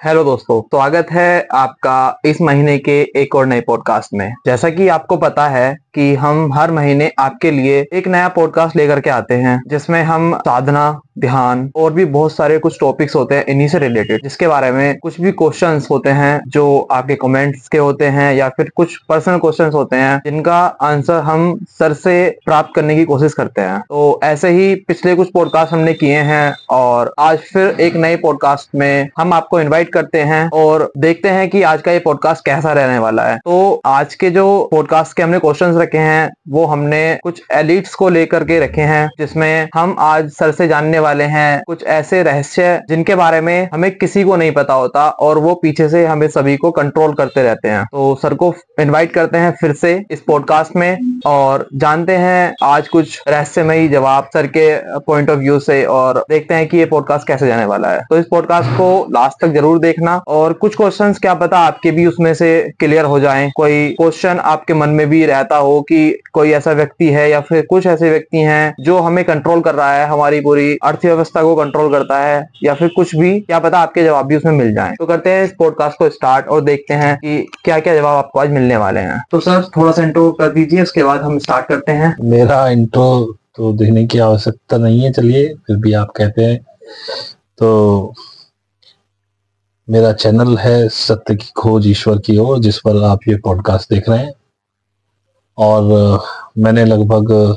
Hello दोस्तों, स्वागत है आपका इस महीने के एक और नए पॉडकास्ट में। जैसा कि आपको पता है कि हम हर महीने आपके लिए एक नया पॉडकास्ट लेकर के आते हैं, जिसमें हम साधना, ध्यान और भी बहुत सारे कुछ टॉपिक्स होते हैं इन्हीं से रिलेटेड, जिसके बारे में कुछ भी क्वेश्चंस होते हैं जो आपके कमेंट्स के होते हैं या फिर कुछ पर्सनल क्वेश्चंस होते हैं जिनका आंसर हम सर से प्राप्त करने की कोशिश करते हैं। तो ऐसे ही पिछले कुछ पॉडकास्ट हमने किए हैं और आज फिर एक नए पॉडकास्ट में हम आपको इनवाइट करते हैं और देखते हैं कि आज का ये पॉडकास्ट कैसा रहने वाला है। तो आज के जो पॉडकास्ट के हमने क्वेश्चंस रखे हैं वो हमने कुछ एलिट्स को लेकर के रखे हैं, जिसमें हम आज सर से जानने वाले हैं कुछ ऐसे रहस्य जिनके बारे में हमें किसी को नहीं पता होता और वो पीछे से हमें सभी को कंट्रोल करते रहते हैं। तो सर को इनवाइट करते हैं फिर से इस पॉडकास्ट में और जानते हैं आज कुछ रहस्यमयी जवाब सर के पॉइंट ऑफ व्यू से, और देखते हैं कि ये पॉडकास्ट कैसे जाने वाला है। तो इस पॉडकास्ट को लास्ट तक जरूर देखना और कुछ क्वेश्चंस क्या पता आपके भी उसमें से क्लियर हो जाएं। कोई क्वेश्चन आपके मन में भी रहता हो कि कोई ऐसा व्यक्ति है या फिर कुछ ऐसे व्यक्ति हैं जो हमें कंट्रोल कर रहा है, हमारी पूरी अर्थव्यवस्था को कंट्रोल करता है, या फिर कुछ भी, क्या पता आपके जवाब भी उसमें मिल जाएं। तो करते हैं इस पॉडकास्ट को स्टार्ट और देखते हैं कि क्या क्या जवाब आपको आज मिलने वाले हैं। तो सर थोड़ा सा इंट्रो कर दीजिए, उसके बाद हम स्टार्ट करते हैं। मेरा इंट्रो तो देने की आवश्यकता नहीं है, चलिए फिर भी आप कहते हैं तो मेरा चैनल है सत्य की खोज ईश्वर की ओर, जिस पर आप ये पॉडकास्ट देख रहे हैं। और मैंने लगभग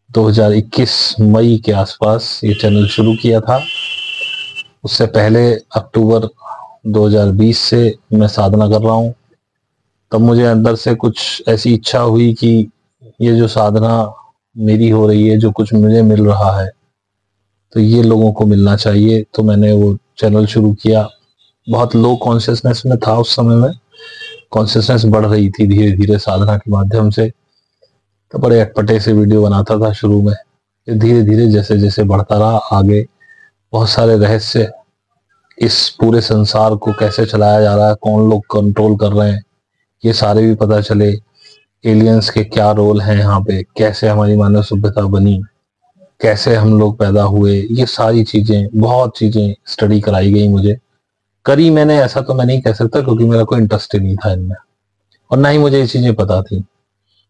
2021 मई के आसपास ये चैनल शुरू किया था। उससे पहले अक्टूबर 2020 से मैं साधना कर रहा हूँ। तब मुझे अंदर से कुछ ऐसी इच्छा हुई कि ये जो साधना मेरी हो रही है, जो कुछ मुझे मिल रहा है, तो ये लोगों को मिलना चाहिए। तो मैंने वो चैनल शुरू किया। बहुत लो कॉन्शियसनेस में था उस समय में, कॉन्शियसनेस बढ़ रही थी धीरे धीरे साधना के माध्यम से। तो बड़े अटपटे से वीडियो बनाता था शुरू में, धीरे धीरे जैसे जैसे बढ़ता रहा आगे, बहुत सारे रहस्य, इस पूरे संसार को कैसे चलाया जा रहा है, कौन लोग कंट्रोल कर रहे हैं, ये सारे भी पता चले। एलियंस के क्या रोल हैं यहाँ पे, कैसे हमारी मानव सभ्यता बनी, कैसे हम लोग पैदा हुए, ये सारी चीजें, बहुत चीजें स्टडी कराई गई मुझे। करी मैंने ऐसा तो मैं नहीं कह सकता, क्योंकि मेरा कोई इंटरेस्ट ही नहीं था इनमें और ना ही मुझे ये चीजें पता थी।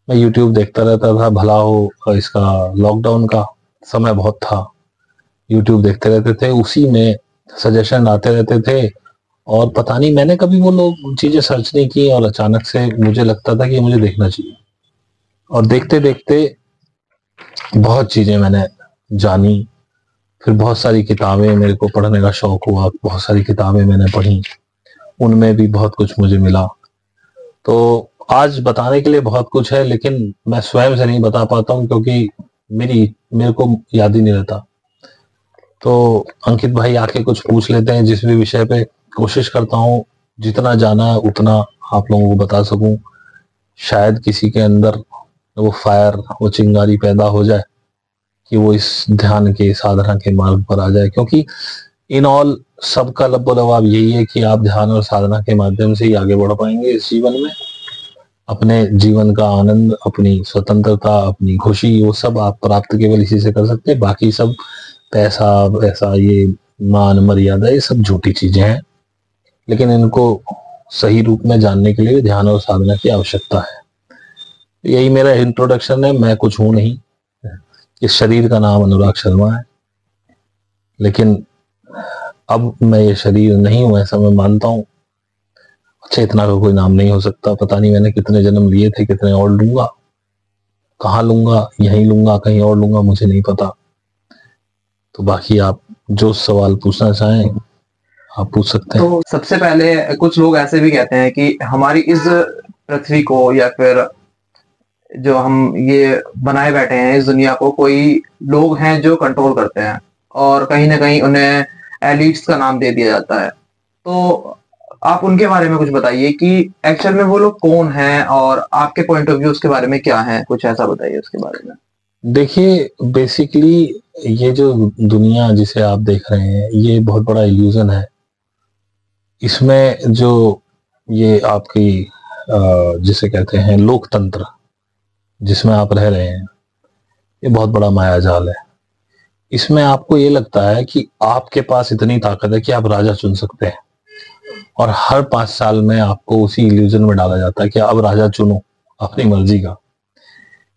मैं यूट्यूब देखता रहता था, भला हो इसका लॉकडाउन का समय बहुत था, यूट्यूब देखते रहते थे, उसी में सजेशन आते रहते थे और पता नहीं मैंने कभी वो लोग चीजें सर्च नहीं की, और अचानक से मुझे लगता था कि मुझे देखना चाहिए। और देखते देखते बहुत चीजें मैंने जानी। फिर बहुत सारी किताबें, मेरे को पढ़ने का शौक हुआ, बहुत सारी किताबें मैंने पढ़ी, उनमें भी बहुत कुछ मुझे मिला। तो आज बताने के लिए बहुत कुछ है, लेकिन मैं स्वयं से नहीं बता पाता हूँ क्योंकि मेरे को याद ही नहीं रहता। तो अंकित भाई आके कुछ पूछ लेते हैं जिस भी विषय पे, कोशिश करता हूँ जितना जाना है उतना आप लोगों को बता सकूं। शायद किसी के अंदर वो फायर, वो चिंगारी पैदा हो जाए कि वो इस ध्यान के, साधना के मार्ग पर आ जाए। क्योंकि इन ऑल सबका लबोलबाब यही है कि आप ध्यान और साधना के माध्यम से ही आगे बढ़ पाएंगे इस जीवन में। अपने जीवन का आनंद, अपनी स्वतंत्रता, अपनी खुशी, वो सब आप प्राप्त केवल इसी से कर सकते हैं। बाकी सब पैसा वैसा, ये मान मर्यादा, ये सब झूठी चीजें हैं, लेकिन इनको सही रूप में जानने के लिए ध्यान और साधना की आवश्यकता है। यही मेरा इंट्रोडक्शन है। मैं कुछ हूं नहीं, इस शरीर का नाम अनुराग शर्मा है, लेकिन अब मैं ये शरीर नहीं हूं ऐसा मैं मानता हूं। चेतना का कोई नाम नहीं हो सकता। पता नहीं मैंने कितने जन्म लिए थे, कितने और लूंगा, कहाँ लूंगा, यहीं लूंगा, कहीं और लूंगा, मुझे नहीं पता। तो बाकी आप जो सवाल पूछना चाहें आप पूछ सकते हैं। तो सबसे पहले कुछ लोग ऐसे भी कहते हैं कि हमारी इस पृथ्वी को या फिर जो हम ये बनाए बैठे हैं इस दुनिया को, कोई लोग हैं जो कंट्रोल करते हैं और कहीं ना कहीं उन्हें एलिट्स का नाम दे दिया जाता है। तो आप उनके बारे में कुछ बताइए कि एक्चुअल में वो लोग कौन हैं और आपके पॉइंट ऑफ व्यू उसके बारे में क्या है, कुछ ऐसा बताइए उसके बारे में। देखिए, बेसिकली ये जो दुनिया जिसे आप देख रहे हैं, ये बहुत बड़ा इल्यूजन है। इसमें जो ये आपकी जिसे कहते हैं लोकतंत्र, जिसमें आप रह रहे हैं, ये बहुत बड़ा मायाजाल है। इसमें आपको ये लगता है कि आपके पास इतनी ताकत है कि आप राजा चुन सकते हैं, और हर 5 साल में आपको उसी इल्यूजन में डाला जाता है कि अब राजा चुनो अपनी मर्जी का।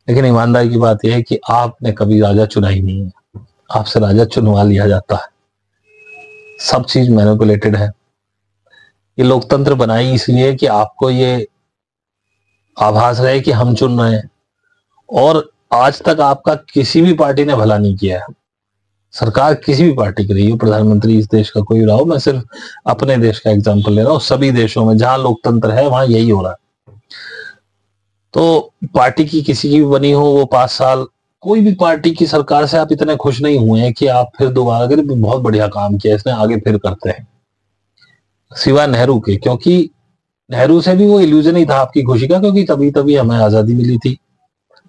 लेकिन ईमानदारी की बात यह है कि आपने कभी राजा चुना ही नहीं है, आपसे राजा चुनवा लिया जाता है। सब चीज मैनिपुलेटेड है। ये लोकतंत्र बनाई इसलिए कि आपको ये आभास रहे कि हम चुन रहे हैं, और आज तक आपका किसी भी पार्टी ने भला नहीं किया है। सरकार किसी भी पार्टी की रही हो, प्रधानमंत्री इस देश का कोई रहा हो, मैं सिर्फ अपने देश का एग्जांपल ले रहा हूं, सभी देशों में जहां लोकतंत्र है वहां यही हो रहा है। तो पार्टी की किसी की भी बनी हो, वो 5 साल कोई भी पार्टी की सरकार से आप इतने खुश नहीं हुए हैं कि आप फिर दोबारा करें, बहुत बढ़िया काम किया इसने, आगे फिर करते हैं, सिवाय नेहरू के। क्योंकि नेहरू से भी वो इल्यूजन ही था आपकी खुशी का, क्योंकि तभी तभी हमें आजादी मिली थी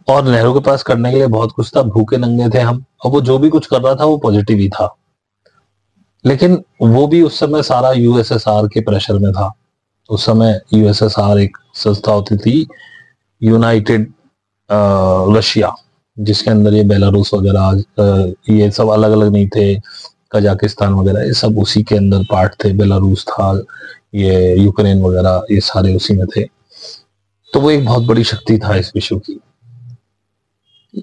और नेहरू के पास करने के लिए बहुत कुछ था, भूखे नंगे थे हम, और वो जो भी कुछ कर रहा था वो पॉजिटिव ही था। लेकिन वो भी उस समय सारा यूएसएसआर के प्रेशर में था। उस समय यूएसएसआर एक संस्था होती थी, यूनाइटेड रशिया, जिसके अंदर ये बेलारूस वगैरह ये सब अलग अलग नहीं थे, कजाकिस्तान वगैरह ये सब उसी के अंदर पार्ट थे, बेलारूस था, ये यूक्रेन वगैरह ये सारे उसी में थे। तो वो एक बहुत बड़ी शक्ति था इस विश्व की।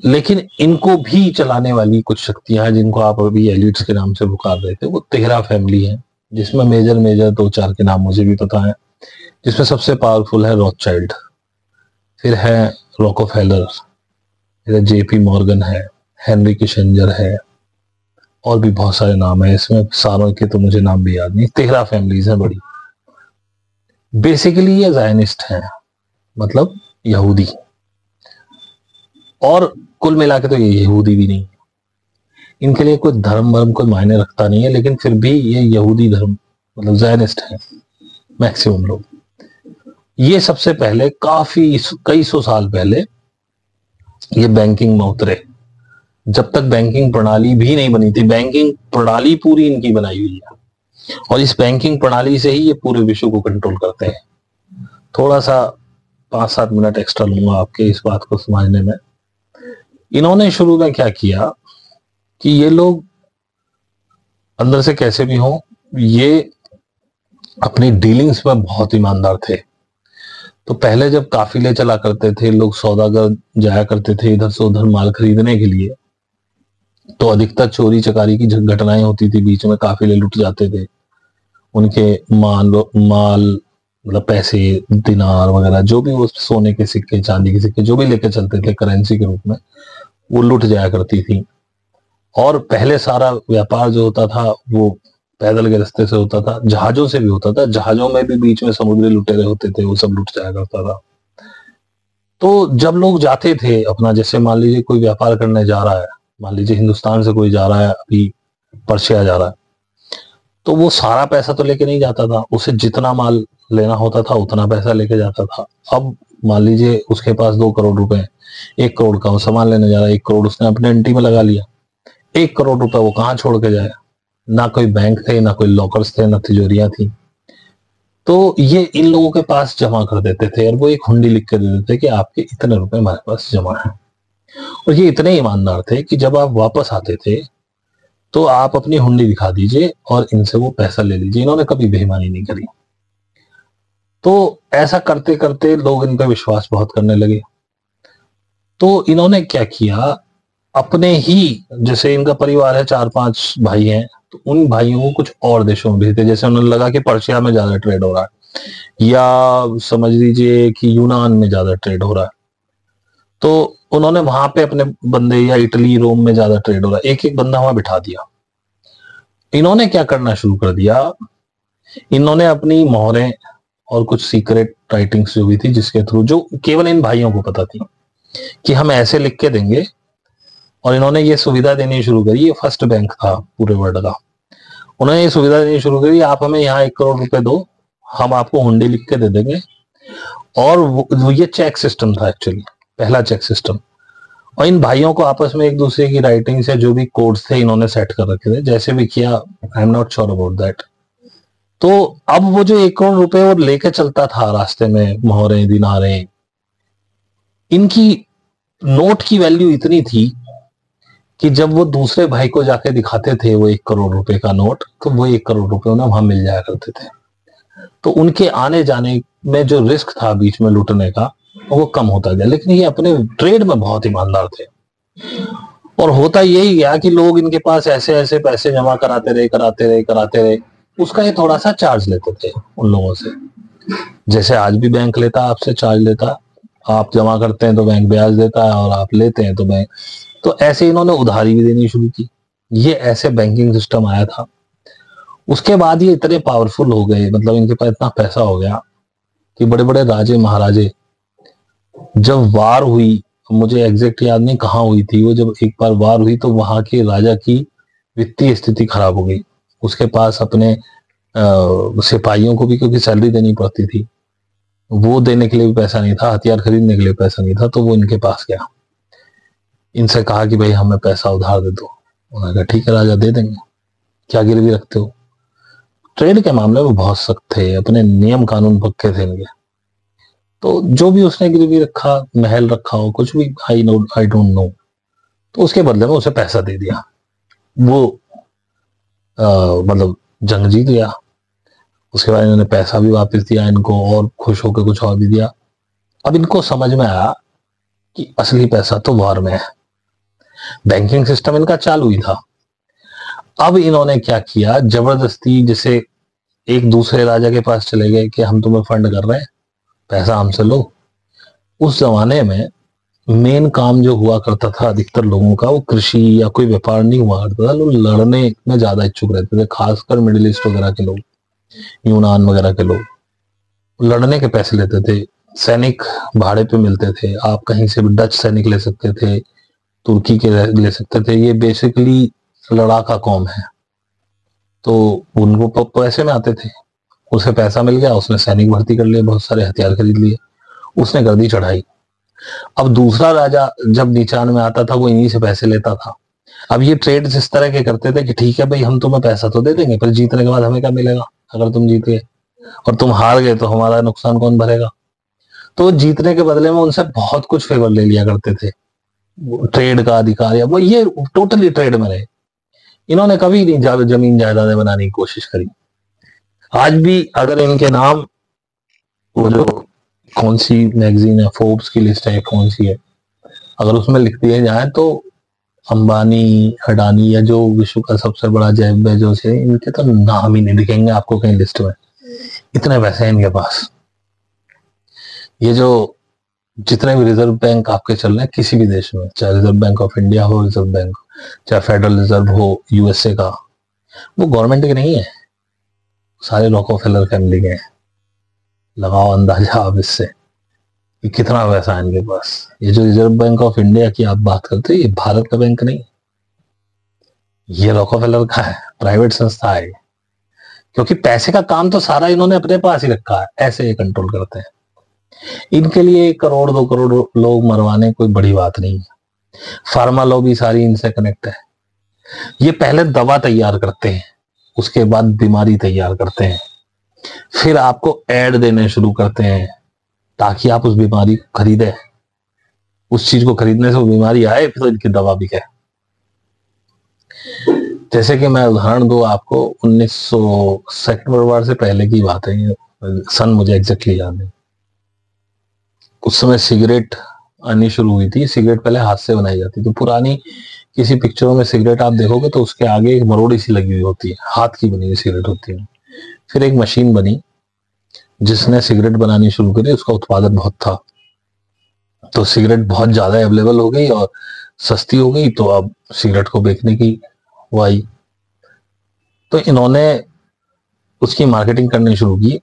लेकिन इनको भी चलाने वाली कुछ शक्तियां हैं जिनको आप अभी एलिट्स के नाम से पुकार रहे थे, वो तेहरा फैमिली है, जिसमें मेजर मेजर 2-4 के नाम मुझे भी पता है, जिसमें सबसे पावरफुल है रॉथचाइल्ड, फिर है रॉकफेलर, फिर जेपी मॉर्गन है, हेनरी किसिंजर है, और भी बहुत सारे नाम है इसमें, सारों के तो मुझे नाम भी याद नहीं। तेहरा फैमिलीज है बड़ी। बेसिकली ये जायनिस्ट हैं, मतलब यहूदी, और कुल मिला के तो ये यहूदी भी नहीं है। इनके लिए कोई धर्म कोई मायने रखता नहीं है, लेकिन फिर भी ये यहूदी धर्म मतलब जायनिस्ट है मैक्सिमम लोग। ये सबसे पहले कई सौ साल पहले ये बैंकिंग में उतरे, जब तक बैंकिंग प्रणाली भी नहीं बनी थी। बैंकिंग प्रणाली पूरी इनकी बनाई हुई है, और इस बैंकिंग प्रणाली से ही ये पूरे विश्व को कंट्रोल करते हैं। थोड़ा सा 5-7 मिनट एक्स्ट्रा लूंगा आपके इस बात को समझने में। इन्होंने शुरू में क्या किया कि ये लोग अंदर से कैसे भी हों, ये अपनी डीलिंग्स में बहुत ईमानदार थे। तो पहले जब काफिले चला करते थे, लोग सौदागर जाया करते थे इधर से उधर माल खरीदने के लिए, तो अधिकतर चोरी चकारी की घटनाएं होती थी, बीच में काफिले लुट जाते थे, उनके माल मतलब पैसे, दिनार वगैरह जो भी वो सोने के सिक्के, चांदी के सिक्के जो भी लेके चलते थे करेंसी के रूप में, वो लुट जाया करती थी। और पहले सारा व्यापार जो होता था वो पैदल के रास्ते से होता था, जहाजों से भी होता था, जहाजों में भी बीच में समुद्री लुटेरे होते थे, वो सब लुट जाया करता था। तो जब लोग जाते थे अपना, जैसे मान लीजिए कोई व्यापार करने जा रहा है, मान लीजिए हिंदुस्तान से कोई जा रहा है, अभी पर्शिया जा रहा है, तो वो सारा पैसा तो लेके नहीं जाता था, उसे जितना माल लेना होता था उतना पैसा लेके जाता था। अब मान लीजिए उसके पास 2 करोड़ रुपए, 1 करोड़ का वो सामान लेने जा रहा है, 1 करोड़ उसने अपने एंटी में लगा लिया, 1 करोड़ रुपए वो कहाँ छोड़ के जाए? ना कोई बैंक थे, ना कोई लॉकर्स थे, ना तिजोरियां थी। तो ये इन लोगों के पास जमा कर देते थे, और वो एक हुंडी लिख के दे देते कि आपके इतने रुपए हमारे पास जमा है। और ये इतने ईमानदार थे कि जब आप वापस आते थे तो आप अपनी हुंडी दिखा दीजिए और इनसे वो पैसा ले लीजिए। इन्होंने कभी बेईमानी नहीं करी। तो ऐसा करते करते लोग इन पर विश्वास बहुत करने लगे। तो इन्होंने क्या किया, अपने ही, जैसे इनका परिवार है 4-5 भाई हैं, तो उन भाइयों को कुछ और देशों में भेजते। जैसे उन्होंने लगा कि पर्शिया में ज्यादा ट्रेड हो रहा है, या समझ लीजिए कि यूनान में ज्यादा ट्रेड हो रहा है, तो उन्होंने वहां पे अपने बंदे, या इटली रोम में ज्यादा ट्रेड हो रहा है, एक एक बंदा वहां बिठा दिया। इन्होंने क्या करना शुरू कर दिया, इन्होंने अपनी मोहरें और कुछ सीक्रेट राइटिंग्स जो भी थी, जिसके थ्रू, जो केवल इन भाइयों को पता थी कि हम ऐसे लिख के देंगे, और इन्होंने ये सुविधा देनी शुरू करी। ये फर्स्ट बैंक था पूरे वर्ल्ड का। उन्होंने ये सुविधा देनी शुरू करी, आप हमें यहाँ 1 करोड़ रुपए दो, हम आपको हुंडी लिख के दे देंगे। और ये चेक सिस्टम था एक्चुअली, पहला चेक सिस्टम। और इन भाइयों को आपस में एक दूसरे की राइटिंग से जो भी कोड्स थे इन्होंने सेट कर रखे थे, जैसे भी किया, I am not sure about that. तो अब वो जो 1 करोड़ रुपए वो लेके चलता था रास्ते में, मोहरें, दिनारें, इनकी नोट की वैल्यू इतनी थी कि जब वो दूसरे भाई को जाके दिखाते थे वो 1 करोड़ रुपए का नोट, तो वो 1 करोड़ रुपए उन्हें वहां मिल जाया करते थे। तो उनके आने जाने में जो रिस्क था बीच में लूटने का वो कम होता गया। लेकिन ये अपने ट्रेड में बहुत ईमानदार थे, और होता यही गया कि लोग इनके पास ऐसे ऐसे पैसे जमा कराते रहे, उसका ये थोड़ा सा चार्ज लेते थे उन लोगों से। जैसे आज भी बैंक लेता, आपसे चार्ज लेता, आप जमा करते हैं तो बैंक ब्याज देता है, और आप लेते हैं तो बैंक। तो ऐसे इन्होंने उधारी भी देनी शुरू की। ये ऐसे बैंकिंग सिस्टम आया था। उसके बाद ये इतने पावरफुल हो गए, मतलब इनके पास इतना पैसा हो गया कि बड़े बड़े राजे महाराजे, जब वार हुई, मुझे एग्जैक्ट याद नहीं कहाँ हुई थी वो, जब एक बार वार हुई तो वहां के राजा की वित्तीय स्थिति खराब हो गई। उसके पास अपने सिपाहियों को भी क्योंकि सैलरी देनी पड़ती थी, वो देने के लिए भी पैसा नहीं था, हथियार खरीदने के लिए पैसा नहीं था। तो वो इनके पास गया, इनसे कहा कि भाई हमें पैसा उधार दे दो। उन्होंने कहा ठीक है राजा, दे देंगे, क्या गिरवी रखते हो। ट्रेड के मामले में बहुत सख्त थे, अपने नियम कानून पक्के थे इनके। तो जो भी उसने गिरवी रखा, महल रखा हो, कुछ भी, आई डोंट नो, तो उसके बदले में उसे पैसा दे दिया। वो मतलब जंग जीत गया। उसके बाद इन्होंने पैसा भी वापस दिया इनको, और खुश होकर कुछ और भी दिया। अब इनको समझ में आया कि असली पैसा तो वार में है। बैंकिंग सिस्टम इनका चालू ही था। अब इन्होंने क्या किया, जबरदस्ती, जैसे एक दूसरे राजा के पास चले गए कि हम तुम्हें फंड कर रहे हैं, पैसा हमसे लो। उस जमाने में मेन काम जो हुआ करता था अधिकतर लोगों का, वो कृषि या कोई व्यापार नहीं हुआ करता था। लोग लड़ने में ज्यादा इच्छुक रहते थे, खासकर मिडिल ईस्ट वगैरह के लोग, यूनान वगैरह के लोग लड़ने के पैसे लेते थे। सैनिक भाड़े पे मिलते थे, आप कहीं से भी डच सैनिक ले सकते थे, तुर्की के ले सकते थे। ये बेसिकली लड़ाका कौम है, तो उनको पैसे में आते थे। उसे पैसा मिल गया, उसने सैनिक भर्ती कर लिए, बहुत सारे हथियार खरीद लिए, उसने कर दी चढ़ाई। अब दूसरा राजा जब नीचान में आता था, वो इन्हीं से पैसे लेता था। अब ये ट्रेड इस तरह के करते थे कि ठीक है भाई, हम तुम्हें पैसा तो दे देंगे, पर जीतने के बाद हमें क्या मिलेगा। अगर तुम जीत गए और तुम हार गए तो हमारा नुकसान कौन भरेगा। तो जीतने के बदले में उनसे बहुत कुछ फेवर ले लिया करते थे, ट्रेड का अधिकार, या वो ये टोटली ट्रेड में रहे। इन्होंने कभी नहीं जमीन जायदादें बनाने की कोशिश करी। आज भी अगर इनके नाम, वो जो कौन सी मैगजीन है, फोर्ब्स की लिस्ट है कौन सी है, अगर उसमें लिख दिए जाए तो अंबानी, अडानी, या जो विश्व का सबसे बड़ा जेफ बेजोस है, इनके तो नाम ही नहीं दिखेंगे आपको कहीं लिस्ट में। इतने पैसे हैं इनके पास। ये जो जितने भी रिजर्व बैंक आपके चल रहे हैं किसी भी देश में, चाहे रिजर्व बैंक ऑफ इंडिया हो, रिजर्व बैंक, चाहे फेडरल रिजर्व हो यूएसए का, वो गवर्नमेंट के नहीं है, सारे रॉकफेलर फैमिली के हैं। लगाओ अंदाजा आप इससे कि कितना पैसा है इनके पास। ये जो रिजर्व बैंक ऑफ इंडिया की आप बात करते हैं, ये भारत का बैंक नहीं, ये रॉकफेलर का है, प्राइवेट संस्था है। क्योंकि पैसे का काम तो सारा इन्होंने अपने पास ही रखा है, ऐसे ये कंट्रोल करते हैं। इनके लिए 1 करोड़ 2 करोड़ लोग मरवाने कोई बड़ी बात नहीं है। फार्मा लॉबी सारी इनसे कनेक्ट है। ये पहले दवा तैयार करते हैं, उसके बाद बीमारी तैयार करते हैं, फिर आपको ऐड देने शुरू करते हैं ताकि आप उस बीमारी को खरीदें। उस चीज को खरीदने से वो बीमारी आए, फिर तो इनकी दवा बिके। जैसे कि मैं उदाहरण दूं आपको, 1900 सेकंड वर्ल्ड वॉर से पहले की बात है, सन मुझे एग्जैक्टली याद नहीं। उस समय सिगरेट आनी शुरू हुई थी। सिगरेट पहले हाथ से बनाई जाती थी। पुरानी किसी पिक्चरों में सिगरेट आप देखोगे तो उसके आगे एक मरोड़ी सी लगी हुई होती है, हाथ की बनी हुई सिगरेट होती है। फिर एक मशीन बनी जिसने सिगरेट बनानी शुरू करी, उसका उत्पादन बहुत था, तो सिगरेट बहुत ज्यादा अवेलेबल हो गई और सस्ती हो गई, तो अब सिगरेट को बेचने की वो आई। तो इन्होंने उसकी मार्केटिंग करनी शुरू की।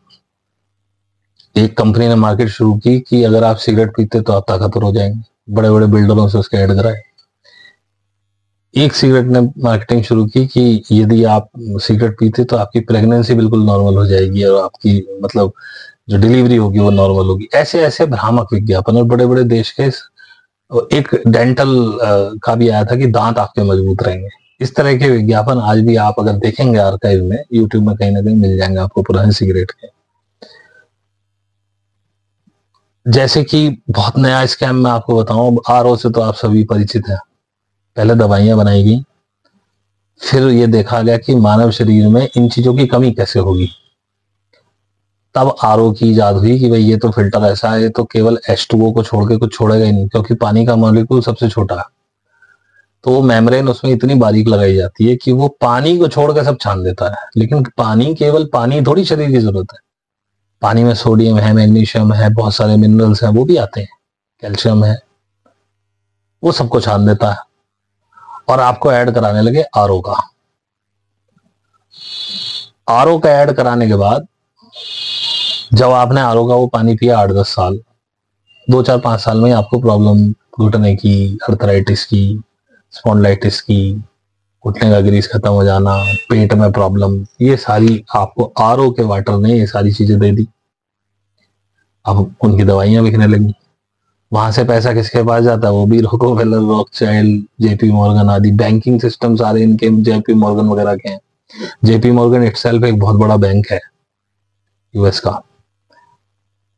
एक कंपनी ने मार्केट शुरू की कि अगर आप सिगरेट पीते तो आप ताकतवर हो जाएंगे, बड़े बड़े बिल्डरों से उसके ऐड कराए। एक सिगरेट ने मार्केटिंग शुरू की कि यदि आप सिगरेट पीते तो आपकी प्रेगनेंसी बिल्कुल नॉर्मल हो जाएगी और आपकी मतलब जो डिलीवरी होगी वो नॉर्मल होगी। ऐसे ऐसे भ्रामक विज्ञापन, और बड़े बड़े देश के, एक डेंटल का भी आया था कि दांत आपके मजबूत रहेंगे। इस तरह के विज्ञापन आज भी आप अगर देखेंगे आर्काइव में, यूट्यूब में कहीं ना कहीं मिल जाएंगे आपको पुराने सिगरेट के। जैसे कि बहुत नया स्कैम मैं आपको बताऊं, आरओ से तो आप सभी परिचित हैं। पहले दवाइयां बनाई गई, फिर ये देखा गया कि मानव शरीर में इन चीजों की कमी कैसे होगी। तब आरओ की इजाद हुई कि भाई ये तो फिल्टर ऐसा है, तो केवल H2O को छोड़ के कुछ छोड़ेगा ही नहीं, क्योंकि पानी का मॉलिक्यूल सबसे छोटा है। तो वो मेम्ब्रेन उसमें इतनी बारीक लगाई जाती है कि वो पानी को छोड़ के सब छान देता है। लेकिन पानी केवल पानी थोड़ी शरीर की जरूरत है, पानी में सोडियम है, मैग्नीशियम है, बहुत सारे मिनरल्स हैं, वो भी आते हैं, कैल्शियम है, वो सबको छान देता है। और आपको ऐड कराने लगे आरओ का। आरओ का ऐड कराने के बाद जब आपने आरओ का वो पानी पिया 8-10 साल, 2-4-5 साल में आपको प्रॉब्लम घुटने की, अर्थराइटिस की, स्पॉन्डिलाइटिस की, घुटने का ग्रीस खत्म हो जाना, पेट में प्रॉब्लम, ये सारी आपको आरओ के वाटर ने ये सारी चीजें दे दी। अब उनकी दवाइयां बिकने लगी। वहां से पैसा किसके पास जाता है? वो भी रोकफेलर, रॉकचाइल्ड, जेपी मॉर्गन आदि बैंकिंग सिस्टम सारे इनके जेपी मॉर्गन वगैरह के हैं। जेपी मॉर्गन इटसेल्फ एक बहुत बड़ा बैंक है यूएस का,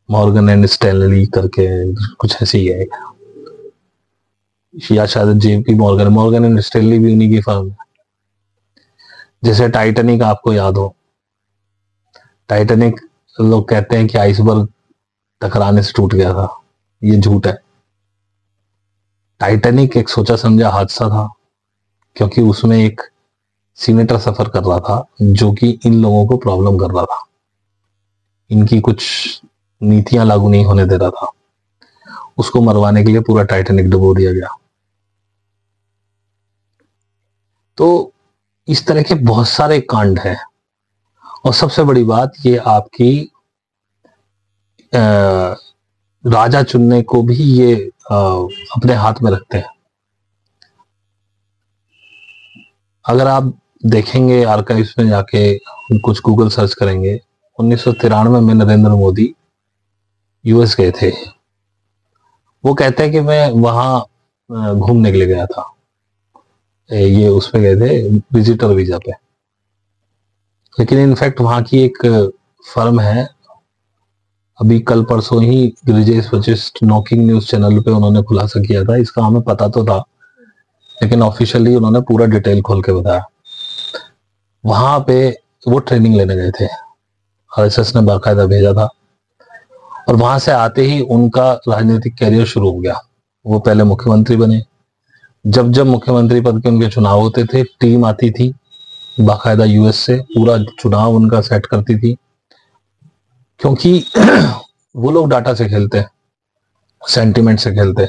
मॉर्गन एंड स्टैनली करके कुछ ऐसी ही है, या शायद JP Morgan, Morgan and Stanley भी उन्हीं की फर्म है। जैसे टाइटैनिक आपको याद हो, टाइटैनिक लोग कहते हैं कि आइसबर्ग टकराने से टूट गया था, ये झूठ है। टाइटैनिक एक सोचा समझा हादसा था, क्योंकि उसमें एक सीनेटर सफर कर रहा था जो कि इन लोगों को प्रॉब्लम कर रहा था, इनकी कुछ नीतियां लागू नहीं होने दे रहा था। उसको मरवाने के लिए पूरा टाइटैनिक डुबो दिया गया। तो इस तरह के बहुत सारे कांड हैं। और सबसे बड़ी बात, ये आपकी राजा चुनने को भी ये अपने हाथ में रखते हैं। अगर आप देखेंगे आर्काइव्स में जाके कुछ गूगल सर्च करेंगे, 1993 में नरेंद्र मोदी यूएस गए थे। वो कहते हैं कि मैं वहां घूमने के लिए गया था, ये उसमें गए थे विजिटर वीजा पे। लेकिन इनफैक्ट वहां की एक फर्म है, अभी कल परसों ही Brijesh Vashishtha knocking news channel पे उन्होंने खुलासा किया था, इसका हमें पता तो था लेकिन ऑफिशियली उन्होंने पूरा डिटेल खोल के बताया। वहां पे वो ट्रेनिंग लेने गए थे, आरएसएस ने बाकायदा भेजा था, और वहां से आते ही उनका राजनीतिक कैरियर शुरू हो गया। वो पहले मुख्यमंत्री बने। जब जब मुख्यमंत्री पद के उनके चुनाव होते थे, टीम आती थी बाकायदा यूएस से, पूरा चुनाव उनका सेट करती थी, क्योंकि वो लोग डाटा से खेलते, सेंटिमेंट से खेलते।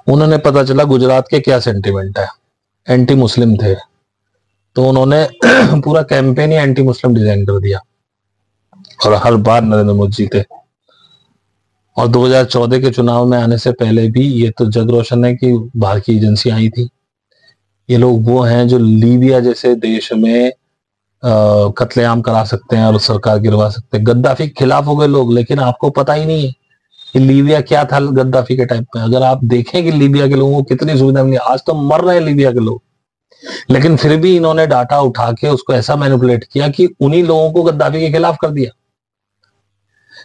उन्होंने पता चला गुजरात के क्या सेंटिमेंट है, एंटी मुस्लिम थे, तो उन्होंने पूरा कैंपेन ही एंटी मुस्लिम डिजाइन कर दिया, और हर बार नरेंद्र मोदी जीते। और 2014 के चुनाव में आने से पहले भी ये तो जग रोशन है कि बाहर की एजेंसियां आई थी। ये लोग वो हैं जो लीबिया जैसे देश में कत्लेआम करा सकते हैं और सरकार गिरवा सकते हैं। गद्दाफी के खिलाफ हो गए लोग, लेकिन आपको पता ही नहीं है कि लीबिया क्या था गद्दाफी के टाइम में। अगर आप देखें कि लीबिया के लोगों को कितनी सुविधा मिली, आज तो मर रहे हैं लीबिया के लोग, लेकिन फिर भी इन्होंने डाटा उठा के उसको ऐसा मैनिपुलेट किया कि उन्हीं लोगों को गद्दाफी के खिलाफ कर दिया।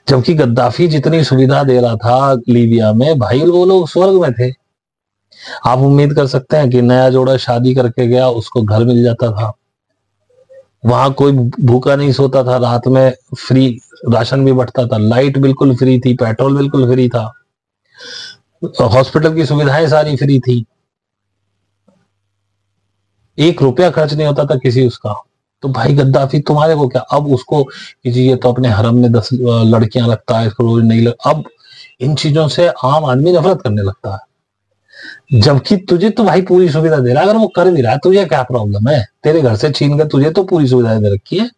जबकि गद्दाफी जितनी सुविधा दे रहा था लीबिया में, भाई वो लोग स्वर्ग में थे। आप उम्मीद कर सकते हैं कि नया जोड़ा शादी करके गया, उसको घर मिल जाता था, वहां कोई भूखा नहीं सोता था, रात में फ्री राशन भी बंटता था, लाइट बिल्कुल फ्री थी, पेट्रोल बिल्कुल फ्री था, हॉस्पिटल की सुविधाएं सारी फ्री थी, 1 रुपया खर्च नहीं होता था किसी उसका। तो भाई गद्दाफी तुम्हारे को क्या, अब उसको किसी ये तो अपने हरम में 10 लड़कियां रखता है, इसको रोज नहीं अब इन चीजों से आम आदमी नफरत करने लगता है। जबकि तुझे तो भाई पूरी सुविधा दे रहा है, अगर वो कर भी रहा है तुझे क्या प्रॉब्लम है, तेरे घर से छीन कर तुझे तो पूरी सुविधाएं दे रखी है।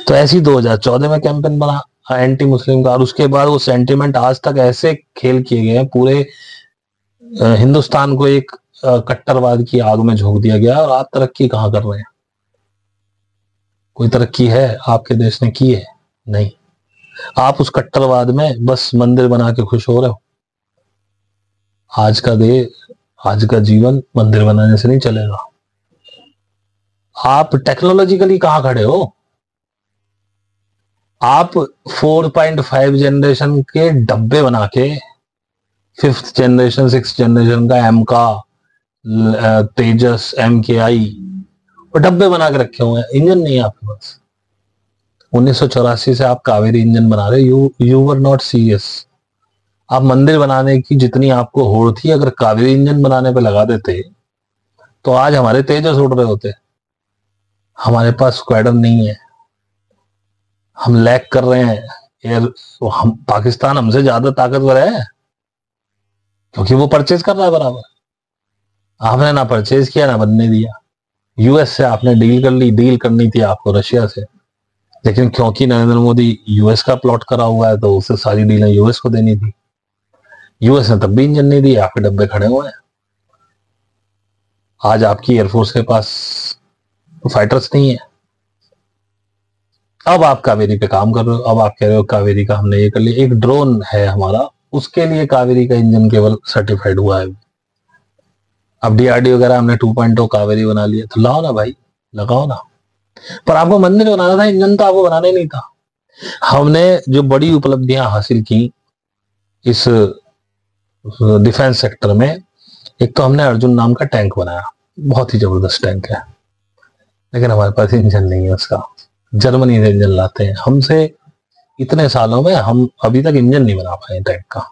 तो ऐसी 2014 में कैंपेन बना एंटी मुस्लिम का, और उसके बाद वो सेंटिमेंट आज तक ऐसे खेल किए गए हैं, पूरे हिंदुस्तान को एक कट्टरवाद की आग में झोंक दिया गया। और आप तरक्की कहाँ कर रहे हैं? कोई तरक्की है आपके देश ने की है? नहीं। आप उस कट्टरवाद में बस मंदिर बना के खुश हो रहे हो। आज का जीवन मंदिर बनाने से नहीं चलेगा। आप टेक्नोलॉजिकली कहां खड़े हो? आप 4.5 जनरेशन के डब्बे बना के 5th जनरेशन 6th जनरेशन का एम का तेजस MKI और डब्बे बना के रखे हुए हैं, इंजन नहीं है आपके पास। 1984 से आप कावेरी इंजन बना रहे हो, यू वर नॉट सीरियस। आप मंदिर बनाने की जितनी आपको होड़ थी, अगर कावेरी इंजन बनाने पे लगा देते तो आज हमारे तेजस उड़ रहे होते। हमारे पास स्क्वाड्रन नहीं है, हम लैग कर रहे हैं एयर। हम पाकिस्तान हमसे ज्यादा ताकतवर है क्योंकि वो परचेज कर रहा है बराबर। आपने ना परचेज किया ना बनने दिया। यूएस से आपने डील कर ली, डील करनी थी आपको रशिया से, लेकिन क्योंकि नरेंद्र मोदी यूएस का प्लॉट करा हुआ है तो उससे सारी डीलें यूएस को देनी थी। यूएस ने तब भी इंजन नहीं दिए, आपके डब्बे खड़े हुए हैं। आज आपकी एयरफोर्स के पास फाइटर्स नहीं है। अब आप कावेरी पे काम कर रहे हो, अब आप कह रहे हो कावेरी का हमने ये कर लिया। एक ड्रोन है हमारा, उसके लिए कावेरी का इंजन केवल सर्टिफाइड हुआ है। अब डीआरडी वगैरह हमने 2.0 कावेरी बना लिया, तो लाओ ना भाई, लगाओ ना। पर आपको मंदिर बनाना था, इंजन तो आपको बनाना ही नहीं था। हमने जो बड़ी उपलब्धियां हासिल की इस डिफेंस सेक्टर में, एक तो हमने अर्जुन नाम का टैंक बनाया, बहुत ही जबरदस्त टैंक है, लेकिन हमारे पास इंजन नहीं है उसका। जर्मनी से इंजन लाते हैं। हमसे इतने सालों में हम अभी तक इंजन नहीं बना पाए टैंक का।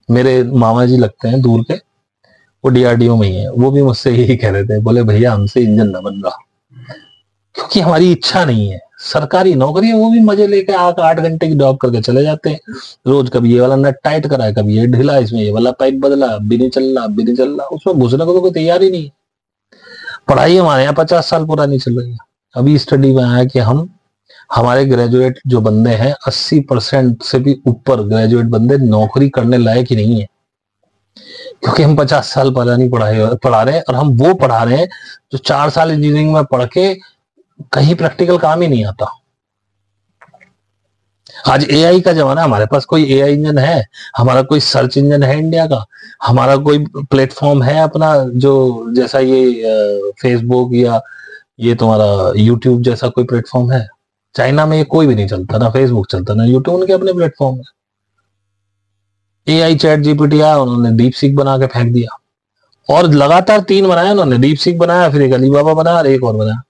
मेरे मामा जी लगते हैं दूर के, वो डीआरडीओ में ही है, वो भी मुझसे यही कह रहे थे, बोले भैया हमसे इंजन न बन रहा, क्योंकि हमारी इच्छा नहीं है। सरकारी नौकरी है, वो भी मजे लेके 8 घंटे की जॉब करके चले जाते हैं। रोज कभी ये वाला नट टाइट करा है, कभी ये ढीला, इसमें ये वाला पाइप बदला, अब भी नहीं चल रहा, अब भी नहीं चल रहा। उसमें घुसने को तो कोई तैयार ही नहीं है। पढ़ाई हमारे यहाँ 50 साल पुरानी चल रही है। अभी स्टडी में आया कि हमारे ग्रेजुएट जो बंदे हैं, 80% से भी ऊपर ग्रेजुएट बंदे नौकरी करने लायक ही नहीं है, क्योंकि हम 50 साल पुरानी पढ़ाई पढ़ा रहे हैं। और हम वो पढ़ा रहे हैं जो 4 साल इंजीनियरिंग में पढ़ के कहीं प्रैक्टिकल काम ही नहीं आता। आज एआई का जमाना, हमारे पास कोई एआई इंजन है? हमारा कोई सर्च इंजन है इंडिया का? हमारा कोई प्लेटफॉर्म है अपना, जो जैसा ये फेसबुक या ये तुम्हारा यूट्यूब जैसा कोई प्लेटफॉर्म है? चाइना में ये कोई भी नहीं चलता, ना फेसबुक चलता ना यूट्यूब, उनके अपने प्लेटफॉर्म है। एआई चैट जीपीटी आया, उन्होंने डीप सीक बना के फेंक दिया, और लगातार 3 बनाया उन्होंने। डीप सीक बनाया, फिर एक अलीबाबा बनाया और एक और बनाया।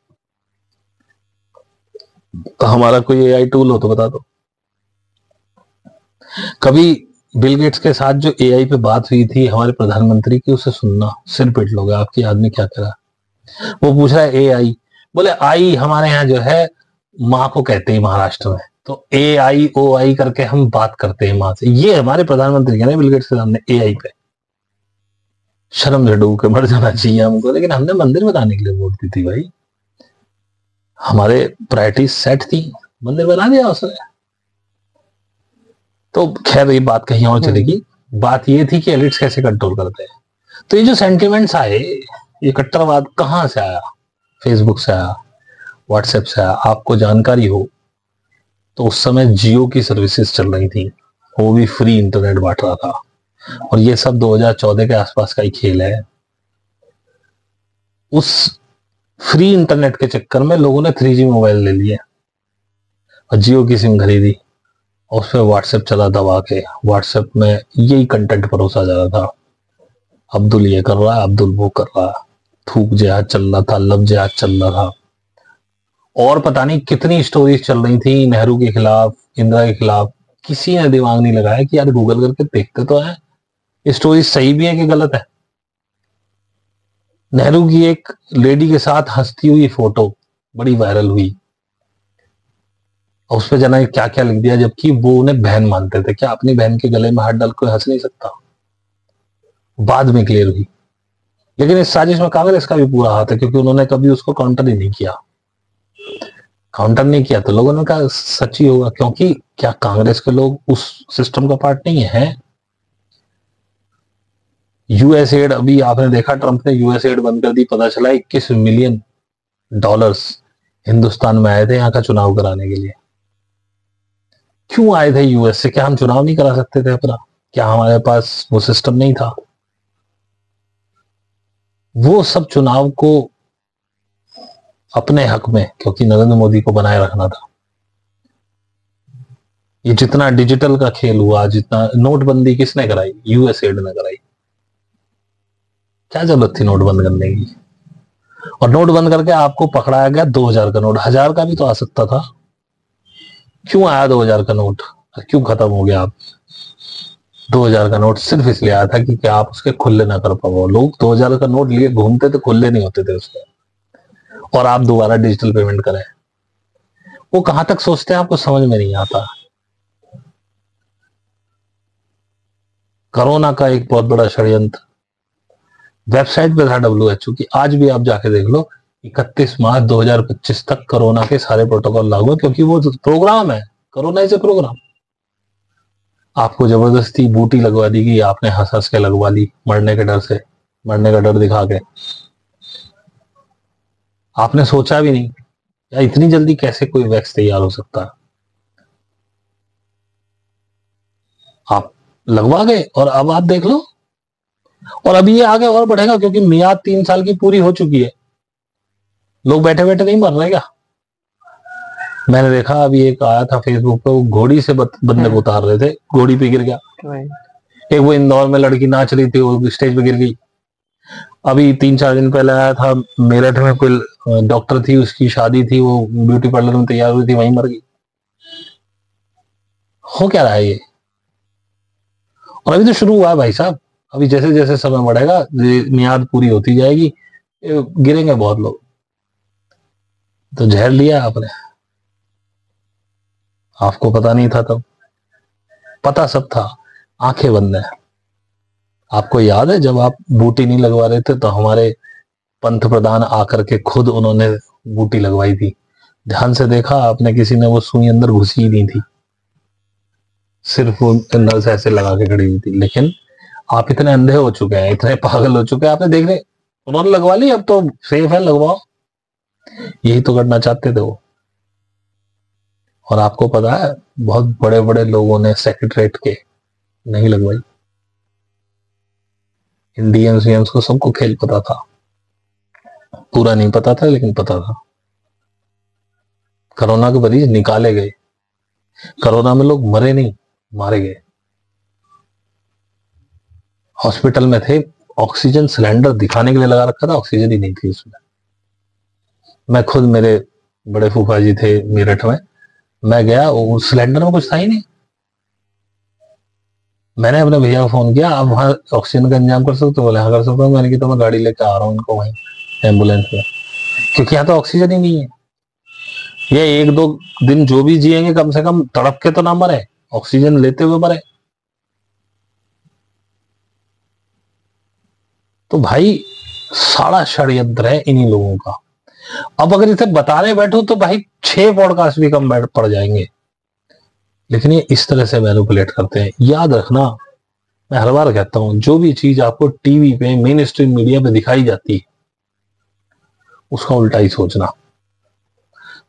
हमारा कोई एआई टूल हो तो बता दो। कभी बिल गेट्स के साथ जो एआई पे बात हुई थी हमारे प्रधानमंत्री की, उसे सुनना, सिर पिट लोगे। आपकी आदमी क्या करा, वो पूछ रहा है एआई, बोले आई हमारे यहाँ जो है माँ को कहते हैं महाराष्ट्र में, तो ए आई ओ आई करके हम बात करते हैं माँ से। ये हमारे प्रधानमंत्री कह रहे बिल गेट्स के सामने एआई पे। शर्म से डूब के मर जाना चाहिए हमको। लेकिन हमने मंदिर बनाने के लिए वोट दी थी भाई, हमारे प्रायोरिटी सेट थी, मंदिर बना दिया उसने। तो खैर ये बात कहीं और चलेगी। बात ये थी कि एलिट्स कैसे कंट्रोल करते हैं। तो ये जो सेंटिमेंट्स आए, ये कट्टरवाद कहां से आया? फेसबुक से आया, व्हाट्सएप से आया। आपको जानकारी हो तो उस समय जियो की सर्विसेज चल रही थी, वो भी फ्री इंटरनेट बांट रहा था, और ये सब 2014 के आसपास का ही खेल है। उस फ्री इंटरनेट के चक्कर में लोगों ने 3G मोबाइल ले लिए और जियो की सिम खरीदी, और उस पर व्हाट्सएप चला दबा के। व्हाट्सएप में यही कंटेंट परोसा जा रहा था, अब्दुल ये कर रहा है, अब्दुल वो कर रहा है, थूक जिहाद चल रहा था, लब जिहाद चल रहा था, और पता नहीं कितनी स्टोरीज चल रही थी नेहरू के खिलाफ, इंदिरा के खिलाफ। किसी ने दिमाग नहीं लगाया कि यार गूगल करके देखते तो है ये स्टोरी सही भी है कि गलत है। नेहरू की एक लेडी के साथ हंसती हुई फोटो बड़ी वायरल हुई, और उस पर जना क्या क्या लिख दिया, जबकि वो उन्हें बहन मानते थे। क्या अपनी बहन के गले में हाथ डाल कोई हंस नहीं सकता? बाद में क्लियर हुई। लेकिन इस साजिश में कांग्रेस का भी पूरा हाथ है, क्योंकि उन्होंने कभी उसको काउंटर ही नहीं किया। काउंटर नहीं किया तो लोगों ने कहा सच ही होगा, क्योंकि क्या कांग्रेस के लोग उस सिस्टम का पार्ट नहीं है? यूएस एड, अभी आपने देखा ट्रंप ने यूएस एड बंद कर दी, पता चला $21 मिलियन हिंदुस्तान में आए थे यहाँ का चुनाव कराने के लिए। क्यों आए थे यूएस से? क्या हम चुनाव नहीं करा सकते थे अपना? क्या हमारे पास वो सिस्टम नहीं था? वो सब चुनाव को अपने हक में, क्योंकि नरेंद्र मोदी को बनाए रखना था। ये जितना डिजिटल का खेल हुआ, जितना नोटबंदी किसने कराई? यूएस एड ने कराई। क्या जरूरत थी नोट बंद करने की? और नोट बंद करके आपको पकड़ाया गया 2000 का नोट, 1000 का भी तो आ सकता था। क्यों आया 2000 का नोट, क्यों खत्म हो गया? आप 2000 का नोट सिर्फ इसलिए आया था कि क्या आप उसके खुले ना कर पाओ। लोग 2000 का नोट लिए घूमते थे, खुले नहीं होते थे उसके, और आप दोबारा डिजिटल पेमेंट करें। वो कहां तक सोचते हैं आपको समझ में नहीं आता। कोरोना का एक बहुत बड़ा षड्यंत्र वेबसाइट पे था WHO की, आज भी आप जाके देख लो, 31 मार्च 2025 तक कोरोना के सारे प्रोटोकॉल लागू है, क्योंकि वो प्रोग्राम है, कोरोना इज ए प्रोग्राम। आपको जबरदस्ती बूटी लगवा दी गई, आपने हंस हंस के लगवा ली, मरने के डर से, मरने का डर दिखा के। आपने सोचा भी नहीं या इतनी जल्दी कैसे कोई वैक्स तैयार हो सकता है। आप लगवा गए और अब आप देख लो, और अभी ये आगे और बढ़ेगा, क्योंकि मियाद 3 साल की पूरी हो चुकी है। लोग बैठे बैठे नहीं मर रहे क्या? मैंने देखा अभी एक आया था फेसबुक पे, वो घोड़ी से बंदे को उतार रहे थे, घोड़ी पे गिर गया। एक वो इंदौर में लड़की नाच रही थी, वो स्टेज पे गिर गई। अभी 3-4 दिन पहले आया था मेरठ में, कोई डॉक्टर थी, उसकी शादी थी, वो ब्यूटी पार्लर में तैयार हुई थी, वहीं मर गई। हो क्या रहा है ये? और अभी तो शुरू हुआ है भाई साहब, अभी जैसे जैसे समय बढ़ेगा, मियाद पूरी होती जाएगी, गिरेंगे बहुत लोग। तो जहर लिया आपने, आपको पता नहीं था तब, पता सब था, आंखें बंद है। आपको याद है जब आप बूटी नहीं लगवा रहे थे तो हमारे पंथ प्रधान आकर के खुद उन्होंने बूटी लगवाई थी। ध्यान से देखा आपने, किसी ने वो सुई अंदर घुसी ही नहीं थी, सिर्फ वो नल से ऐसे लगा के खड़ी हुई थी। लेकिन आप इतने अंधे हो चुके हैं, इतने पागल हो चुके हैं, आपने देख रहे, उन्होंने लगवा ली, अब तो सेफ है, लगवाओ। यही तो करना चाहते थे वो। और आपको पता है बहुत बड़े बड़े लोगों ने सेक्रेटरीट के नहीं लगवाई। इंडियंस को सबको खेल पता था, पूरा नहीं पता था लेकिन पता था। कोरोना के मरीज निकाले गए, कोरोना में लोग मरे नहीं, मारे गए। हॉस्पिटल में थे, ऑक्सीजन सिलेंडर दिखाने के लिए लगा रखा था, ऑक्सीजन ही नहीं थी उसमें। मैं खुद, मेरे बड़े फूफा जी थे मेरठ में, मैं गया, उस सिलेंडर में कुछ था ही नहीं। मैंने अपने भैया को फोन किया, आप वहां ऑक्सीजन का इंतजाम कर सकते हो? बोले हाँ कर सकता हूँ। मैंने कहा तो मैं गाड़ी लेकर आ रहा हूँ उनको वहीं एम्बुलेंस में, क्योंकि यहाँ तो ऑक्सीजन ही नहीं है। ये 1-2 दिन जो भी जिएंगे, कम से कम तड़प के तो ना मरे, ऑक्सीजन लेते हुए मरे। तो भाई सारा षड्यंत्र है इन्हीं लोगों का। अब अगर इसे बताने बैठो तो भाई 6 पॉडकास्ट भी कम बैठ पड़ जाएंगे, लेकिन ये इस तरह से मैनिपुलेट करते हैं। याद रखना, मैं हर बार कहता हूं, जो भी चीज आपको टीवी पे, मेन स्ट्रीम मीडिया पे दिखाई जाती है, उसका उल्टा ही सोचना।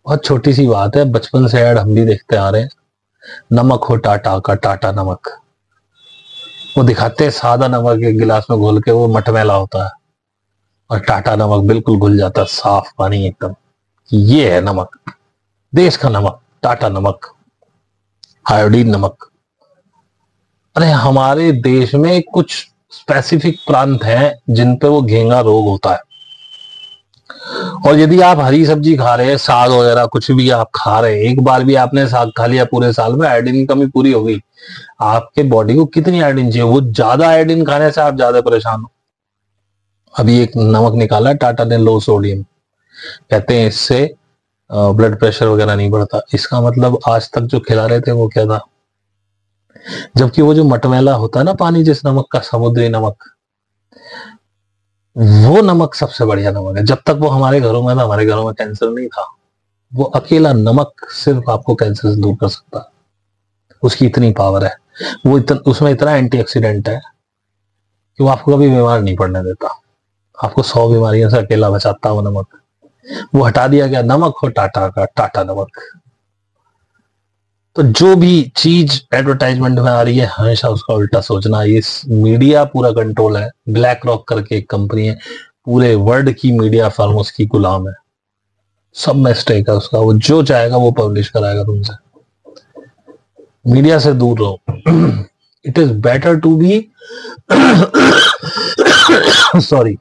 बहुत छोटी सी बात है, बचपन से ऐड हम भी देखते आ रहे हैं, नमक हो टाटा का, टाटा नमक। वो दिखाते हैं सादा नमक एक गिलास में घोल के, वो मटमैला होता है, और टाटा नमक बिल्कुल घुल जाता है, साफ पानी एकदम। ये है नमक, देश का नमक, टाटा नमक, आयोडीन नमक। अरे हमारे देश में कुछ स्पेसिफिक प्रांत हैं जिन पे वो घेंगा रोग होता है, और यदि आप हरी सब्जी खा रहे हैं, साग वगैरह कुछ भी आप खा रहे हैं, एक बार भी आपने साग खा लिया पूरे साल में, आयोडीन की कमी पूरी हो गई। आपके बॉडी को कितनी आयोडीन चाहिए, वो ज्यादा आयोडीन खाने से आप ज्यादा परेशान हो। अभी एक नमक निकाला टाटा ने, लो सोडियम, कहते हैं इससे ब्लड प्रेशर वगैरह नहीं बढ़ता। इसका मतलब आज तक जो खिला रहे थे वो क्या था? जबकि वो जो मटमैला होता है ना पानी, जिस नमक का, समुद्री नमक, वो नमक सबसे बढ़िया नमक है। जब तक वो हमारे घरों में था, हमारे घरों में कैंसर नहीं था। वो अकेला नमक सिर्फ आपको कैंसर से दूर कर सकता है, उसकी इतनी पावर है। वो उसमें इतना एंटीऑक्सीडेंट है कि वो आपको कभी बीमार नहीं पड़ने देता, आपको 100 बीमारियों से अकेला बचाता है वो नमक। वो हटा दिया गया, नमक हो टाटा का, टाटा नमक। तो जो भी चीज एडवर्टाइजमेंट में आ रही है, हमेशा उसका उल्टा सोचना। ये मीडिया पूरा कंट्रोल है, ब्लैक रॉक करके एक कंपनी है, पूरे वर्ल्ड की मीडिया फर्म उसकी गुलाम है, सब में स्टेक है उसका, वो जो चाहेगा वो पब्लिश कराएगा तुमसे। मीडिया से दूर रहो। It is better to be sorry,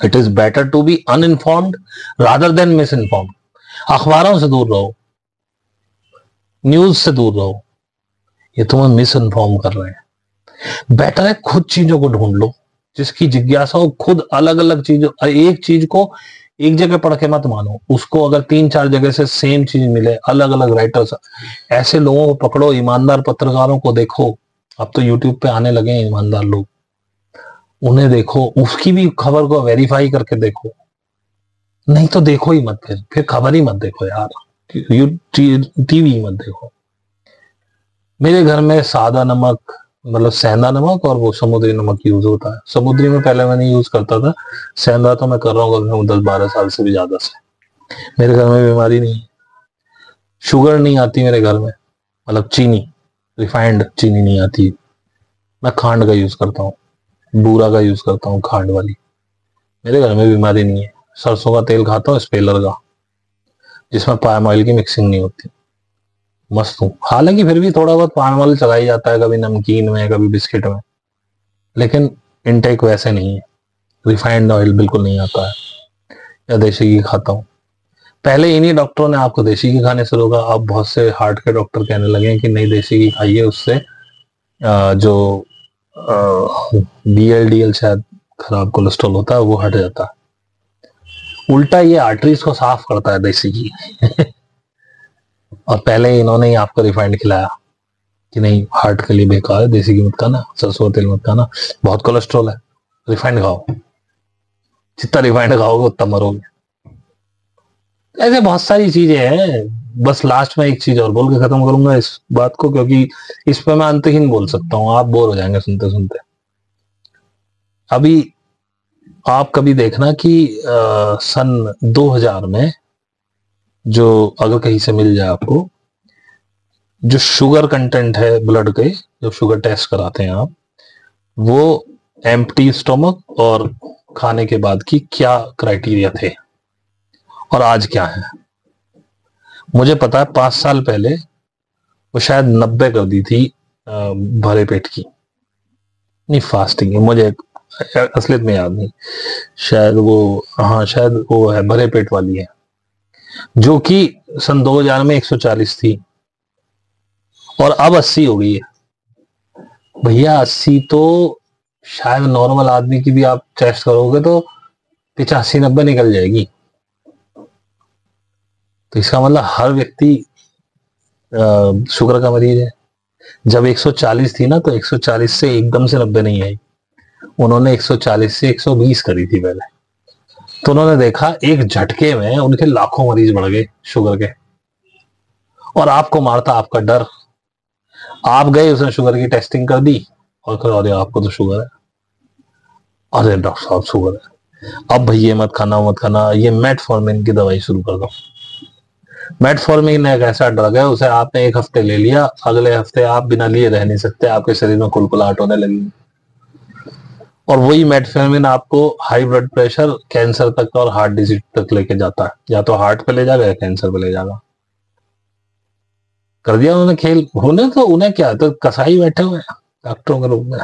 it is better to be uninformed rather than misinformed. अखबारों से दूर रहो, न्यूज से दूर रहो, ये तुम्हें मिस इन्फॉर्म कर रहे हैं। बेटर है खुद चीजों को ढूंढ लो, जिसकी जिज्ञासा हो, खुद अलग अलग चीजों, एक चीज को एक जगह पढ़ के मत मानो, उसको अगर 3-4 जगह से सेम चीज मिले, अलग अलग राइटर्स, ऐसे लोगों को पकड़ो, ईमानदार पत्रकारों को देखो। अब तो यूट्यूब पे आने लगे हैं ईमानदार लोग, उन्हें देखो, उसकी भी खबर को वेरीफाई करके देखो। नहीं तो देखो ही मत, फिर खबर ही मत देखो यार, टीवी मत देखो। मेरे घर में सादा नमक, मतलब सेंधा नमक और वो समुद्री नमक यूज होता है। समुद्री में पहले मैंने यूज करता था, सेंधा तो मैं कर रहा हूँ 10-12 साल से भी ज्यादा से। मेरे घर में बीमारी नहीं है, शुगर नहीं आती मेरे घर में, मतलब चीनी, रिफाइंड चीनी नहीं आती। मैं खांड का यूज करता हूँ, बूरा का यूज करता हूँ, खांड वाली। मेरे घर में बीमारी नहीं है। सरसों का तेल खाता हूँ, स्पेलर का, जिसमें पाम ऑयल की मिक्सिंग नहीं होती। मस्त हूँ। हालांकि फिर भी थोड़ा बहुत पाम ऑयल चला ही जाता है, कभी नमकीन में, कभी बिस्किट में, लेकिन इनटेक वैसे नहीं है। रिफाइंड ऑयल बिल्कुल नहीं आता है। या देसी घी खाता हूँ। पहले इन्हीं डॉक्टरों ने आपको देसी घी खाने से रोका। अब बहुत से हार्ट के डॉक्टर कहने लगे हैं कि नहीं, देसी घी खाइए, उससे जो बीएलडीएल शायद खराब कोलेस्ट्रॉल होता है वो हट जाता है। उल्टा ये आर्टरीज को साफ करता है देसी घी। और पहले इन्होंने ही आपको रिफाइंड खिलाया कि नहीं, हार्ट के लिए बेकार है, देसी घी मत खाना, सरसों तेल मत खाना, बहुत कोलेस्ट्रॉल है, रिफाइंड खाओ। जितना रिफाइंड खाओगे उतना मरोगे। ऐसे बहुत सारी चीजें हैं। बस लास्ट में एक चीज और बोल के खत्म करूंगा इस बात को, क्योंकि इस पे मैं अंतहीन बोल सकता हूँ, आप बोर हो जाएंगे सुनते सुनते। अभी आप कभी देखना कि सन 2000 में, जो अगर कहीं से मिल जाए आपको, जो शुगर कंटेंट है ब्लड के, जो शुगर टेस्ट कराते हैं आप, वो एम्प्टी स्टोमक और खाने के बाद की क्या क्राइटेरिया थे और आज क्या है। मुझे पता है 5 साल पहले वो शायद 90 कर दी थी भरे पेट की, नहीं फास्टिंग, मुझे असलियत में याद नहीं, शायद वो, हाँ शायद वो है, भरे पेट वाली है, जो कि सन 2000 में 140 थी और अब 80 हो गई है। भैया 80 तो शायद नॉर्मल आदमी की भी आप टेस्ट करोगे तो 85-90 निकल जाएगी। तो इसका मतलब हर व्यक्ति शुगर का मरीज है। जब 140 थी ना, तो 140 से एकदम से 90 नहीं आई, उन्होंने 140 से 120 करी थी पहले। तो उन्होंने देखा एक झटके में उनके लाखों मरीज बढ़ गए शुगर के। और आपको मारता आपका डर। आप गए, उसने शुगर की टेस्टिंग कर दी और फिर अरे आपको तो शुगर है, अरे डॉक्टर साहब शुगर है, अब भाई ये मत खाना वो मत खाना, ये मेटफॉर्मिन की दवाई शुरू कर दो। मेटफॉर्मिन एक ऐसा ड्रग है, उसे आपने एक हफ्ते ले लिया, अगले हफ्ते आप बिना लिए रह नहीं सकते, आपके शरीर में कुलकुलाहट होने लगी। और वही मेटफॉर्मिन आपको हाई ब्लड प्रेशर, कैंसर तक और हार्ट डिजीज तक लेके जाता है। या तो हार्ट पे ले जाएगा या कैंसर पे ले जाएगा। कर दिया उन्होंने खेल। होने तो उन्हें क्या, तो कसाई बैठे हुए हैं डॉक्टरों के रूप में।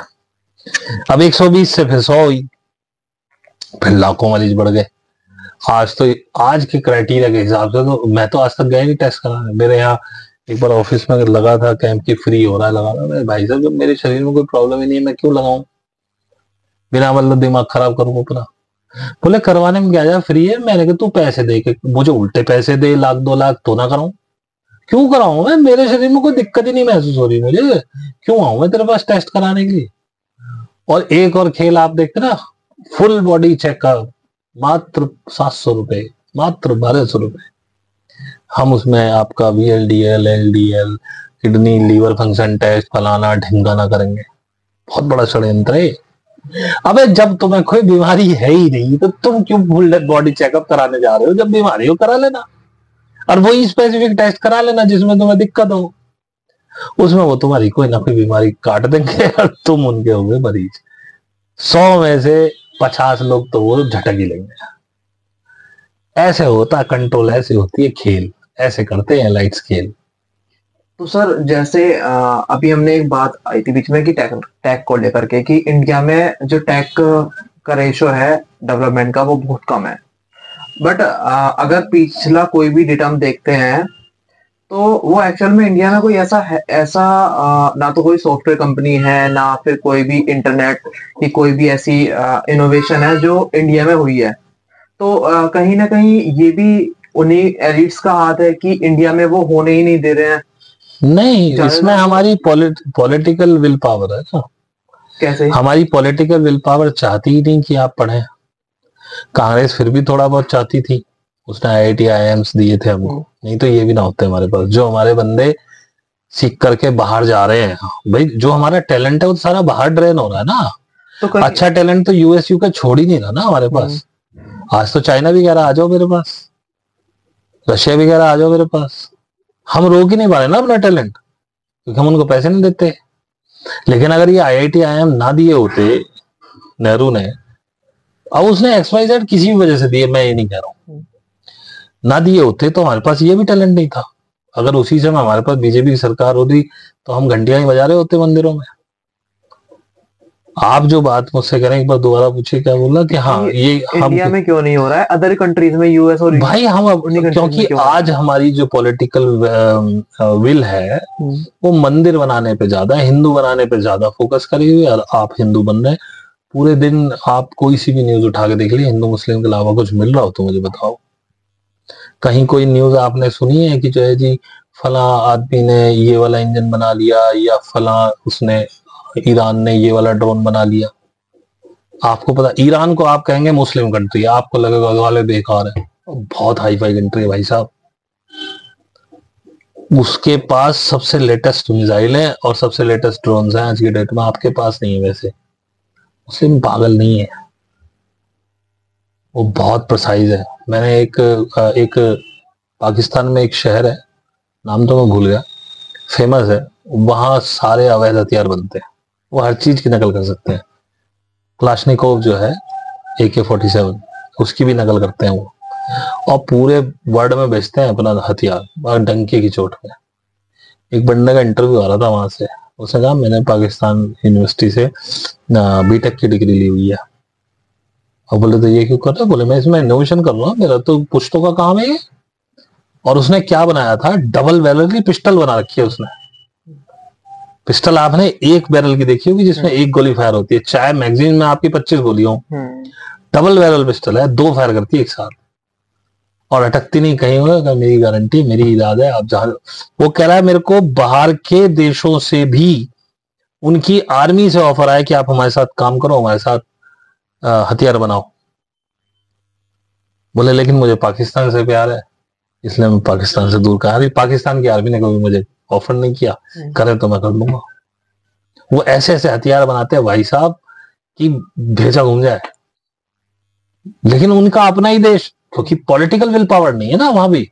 अब 120 से फिर 100 हुई, फिर लाखों मरीज बढ़ गए। आज तो, आज के क्राइटेरिया के हिसाब से तो मैं तो आज तक गया नहीं टेस्ट कराने। मेरे यहाँ एक बार ऑफिस में लगा था कैंप की, फ्री हो रहा है लगाना। मैं भाई साहब, जब मेरे शरीर में कोई प्रॉब्लम ही नहीं है, मैं क्यों लगाऊं, बिना मतलब दिमाग खराब करूं अपना। बोले करवाने में क्या जाए, फ्री है। मैंने कहा तू पैसे दे के मुझे उल्टे पैसे दे, 1-2 लाख तो ना कराऊं। क्यों कराऊं मैं, मेरे शरीर में कोई दिक्कत ही नहीं महसूस हो रही मुझे, क्यों आऊं मैं तेरे पास टेस्ट कराने के लिए। और एक और खेल आप देखते ना, फुल बॉडी चेकअप, मात्र 700 रुपए, मात्र 1200 रुपए। हम उसमें आपका VLDL, LDL, kidney liver function test, फलाना ढिंगाना करेंगे। बहुत बड़ा षड्यंत्र है। अबे जब तुम्हें कोई बीमारी है ही नहीं तो तुम क्यों फुल बॉडी चेकअप कराने जा रहे हो। जब बीमारी हो करा लेना, और वही स्पेसिफिक टेस्ट करा लेना जिसमें तुम्हें दिक्कत हो। उसमें वो तुम्हारी कोई ना कोई बीमारी काट देंगे और तुम उनके होंगे मरीज। 100 में से 50 लोग तो वो झटक ही लेंगे। ऐसे होता कंट्रोल, ऐसे होती है खेल, ऐसे करते हैं लाइट्स खेल। तो सर जैसे अभी हमने एक बात आई थी बीच में कि टैक को लेकर के, कि इंडिया में जो टैक का रेशो है डेवलपमेंट का वो बहुत कम है। बट अगर पिछला कोई भी डेटा हम देखते हैं तो वो एक्चुअल में इंडिया में कोई ऐसा ना तो कोई सॉफ्टवेयर कंपनी है, ना फिर कोई भी इंटरनेट की कोई भी ऐसी इनोवेशन है जो इंडिया में हुई है। तो कहीं ना कहीं ये भी उन्हीं एलिट्स का हाथ है कि इंडिया में वो होने ही नहीं दे रहे हैं। नहीं, इसमें ज्यादातर हमारी पॉलिटिकल विल पावर है ना। कैसे? हमारी पॉलिटिकल विल पावर चाहती ही नहीं कि आप पढ़ें। कांग्रेस फिर भी थोड़ा बहुत चाहती थी, उसने IIT IIMs दिए थे हमको, नहीं तो ये भी ना होते हमारे पास। जो हमारे बंदे सीख करके बाहर जा रहे हैं भाई, जो हमारा टैलेंट है वो सारा बाहर ड्रेन हो रहा है ना। तो अच्छा टैलेंट तो US UK छोड़ ही नहीं रहा ना हमारे पास। आज तो चाइना भी कह रहा आ जाओ मेरे पास, रशिया भी कह रहा आ जाओ मेरे पास। हम रोक ही नहीं पा रहे ना अपना टैलेंट, क्योंकि हम उनको पैसे नहीं देते। लेकिन अगर ये IIT IIM ना दिए होते नेहरू ने, अब उसने XYZ किसी भी वजह से दिए, मैं ये नहीं कह रहा हूँ, ना दिए होते तो हमारे पास ये भी टैलेंट नहीं था। अगर उसी समय हमारे पास बीजेपी की सरकार होती तो हम घंटियां ही बजा रहे होते मंदिरों में। आप जो बात मुझसे कह रहे हैं, एक बार दोबारा पूछिए, क्या बोला कि हाँ ये हम इंडिया में क्यों नहीं हो रहा है, अदर कंट्रीज में, US और भाई हम क्योंकि आज हमारी जो पॉलिटिकल विल है वो मंदिर बनाने पे ज्यादा, हिंदू बनाने पे ज्यादा फोकस करी हुई है। और आप हिंदू बन रहे, पूरे दिन आप कोई सी भी न्यूज उठा के देख लीजिए, हिंदू मुस्लिम के अलावा कुछ मिल रहा हो तो मुझे बताओ। कहीं कोई न्यूज आपने सुनी है कि जो है जी फला आदमी ने ये वाला इंजन बना लिया, या फला उसने ईरान ने ये वाला ड्रोन बना लिया? आपको पता, ईरान को आप कहेंगे मुस्लिम कंट्री, आपको लगेगा वाले बेकार है, बहुत हाई फाई कंट्री है भाई साहब। उसके पास सबसे लेटेस्ट मिसाइल है और सबसे लेटेस्ट ड्रोन हैं आज की डेट में, आपके पास नहीं है। वैसे मुस्लिम पागल नहीं है, वो बहुत प्रिसाइज है। मैंने एक पाकिस्तान में एक शहर है, नाम तो मैं भूल गया, फेमस है, वहां सारे अवैध हथियार बनते हैं। वो हर चीज की नकल कर सकते हैं। क्लाशनिकोव जो है AK-47, उसकी भी नकल करते हैं वो, और पूरे वर्ल्ड में बेचते हैं अपना हथियार और डंके की चोट पे। एक बंदे का इंटरव्यू आ रहा था वहां से, उसने कहा मैंने पाकिस्तान यूनिवर्सिटी से B.Tech की डिग्री ली हुई है। और बोले तो ये क्यों कर रहे हो? बोले मैं इसमें इनोवेशन कर रहा हूँ, मेरा तो पुश्तों का काम है ये। और उसने क्या बनाया था, डबल बैरल की पिस्टल बना रखी है उसने। पिस्टल आपने एक बैरल की देखी होगी जिसमें एक गोली फायर होती है, चाहे मैगजीन में आपकी 25 गोली हो। डबल बैरल पिस्टल है, 2 फायर करती है एक साथ, और अटकती नहीं कहीं होगा। मेरी गारंटी, मेरी इरादा है, आप जहां, वो कह रहा है मेरे को बाहर के देशों से भी उनकी आर्मी से ऑफर आया कि आप हमारे साथ काम करो, हमारे साथ हथियार बनाओ। बोले लेकिन मुझे पाकिस्तान से प्यार है, इसलिए मैं पाकिस्तान से दूर। कहा अभी पाकिस्तान की आर्मी ने कभी मुझे ऑफर नहीं किया, करे तो मैं कर लूंगा। वो ऐसे ऐसे हथियार बनाते हैं भाई साहब कि भेजा घूम जाए। लेकिन उनका अपना ही देश, क्योंकि पॉलिटिकल विल पावर नहीं है ना वहां भी।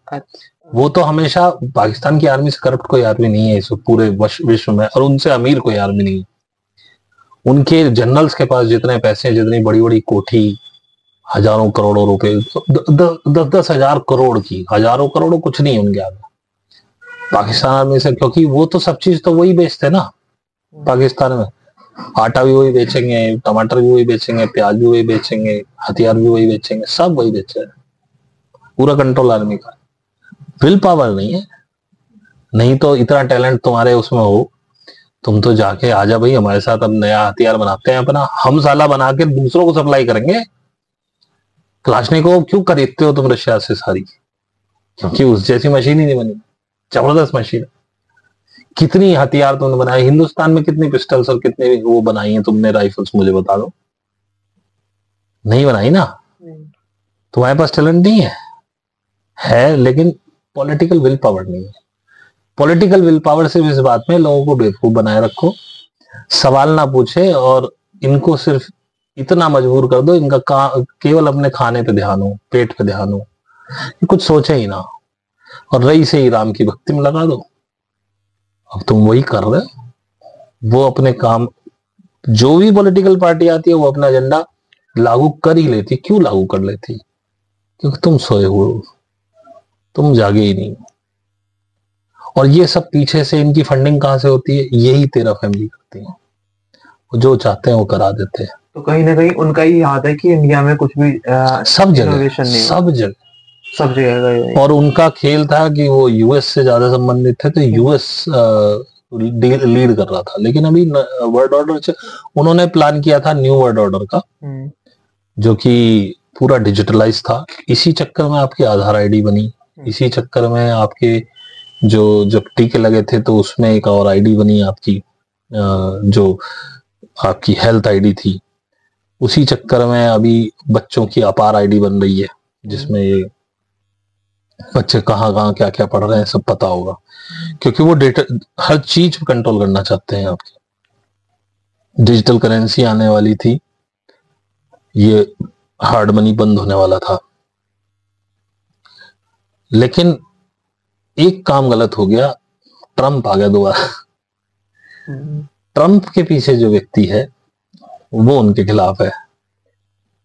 वो तो हमेशा, पाकिस्तान की आर्मी से करप्ट कोई आर्मी नहीं है इस पूरे विश्व में, और उनसे अमीर कोई आर्मी नहीं है। उनके जनरल्स के पास जितने पैसे, जितनी बड़ी बड़ी कोठी, हजारों करोड़ों रुपए, 10-10 हजार करोड़ की, हजारों करोड़ों कुछ नहीं है उनके आगे पाकिस्तान आर्मी से। क्योंकि वो तो सब चीज तो वही बेचते ना पाकिस्तान में। आटा भी वही बेचेंगे, टमाटर भी वही बेचेंगे, प्याज भी वही बेचेंगे, हथियार भी वही बेचेंगे, सब वही बेचे। पूरा कंट्रोल आर्मी का। विल पावर नहीं है, नहीं तो इतना टैलेंट तुम्हारे उसमें हो, तुम तो जाके आजा भाई हमारे साथ, अब नया हथियार बनाते हैं अपना, हम साला बना के दूसरों को सप्लाई करेंगे। क्लाशनिकोव क्यों खरीदते हो तुम रशिया से सारी? क्योंकि उस जैसी मशीन ही नहीं बनी, जबरदस्त मशीन। कितनी हथियार तुमने बनाए हिंदुस्तान में, कितनी पिस्टल्स और कितने वो बनाई है तुमने राइफल्स, मुझे बता दो। नहीं बनाई ना। तुम्हारे पास टैलेंट नहीं है लेकिन पॉलिटिकल विल पावर नहीं है। पॉलिटिकल विल पावर सिर्फ इस बात में लोगों को बेवकूफ बनाए रखो, सवाल ना पूछे, और इनको सिर्फ इतना मजबूर कर दो, इनका केवल अपने खाने पे ध्यान हो, पेट पे ध्यान हो, कुछ सोचे ही ना, और रही से ही राम की भक्ति में लगा दो। अब तुम वही कर रहे हो। वो अपने काम, जो भी पॉलिटिकल पार्टी आती है वो अपना एजेंडा लागू कर ही लेती। क्यों लागू कर लेती? क्योंकि तुम सोए हुए हो, तुम जागे ही नहीं। और ये सब पीछे से इनकी फंडिंग कहां से होती है? यही तेरा फैमिली करती है, जो चाहते हैं वो करा देते हैं। तो कहीं ना कहीं उनका ही हाथ है कि इंडिया में कुछ भी सब जगह, सब जगह, सब जगह गए। और उनका खेल था कि वो यूएस से ज्यादा संबंधित थे, तो यूएस लीड कर रहा था। लेकिन अभी वर्ल्ड ऑर्डर उन्होंने प्लान किया था न्यू वर्ल्ड ऑर्डर का, जो कि पूरा डिजिटलाइज था। इसी चक्कर में आपकी आधार आईडी बनी, इसी चक्कर में आपके जो जब टीके लगे थे तो उसमें एक और आईडी बनी आपकी, जो आपकी हेल्थ आईडी थी। उसी चक्कर में अभी बच्चों की अपार आईडी बन रही है, जिसमें ये बच्चे कहाँ कहाँ क्या क्या पढ़ रहे हैं सब पता होगा, क्योंकि वो डेटा हर चीज कंट्रोल करना चाहते हैं आपकी। डिजिटल करेंसी आने वाली थी, ये हार्ड मनी बंद होने वाला था, लेकिन एक काम गलत हो गया, ट्रंप आ गया दोबारा। ट्रंप के पीछे जो व्यक्ति है वो उनके खिलाफ है,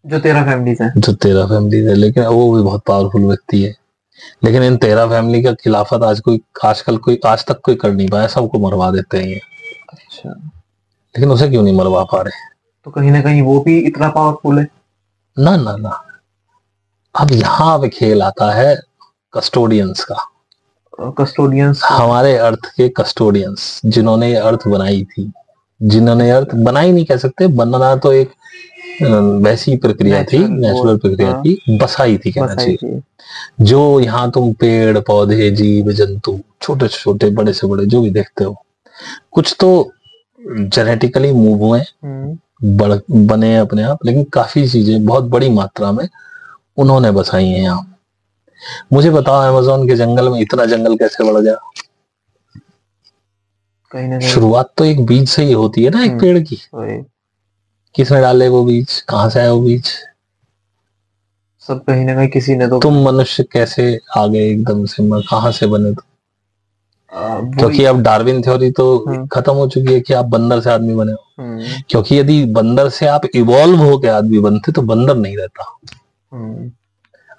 जो 13 फैमिलीज है, लेकिन वो भी बहुत पावरफुल व्यक्ति है। लेकिन इन 13 फैमिली का खिलाफत आज तक कोई कर नहीं पाया, सबको मरवा देते हैं ये। अच्छा, लेकिन उसे क्यों नहीं मरवा पा रहे? तो कहीं ना कहीं वो भी इतना पावरफुल है। ना ना ना, अब यहाँ पे खेल आता है कस्टोडियंस का। कस्टोडियंस, हमारे अर्थ के कस्टोडियंस, जिन्होंने ये अर्थ बनाई थी, जिन्होंने अर्थ बनाई नहीं कह सकते, बनना तो एक वैसी प्रक्रिया थी, नेचुरल प्रक्रिया थी, बसाई थी कहना चाहिए। जो यहाँ तुम पेड़ पौधे जीव जंतु छोटे छोटे बड़े से बड़े जो भी देखते हो, कुछ तो जेनेटिकली मूव हुए बने अपने आप, लेकिन काफी चीजें बहुत बड़ी मात्रा में उन्होंने बसाई है यहाँ। मुझे बताओ अमेज़न के जंगल में इतना जंगल कैसे बढ़ गया? कहीं ना कहीं शुरुआत तो एक बीज से ही होती है ना, एक पेड़ की। किसने डाले वो बीज? कहाँ से आया वो बीज? सब कहीं ना कहीं किसी ने तो। तुम मनुष्य कैसे आ गए एकदम से, कहाँ से बने तुम? क्योंकि अब डार्विन थ्योरी तो खत्म हो चुकी है कि आप बंदर से आदमी बने हो। क्योंकि यदि बंदर से आप इवॉल्व हो के आदमी बनते तो बंदर नहीं रहता।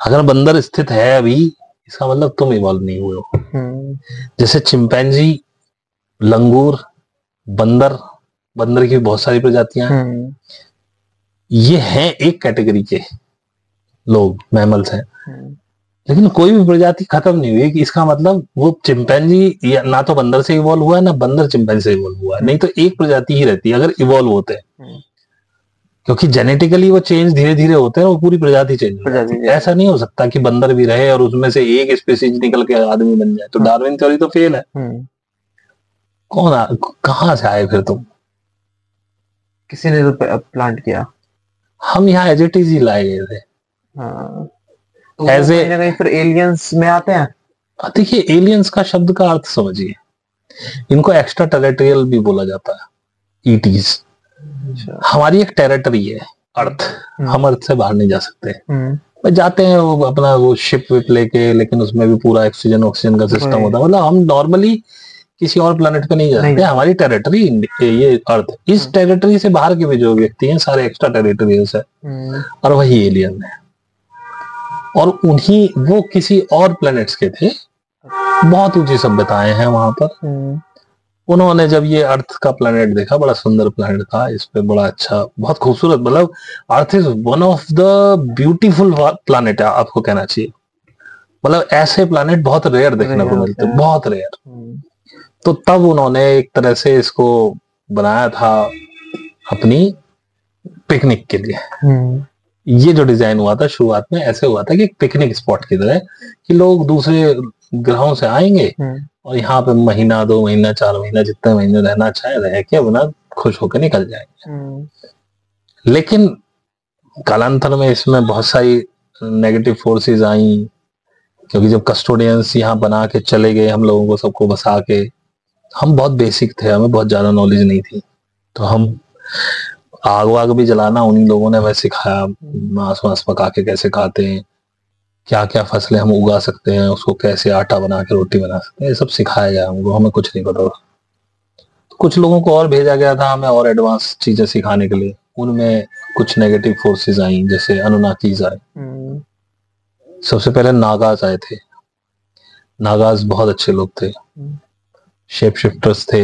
अगर बंदर स्थित है अभी, इसका मतलब तुम इवॉल्व नहीं हुए हो। जैसे चिंपैंजी, लंगूर, बंदर की बहुत सारी प्रजातियां हैं। ये हैं एक कैटेगरी के लोग, मैमल्स हैं, लेकिन कोई भी प्रजाति खत्म नहीं हुई। इसका मतलब वो चिंपैंजी ना तो बंदर से इवॉल्व हुआ है, ना बंदर चिंपैंजी से इवॉल्व हुआ है। नहीं तो एक प्रजाति ही रहती है अगर इवॉल्व होते हैं, क्योंकि जेनेटिकली वो चेंज धीरे धीरे होते हैं, वो पूरी प्रजाति चेंज हो जाती है। ऐसा नहीं हो सकता कि बंदर भी रहे और उसमें से एक स्पीसीज निकल के आदमी बन जाए, तो डार्विन थ्योरी तो फेल है। कहाँ से आए फिर तुम? किसी ने तो प्लांट किया, हम यहाँ एज इट इज ही लाए गए थे। तो कहीं फिर एलियंस में आते हैं। देखिए, एलियंस का शब्द का अर्थ समझिए, इनको एक्स्ट्रा टेरिटोरियल भी बोला जाता है, ईटीज। हमारी एक टेरिटरी है अर्थ, हम अर्थ से बाहर नहीं जा सकते। जाते हैं वो अपना वो शिप विप लेके, लेकिन उसमें भी पूरा ऑक्सीजन का सिस्टम होता है। मतलब हम नॉर्मली किसी और प्लेनेट पे नहीं जा सकते। हमारी टेरिटरी ये अर्थ, इस टेरिटरी से बाहर के भी जो व्यक्ति हैं सारे एक्स्ट्रा टेरिटोरियल्स है, और वही एलियन है। और वो किसी और प्लेनेट्स के थे, बहुत ऊंची सभ्यताएं हैं वहां पर। उन्होंने जब ये अर्थ का प्लेनेट देखा, बड़ा सुंदर प्लेनेट था, इस पे बड़ा अच्छा, बहुत खूबसूरत, मतलब earth is one of the beautiful planet है, आपको कहना चाहिए। मतलब ऐसे प्लेनेट बहुत रेयर देखने को मिलते, बहुत रेयर। तो तब उन्होंने एक तरह से इसको बनाया था अपनी पिकनिक के लिए। ये जो डिजाइन हुआ था शुरुआत में ऐसे हुआ था कि एक पिकनिक स्पॉट की तरह, कि लोग दूसरे ग्रहों से आएंगे और यहाँ पे महीना 2 महीना 4 महीना जितने महीने रहना चाहे रह के अपना खुश होकर निकल जाएंगे। लेकिन कालांतर में इसमें बहुत सारी नेगेटिव फोर्सेस आई, क्योंकि जब कस्टोडियंस यहाँ बना के चले गए, हम लोगों को सबको बसा के, हम बहुत बेसिक थे, हमें बहुत ज्यादा नॉलेज नहीं थी, तो हम आग वाग भी जलाना उन्हीं लोगों ने हमें सिखाया, मांस वांस पका के कैसे खाते हैं, क्या क्या फसलें हम उगा सकते हैं, उसको कैसे आटा बना के रोटी बना सकते हैं, ये सब सिखाया गया हमको, हमें कुछ नहीं पता। कुछ लोगों को और भेजा गया था हमें और एडवांस चीजें सिखाने के लिए, उनमें कुछ नेगेटिव फोर्सेस आई, जैसे अनुनाकीज आए। सबसे पहले नागाज आए थे। नागाज बहुत अच्छे लोग थे, शेप शिफ्टर्स थे।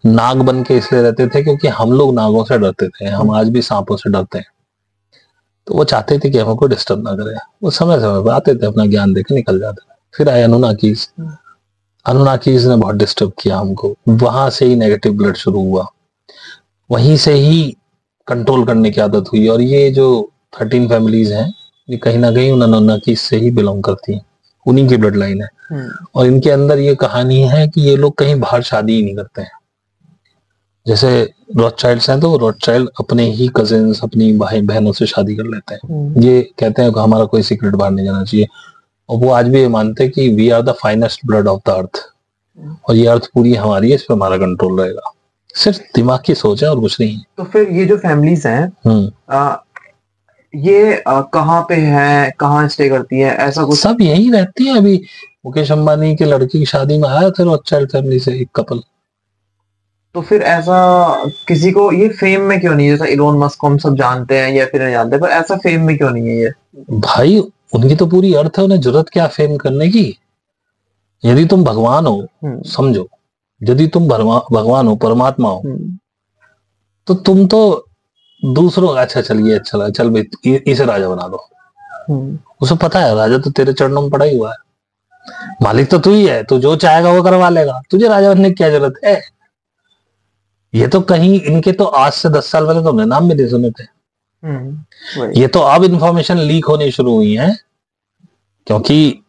नाग बन के इसलिए रहते थे क्योंकि हम लोग नागों से डरते थे, हम आज भी सांपों से डरते हैं। तो वो चाहते थे कि हमको डिस्टर्ब ना करें। वो समय समय पर आते थे, अपना ज्ञान देकर निकल जाते थे। फिर आए अनुनाकीज। अनुनाकीज ने बहुत डिस्टर्ब किया हमको। वहां से ही नेगेटिव ब्लड शुरू हुआ, वहीं से ही कंट्रोल करने की आदत हुई। और ये जो 13 फैमिलीज हैं, ये कहीं ना कहीं उन अनुनाकीज से ही बिलोंग करती हैं, उन्हीं की ब्लड लाइन है। और इनके अंदर ये कहानी है कि ये लोग कहीं बाहर शादी ही नहीं करते हैं। जैसे रॉथचाइल्ड्स हैं, तो रॉथचाइल्ड अपने ही कजिन्स, अपनी भाई बहनों से शादी कर लेते हैं। ये कहते हैं कि हमारा कोई सीक्रेट बाहर नहीं जाना चाहिए। और वो आज भी ये मानते हैं कि we are the finest blood of the earth, और ये अर्थ पूरी हमारी है, इस पर हमारा कंट्रोल रहेगा। सिर्फ दिमाग की सोच है और कुछ नहीं है। तो फिर ये जो फैमिलीज हैं, ये कहाँ पे है, कहाँ स्टे करती है, ऐसा कुछ? सब यही रहती है। अभी मुकेश अंबानी के लड़की की शादी में आया थे रॉथचाइल्ड फैमिली से एक कपल। तो फिर ऐसा किसी को ये फेम में क्यों नहीं, जैसा इलोन मस्क को हम सब जानते हैं या फिर नहीं जानते, पर ऐसा फेम में क्यों नहीं है ये? भाई उनकी तो पूरी अर्थ है, उन्हें जरूरत क्या फेम करने की। यदि तुम भगवान हो, समझो, यदि तुम भगवान हो, परमात्मा हो, तो तुम तो दूसरों, अच्छा चलिए, अच्छा चल भाई इसे राजा बना दो। उसे पता है राजा तो तेरे चरणों में पड़ा ही हुआ है, मालिक तो तू ही है, तू जो चाहेगा वो करवा लेगा, तुझे राजा बनने की क्या जरूरत है। ये तो कहीं इनके तो आज से 10 साल पहले तुमने नाम भी नहीं सुने थे। ये तो अब इंफॉर्मेशन लीक होनी शुरू हुई है, क्योंकि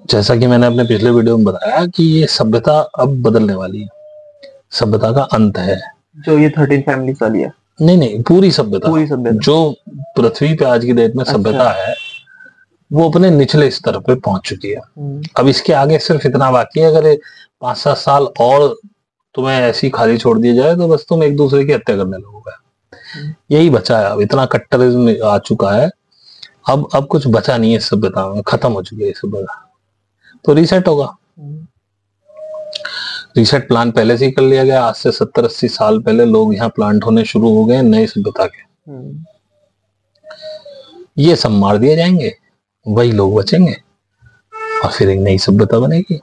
जैसा कि मैंने अपने पिछले वीडियो में बताया कि ये सभ्यता अब बदलने वाली है, सभ्यता का अंत है। जो ये 13 फैमिली वाली है? नहीं, पूरी सभ्यता जो पृथ्वी पे आज की डेट में सभ्यता है, वो अपने निचले स्तर पे पहुंच चुकी है। अब इसके आगे सिर्फ इतना बाकी है, अगर 5-7 साल और तुम्हें ऐसी खाली छोड़ दिया जाए तो बस तुम एक दूसरे की हत्या करने लगोगे। यही बचा है। अब इतना कट्टरिज्म आ चुका है, अब कुछ बचा नहीं है सभ्यता में, खत्म हो चुकी है सभ्यता। तो रीसेट होगा। रीसेट प्लान पहले से ही कर लिया गया। आज से 70-80 साल पहले लोग यहाँ प्लांट होने शुरू हो गए नए सभ्यता के। ये सब मार दिए जाएंगे, वही लोग बचेंगे, और फिर एक नई सभ्यता बनेगी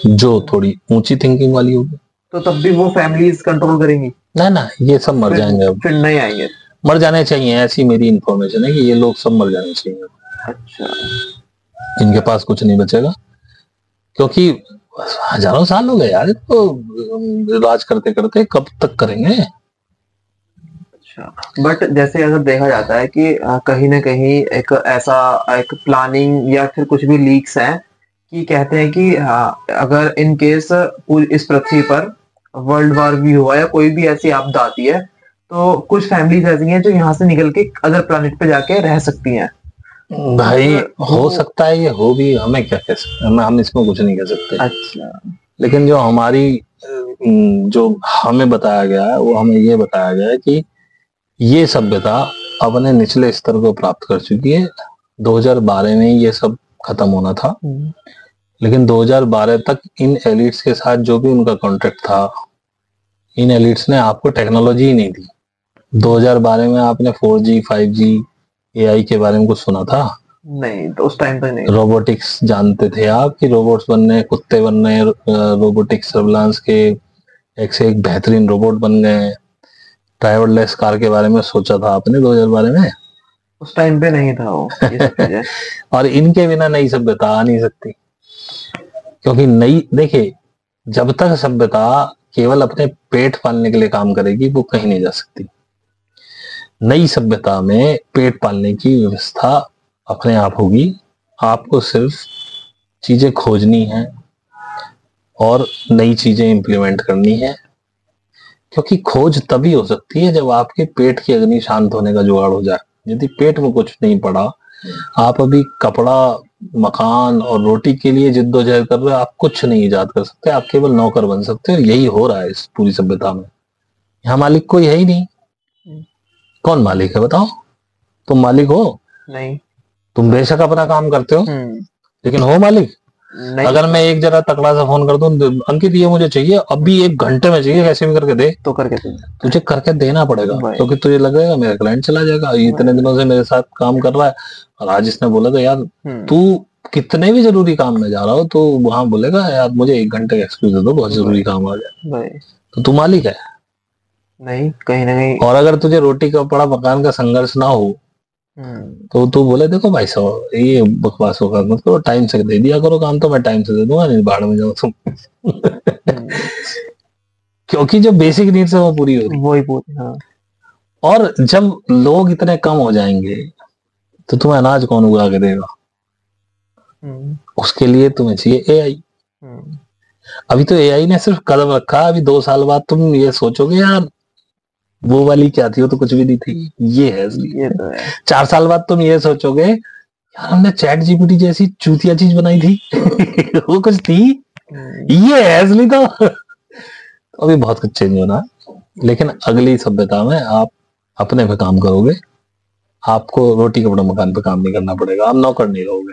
जो थोड़ी ऊंची थिंकिंग वाली होगी। तो तब भी वो फैमिलीज कंट्रोल करेंगी? ना, ये सब मर जाएंगे। अब फिर नहीं आएंगे? मर जाने चाहिए, ऐसी मेरी इंफॉर्मेशन है कि ये लोग सब मर जाने चाहिए। अच्छा, इनके पास कुछ नहीं बचेगा, क्योंकि हजारों साल हो गए यार तो राज करते करते, कब तक करेंगे। अच्छा, बट जैसे अगर देखा जाता है कि कहीं ना कहीं एक ऐसा एक प्लानिंग या फिर कुछ भी लीक्स हैं कि कहते हैं कि अगर इन केस इस पृथ्वी पर वर्ल्ड वॉर भी हुआ या कोई भी ऐसी आपदा आती है, तो कुछ फैमिलीज ऐसी हैं जो यहाँ से निकल के अदर प्लैनेट पे जाके रह सकती हैं। भाई हो सकता है, ये हो भी, हमें क्या कह सकते हैं, हम इसमें कुछ नहीं कह सकते। अच्छा, लेकिन जो जो हमें बताया गया है, वो हमें ये बताया गया है कि ये सभ्यता अपने निचले स्तर को प्राप्त कर चुकी है। 2012 में ये सब खत्म होना था, लेकिन 2012 तक इन एलिट्स के साथ जो भी उनका कॉन्ट्रैक्ट था, इन एलिट्स ने आपको टेक्नोलॉजी ही नहीं दी। 2012 में आपने 4G 5G AI के बारे में कुछ सुना था? नहीं, तो उस टाइम पे नहीं। रोबोटिक्स जानते थे आप कि रोबोट्स बनने, कुत्ते बनने, रोबोटिक्स सर्विलांस के एक से एक बेहतरीन रोबोट बन गए। ड्राइवरलेस कार के बारे में सोचा था आपने 2012 में? उस टाइम पे नहीं था वो ये सब चीजें। और इनके बिना नई सभ्यता आ नहीं सकती, क्योंकि नई, देखिए, जब तक सभ्यता केवल अपने पेट पालने के लिए काम करेगी, वो कहीं नहीं जा सकती। नई सभ्यता में पेट पालने की व्यवस्था अपने आप होगी। आपको सिर्फ चीजें खोजनी है और नई चीजें इंप्लीमेंट करनी है, क्योंकि खोज तभी हो सकती है जब आपके पेट की अग्नि शांत होने का जुगाड़ हो जाए। यदि पेट में कुछ नहीं पड़ा, आप अभी कपड़ा, मकान और रोटी के लिए जिद्दोजहद कर रहे हो, आप कुछ नहीं इजाद कर सकते, आप केवल नौकर बन सकते हो। यही हो रहा है इस पूरी सभ्यता में। यहाँ मालिक कोई है ही नहीं। कौन मालिक है बताओ? तुम मालिक हो? नहीं। तुम बेशक अपना काम करते हो, लेकिन हो मालिक? नहीं। अगर मैं एक जरा तकड़ा सा फोन कर दूं, अंकित ये मुझे चाहिए अभी 1 घंटे में चाहिए, कैसे भी करके दे, तो करके दे, तुझे करके देना पड़ेगा, क्योंकि तुझे लगेगा मेरा क्लाइंट चला जाएगा, इतने दिनों से मेरे साथ काम कर रहा है, और आज इसने बोला था यार तू कितने भी जरूरी काम में जा रहा हो तो वहां बोलेगा यार मुझे 1 घंटे का एक्सक्यूज दे दो, बहुत जरूरी काम आ जाए, तो तू मालिक है? नहीं, कहीं ना कहीं। और अगर तुझे रोटी कपड़ा मकान का संघर्ष ना हो, तो तू बोले देखो भाई साहब ये बकवास होगा मत करो, टाइम से दे दिया करो काम, तो मैं टाइम से दे दूंगा, नहीं बाहर में जाओ तुम। क्योंकि जो बेसिक नीड्स है वो पूरी हो रही, वही पूरी। हाँ। और जब लोग इतने कम हो जाएंगे तो तुम्हें अनाज कौन उगा के देगा? उसके लिए तुम्हें चाहिए एआई। अभी तो एआई ने सिर्फ कदम रखा, अभी 2 साल बाद तुम ये सोचोगे यार वो वाली क्या थी, वो तो कुछ भी नहीं थी, ये है असली। ये तो है। 4 साल बाद तुम ये सोचोगे यार हमने चैट जीपीटी जैसी चूतिया चीज बनाई थी। वो कुछ थी, ये है असली। तो अभी बहुत कुछ चेंज होना है, लेकिन अगली सभ्यता में आप अपने पे काम करोगे, आपको रोटी कपड़ा मकान पे काम नहीं करना पड़ेगा, आप नौकर नहीं रहोगे।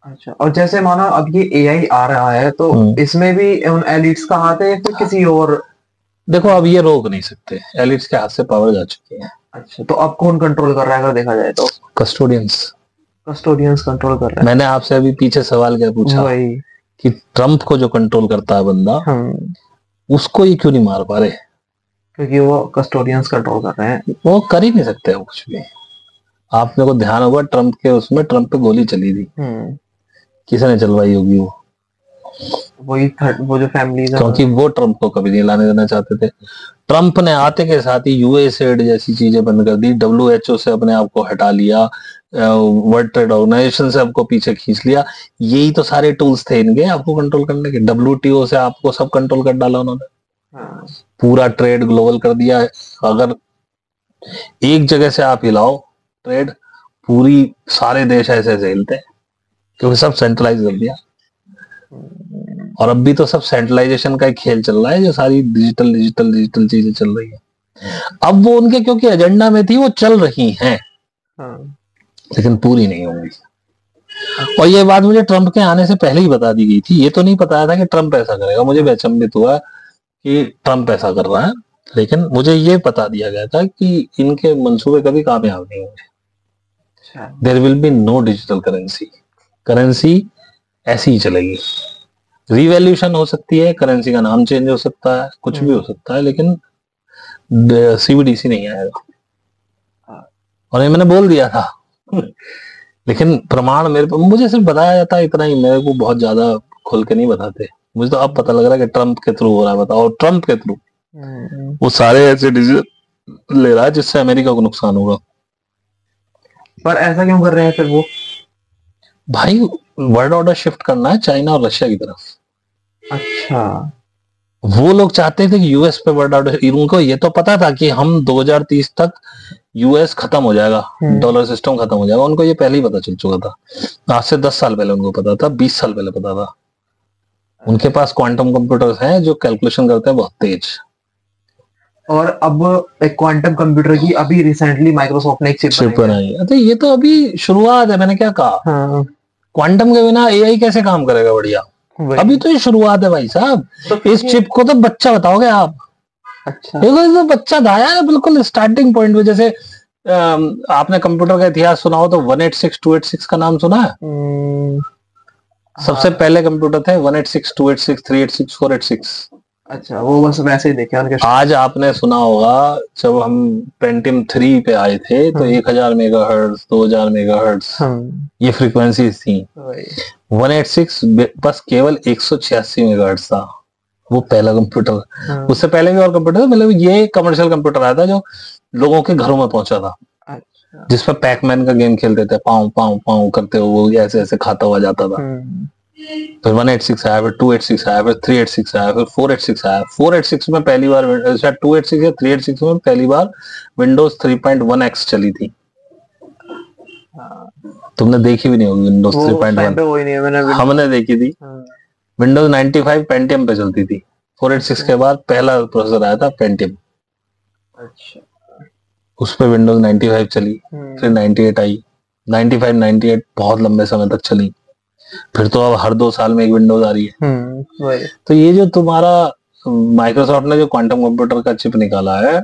अच्छा, और जैसे मानो अब ये एआई आ रहा है तो इसमें भी उन एलिट्स का हाथ है या फिर किसी और? देखो अब ये रोक नहीं सकते, एलिट्स के हाथ से पावर जा चुकी है। अच्छा, तो अब कौन कंट्रोल कर रहा है अगर देखा जाए तो? कस्टोडियंस कंट्रोल कर रहे हैं। मैंने आपसे अभी पीछे सवाल क्या पूछा वही कि ट्रम्प को जो कंट्रोल करता है बंदा, उसको ये क्यों नहीं मार पा रहे? क्योंकि वो कस्टोडियंस कंट्रोल कर रहे हैं, वो कर ही नहीं सकते वो कुछ भी। आपने को ध्यान होगा ट्रम्प के उसमें, ट्रम्प पे गोली चली थी, किसने चलवाई होगी? वो जो फैमिली, क्योंकि वो ट्रम्प को कभी नहीं लाने देना चाहते थे। ट्रम्प ने आते के साथ ही यूएसएड जैसी चीजें बंद कर दी, डब्ल्यूएचओ से अपने आप को हटा लिया, वर्ल्ड ट्रेड ऑर्गेनाइजेशन से आपको पीछे खींच लिया। यही तो सारे टूल्स थे इनके आपको कंट्रोल करने के। डब्ल्यूटीओ से आपको सब कंट्रोल कर डाला उन्होंने, पूरा ट्रेड ग्लोबल कर दिया। अगर एक जगह से आप हिलाओ ट्रेड, पूरी सारे देश ऐसे ऐसे हिलते हैं, क्योंकि सब सेंट्रलाइज कर दिया। और अब भी तो सब सेंट्रलाइजेशन का एक खेल चल रहा है, जो सारी डिजिटल डिजिटल डिजिटल चीजें चल रही है। अब वो उनके क्योंकि एजेंडा में थी, वो चल रही हैं, लेकिन पूरी नहीं होंगी। और ये बात मुझे ट्रम्प के आने से पहले ही बता दी गई थी। ये तो नहीं बताया था कि ट्रम्प ऐसा करेगा, मुझे भी अचंभित हुआ कि ट्रम्प ऐसा कर रहा है, लेकिन मुझे ये बता दिया गया था कि इनके मंसूबे कभी कामयाब नहीं होंगे। There will be no digital currency, currency ऐसी ही चलेगी। रिवॉल्यूशन हो सकती है, करेंसी का नाम चेंज हो सकता है, कुछ भी हो सकता है, लेकिन सीबीडीसी नहीं आएगा। और ये मैंने बोल दिया था। लेकिन प्रमाण मुझे सिर्फ बताया जाता है इतना ही, मेरे को बहुत ज्यादा खुल के नहीं बताते। मुझे तो अब पता लग रहा है कि ट्रम्प के थ्रू हो रहा है। बताओ, ट्रम्प के थ्रू वो सारे ऐसे डिसीजन ले रहा है जिससे अमेरिका को नुकसान होगा। पर ऐसा क्यों कर रहे हैं फिर वो? भाई वर्ल्ड ऑर्डर शिफ्ट करना है चाइना और रशिया की तरफ। अच्छा, वो लोग चाहते थे कि यूएस पे वर्ल्ड ऑर्डर, उनको ये तो पता था कि हम 2030 तक यूएस खत्म हो जाएगा, डॉलर सिस्टम खत्म हो जाएगा, उनको ये पहले ही पता चल चुका था। आज से 10 साल पहले उनको पता था, 20 साल पहले पता था। उनके पास क्वांटम कंप्यूटर्स हैं जो कैलकुलेशन करते हैं बहुत तेज। और अब एक क्वांटम कंप्यूटर की अभी रिसेंटली माइक्रोसॉफ्ट ने एक चिप बनाई है। तो ये तो अभी शुरुआत है, मैंने क्या कहा, क्वांटम के बिना एआई कैसे काम करेगा बढ़िया? अभी तो ये शुरुआत है भाई साहब। तो इस चिप को तो बच्चा बताओगे आप। अच्छा, ये तो बच्चा था यार, बिल्कुल स्टार्टिंग पॉइंट में। जैसे आपने कंप्यूटर का इतिहास सुना हो तो 186 286 का नाम सुना है? सबसे पहले कंप्यूटर थे 186 286 386 486। अच्छा, वो बस वैसे ही देखे उनके। आज आपने सुना होगा जब हम पेंटियम 3 पे आए थे तो 1000 मेगाहर्ट्ज 2000 मेगाहर्ट्ज ये फ्रीक्वेंसीज थी। 186 बस केवल 186 मेगाहर्ट्ज था, वो पहला कंप्यूटर। उससे पहले भी और कंप्यूटर था, मतलब ये कमर्शियल कंप्यूटर आया था जो लोगों के घरों में पहुंचा था। अच्छा। जिसपे पैकमैन का गेम खेलते थे, पाँव पाँव पाँव करते हुए वो ऐसे ऐसे खाता हुआ जाता था। फिर 186 आया, फिर 286 आया, फिर 386 आया, फिर 486 आया। 486 में पहली बार, शायद 286 या 386 में पहली बार विंडोज 3.1x चली थी। तुमने देखी भी नहीं होगी विंडोज 3.1। हमने देखी थी। विंडोज 95 पेंटियम पे चलती थी। 486 के बाद पहला प्रोसेसर आया था पेंटियम। अच्छा, उस पे विंडोज 95 चली, फिर 98 आई, 95 98 बहुत लंबे समय तक चली। फिर तो अब हर 2 साल में एक विंडोज आ रही है। तो ये जो तुम्हारा माइक्रोसॉफ्ट ने जो क्वांटम कंप्यूटर का चिप निकाला है,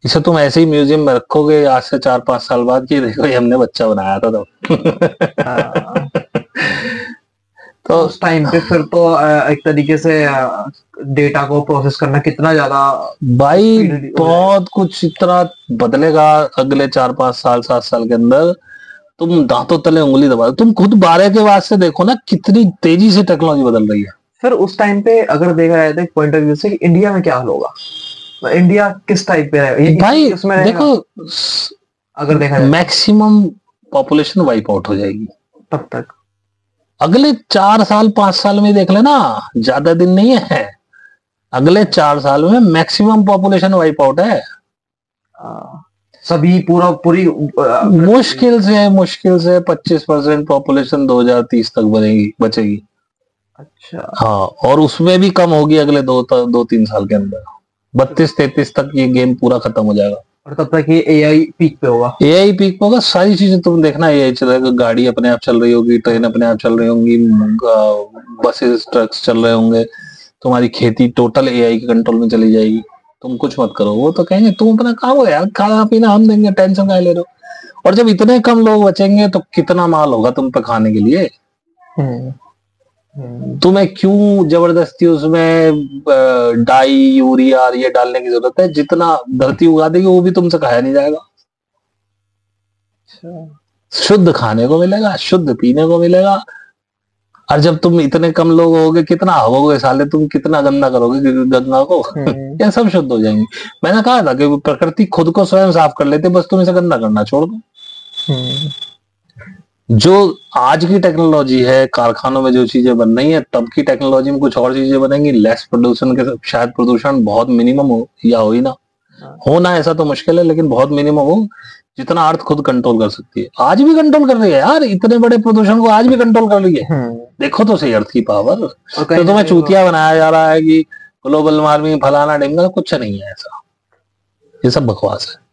इसे तुम ऐसे ही म्यूजियम में रखोगे आज से 4-5 साल बाद कि देखो ये हमने बच्चा बनाया था। तो तो उस टाइम पे फिर तो एक तरीके से डेटा को प्रोसेस करना कितना ज्यादा भाई speed हो जाएगा। बहुत कुछ इतना बदलेगा अगले 4-5 साल 7 साल के अंदर, तुम दांतों तले उंगली दबा दो। तुम खुद 12 के बाद से देखो ना कितनी तेजी से टेक्नोलॉजी बदल रही है। फिर उस टाइम पे अगर देखा जाए तो एक पॉइंट ऑफ व्यू से कि इंडिया में क्या हाल होगा, तो इंडिया किस टाइप पे रहेगा, ये भाई उसमें रहेगा देखो, अगर देखा जाए मैक्सिमम पॉपुलेशन वाइप आउट हो जाएगी तब तक। अगले 4 साल 5 साल में। देख लेना, ज्यादा दिन नहीं है, अगले 4 साल में मैक्सिमम पॉपुलेशन वाइप आउट है। सभी पूरी मुश्किल से 25% पॉपुलेशन 2030 तक बचेगी। अच्छा। हाँ, और उसमें भी कम होगी अगले 2-3 साल के अंदर। 32-33 तक ये गेम पूरा खत्म हो जाएगा। और तब तक ये एआई पीक पे होगा। एआई पीक पे होगा, सारी चीजें तुम देखना एआई चलेगा। गाड़ी अपने आप चल रही होगी, ट्रेन अपने आप चल रही होंगी, बसेस ट्रक्स चल रहे होंगे, तुम्हारी खेती टोटल एआई के कंट्रोल में चली जाएगी। तुम कुछ मत करो, वो तो कहेंगे तुम अपना काम हो यार, खाना पीना हम देंगे, टेंशन काहे ले रहे हो। और जब इतने कम लोग बचेंगे तो कितना माल होगा तुम पे खाने के लिए। तुम्हें क्यों जबरदस्ती उसमें डाई यूरिया ये डालने की जरूरत है? जितना धरती उगा देगी वो भी तुमसे खाया नहीं जाएगा। शुद्ध खाने को मिलेगा, शुद्ध पीने को मिलेगा। और जब तुम इतने कम लोग होगे, कितना हवोगे साले, तुम कितना गंदा करोगे गंगा को। ये सब शुद्ध हो जाएंगे। मैंने कहा था कि प्रकृति खुद को स्वयं साफ कर लेते, बस तुम इसे गंदा करना छोड़ दो। जो आज की टेक्नोलॉजी है, कारखानों में जो चीजें बन रही है, तब की टेक्नोलॉजी में कुछ और चीजें बनेंगी, लेस प्रदूषण के, शायद प्रदूषण बहुत मिनिमम हो या हो ही ना। होना ऐसा तो मुश्किल है, लेकिन बहुत मिनिमम हो, जितना अर्थ खुद कंट्रोल कर सकती है। आज भी कंट्रोल कर रही है यार, इतने बड़े प्रदूषण को आज भी कंट्रोल कर रही है। देखो तो सही अर्थ की पावर। तो तुम्हें चूतिया बनाया जा रहा है कि ग्लोबल वार्मिंग फलाना ढिमका, कुछ नहीं है ऐसा, ये सब बकवास है।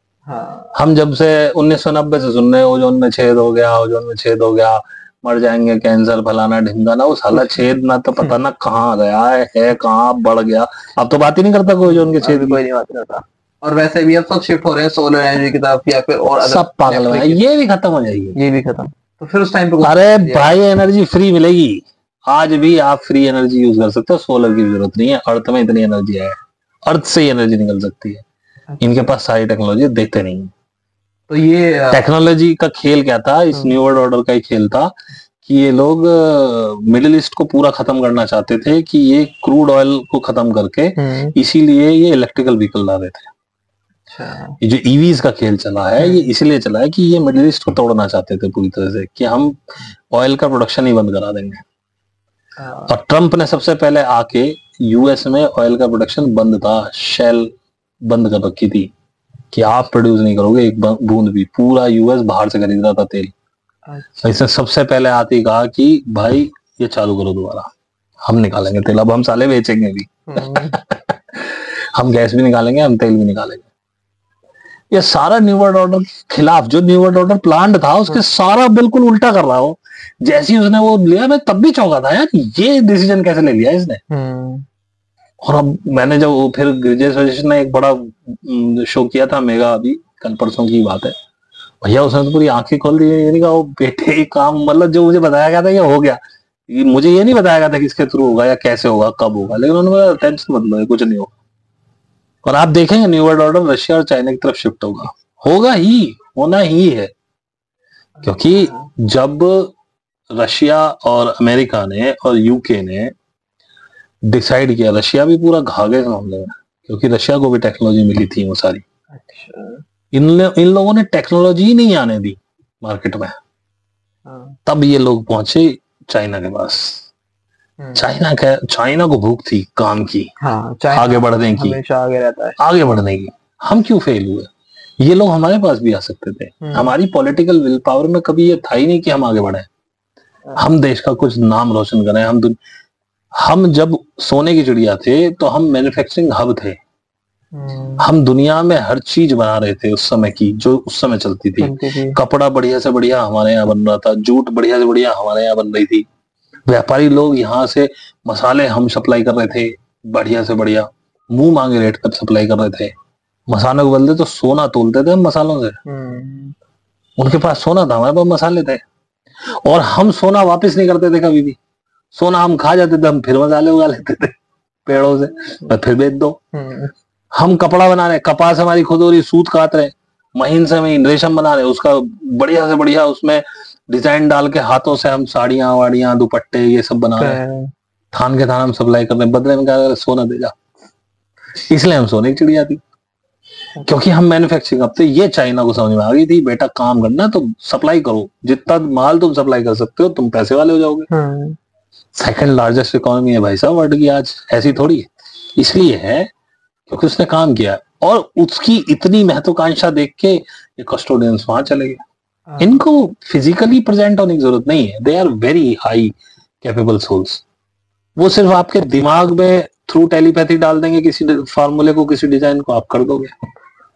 हम जब से 1990 से सुन रहे हैं ओजोन में छेद हो गया, ओजोन में छेद हो गया, मर जाएंगे, कैंसर फलाना ढिमका ना, वो साला छेद ना तो पता ना कहाँ गया है कहाँ बढ़ गया। अब तो बात ही नहीं करता कोई ओजोन के छेद, कोई नहीं बात करता। और वैसे भी अब सब शिफ्ट हो रहे हैं सोलर एनर्जी की तरफ, या फिर और सब पागल है, ये भी खत्म हो जाएगी, ये भी खत्म। तो फिर उस टाइम पे अरे भाई एनर्जी फ्री मिलेगी। आज भी आप फ्री एनर्जी यूज कर सकते हो, सोलर की जरूरत नहीं है। अर्थ में इतनी एनर्जी है, अर्थ से ही एनर्जी निकल सकती है। इनके पास सारी टेक्नोलॉजी देखते नहीं। तो ये टेक्नोलॉजी का खेल क्या था, इस न्यू वर्ल्ड ऑर्डर का ही खेल था कि ये लोग मिडिल ईस्ट को पूरा खत्म करना चाहते थे, कि ये क्रूड ऑयल को खत्म करके, इसीलिए ये इलेक्ट्रिकल व्हीकल ला रहे थे। ये जो ईवीज का खेल चला है, ये इसलिए चला है कि ये मिडिल ईस्ट को तोड़ना चाहते थे पूरी तरह से, कि हम ऑयल का प्रोडक्शन ही बंद करा देंगे। और ट्रम्प ने सबसे पहले आके यूएस में ऑयल का प्रोडक्शन बंद था, शेल बंद कर रखी थी कि आप प्रोड्यूस नहीं करोगे एक बूंद भी, पूरा यूएस बाहर से खरीद रहा था तेल। इसने सबसे पहले आते ही कहा कि भाई ये चालू करो दोबारा, हम निकालेंगे तेल, अब हम साले बेचेंगे भी। हम गैस भी निकालेंगे, हम तेल भी निकालेंगे। ये सारा न्यू वर्ल्ड ऑर्डर के खिलाफ, जो न्यू वर्ल्ड ऑर्डर प्लान था उसके सारा बिल्कुल उल्टा कर रहा हो। जैसे ही उसने वो लिया, मैं तब भी चौंका था यार, ये डिसीजन कैसे ले लिया इसने। और अब मैंने जब फिर ग्रिजेश वजिष्ठ ने एक बड़ा शो किया था मेगा, अभी कल परसों की बात है, भैया उसने तो पूरी आंखें खोल दी। ये नहीं कहा वो बेटे काम, मतलब जो मुझे बताया गया था ये हो गया, मुझे ये नहीं बताया गया था किसके थ्रू होगा या कैसे होगा कब होगा, लेकिन उन्होंने बोला टेंशन मत लो, कुछ नहीं होगा। और आप देखेंगे न्यू वर्ल्ड ऑर्डर रशिया और चाइना की तरफ शिफ्ट होगा, होगा ही, होना ही है। क्योंकि जब रशिया और अमेरिका ने और यूके ने डिसाइड किया, रशिया भी पूरा भागे इस मामले में, क्योंकि रशिया को भी टेक्नोलॉजी मिली थी वो सारी। इन लोगों ने टेक्नोलॉजी ही नहीं आने दी मार्केट में, तब ये लोग पहुंचे चाइना के पास। चाइना को भूख थी काम की, आगे बढ़ने की, आगे रहता है, आगे बढ़ने की। हम क्यों फेल हुए? ये लोग हमारे पास भी आ सकते थे। हमारी पॉलिटिकल विल पावर में कभी ये था ही नहीं कि हम आगे बढ़े, हम देश का कुछ नाम रोशन करें। हम जब सोने की चिड़िया थे तो हम मैन्युफैक्चरिंग हब थे। हम दुनिया में हर चीज बना रहे थे उस समय की, जो उस समय चलती थी। कपड़ा बढ़िया से बढ़िया हमारे यहाँ बन रहा था, जूट बढ़िया से बढ़िया हमारे यहाँ बन रही थी। व्यापारी लोग यहाँ से मसाले हम सप्लाई कर रहे थे बढ़िया से बढ़िया, मुंह मांगे रेट पर सप्लाई कर रहे थे। मसालों को बदलते तो सोना तोलते थे हम मसालों से। उनके पास सोना था, हमारे पास मसाले थे। और हम सोना वापस नहीं करते थे कभी भी, सोना हम खा जाते थे, हम फिर मसाले उगा लेते थे पेड़ों से, और फिर बेच दो। हम कपड़ा बना रहे, कपास हमारी खुद हो रही, सूत काट रहे, महीन से महीन रेशम बना रहे, उसका बढ़िया से बढ़िया उसमें डिजाइन डाल के हाथों से हम साड़ियां वाड़ियां दुपट्टे ये सब बना रहे हैं, थान के थान हम सप्लाई कर रहे हैं, बदले में क्या कर रहे, सोना दे जा। इसलिए हम सोने की चिड़िया थी, क्योंकि हम मैन्युफैक्चरिंग। अब तो ये चाइना को समझ में आ गई थी, बेटा काम करना तो सप्लाई करो, जितना माल तुम सप्लाई कर सकते हो तुम पैसे वाले हो जाओगे। सेकंड लार्जेस्ट इकोनॉमी है भाई साहब वर्ल्ड की आज, ऐसी थोड़ी है। इसलिए है क्योंकि उसने काम किया, और उसकी इतनी महत्वाकांक्षा देख के ये कस्टोडियंस वहां चले गए। इनको फिजिकली प्रेजेंट होने की जरूरत नहीं है, they are very high capable souls. वो सिर्फ आपके दिमाग में थ्रू टेलीपैथी डाल देंगे किसी फार्मूले को, किसी डिजाइन को, आप कर दोगे।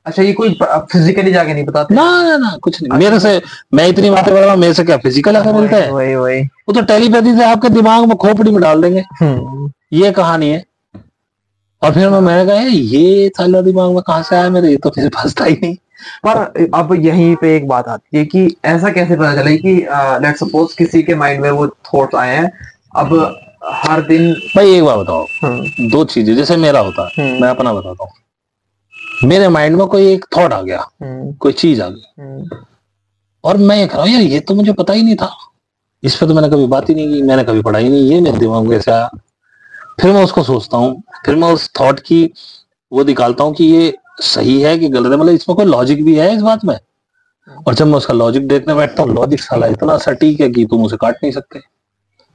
अच्छा, ये कोई फिजिकली जाके नहीं बताते? ना कुछ नहीं। मेरे से मैं इतनी बातें कर रहा हूँ, मेरे से क्या फिजिकल आकर मिलता है? वही वो तो टेलीपैथी से आपके दिमाग में खोपड़ी में डाल देंगे। ये कहानी है। और फिर मैंने कहा ये साला दिमाग में कहाँ से आया मेरे, ये तो मेरे पास था ही नहीं। पर अब यहीं पे एक बात आती है कि ऐसा कैसे पता चले कि लेट्स सपोज किसी के माइंड में वो थॉट्स आए हैं, अब हर दिन। भाई एक बात बताओ, दो चीजें, जैसे मेरा होता है, मैं अपना बताता हूँ। मेरे माइंड में कोई एक थॉट आ गया, कोई चीज आ गई, और मैं ये कह रहा हूँ यार ये तो मुझे पता ही नहीं था, इस पर तो मैंने कभी बात ही नहीं की, मैंने कभी पढ़ा ही नहीं, ये मेरे दिमाग में कैसे आया। फिर मैं उसको सोचता हूँ, फिर मैं उस थॉट की वो निकालता हूँ कि ये सही है कि गलत है, मतलब इसमें कोई लॉजिक भी है इस बात में। और जब मैं उसका लॉजिक देखने बैठता हूँ, लॉजिक साला इतना सटीक है कि तुम उसे काट नहीं सकते।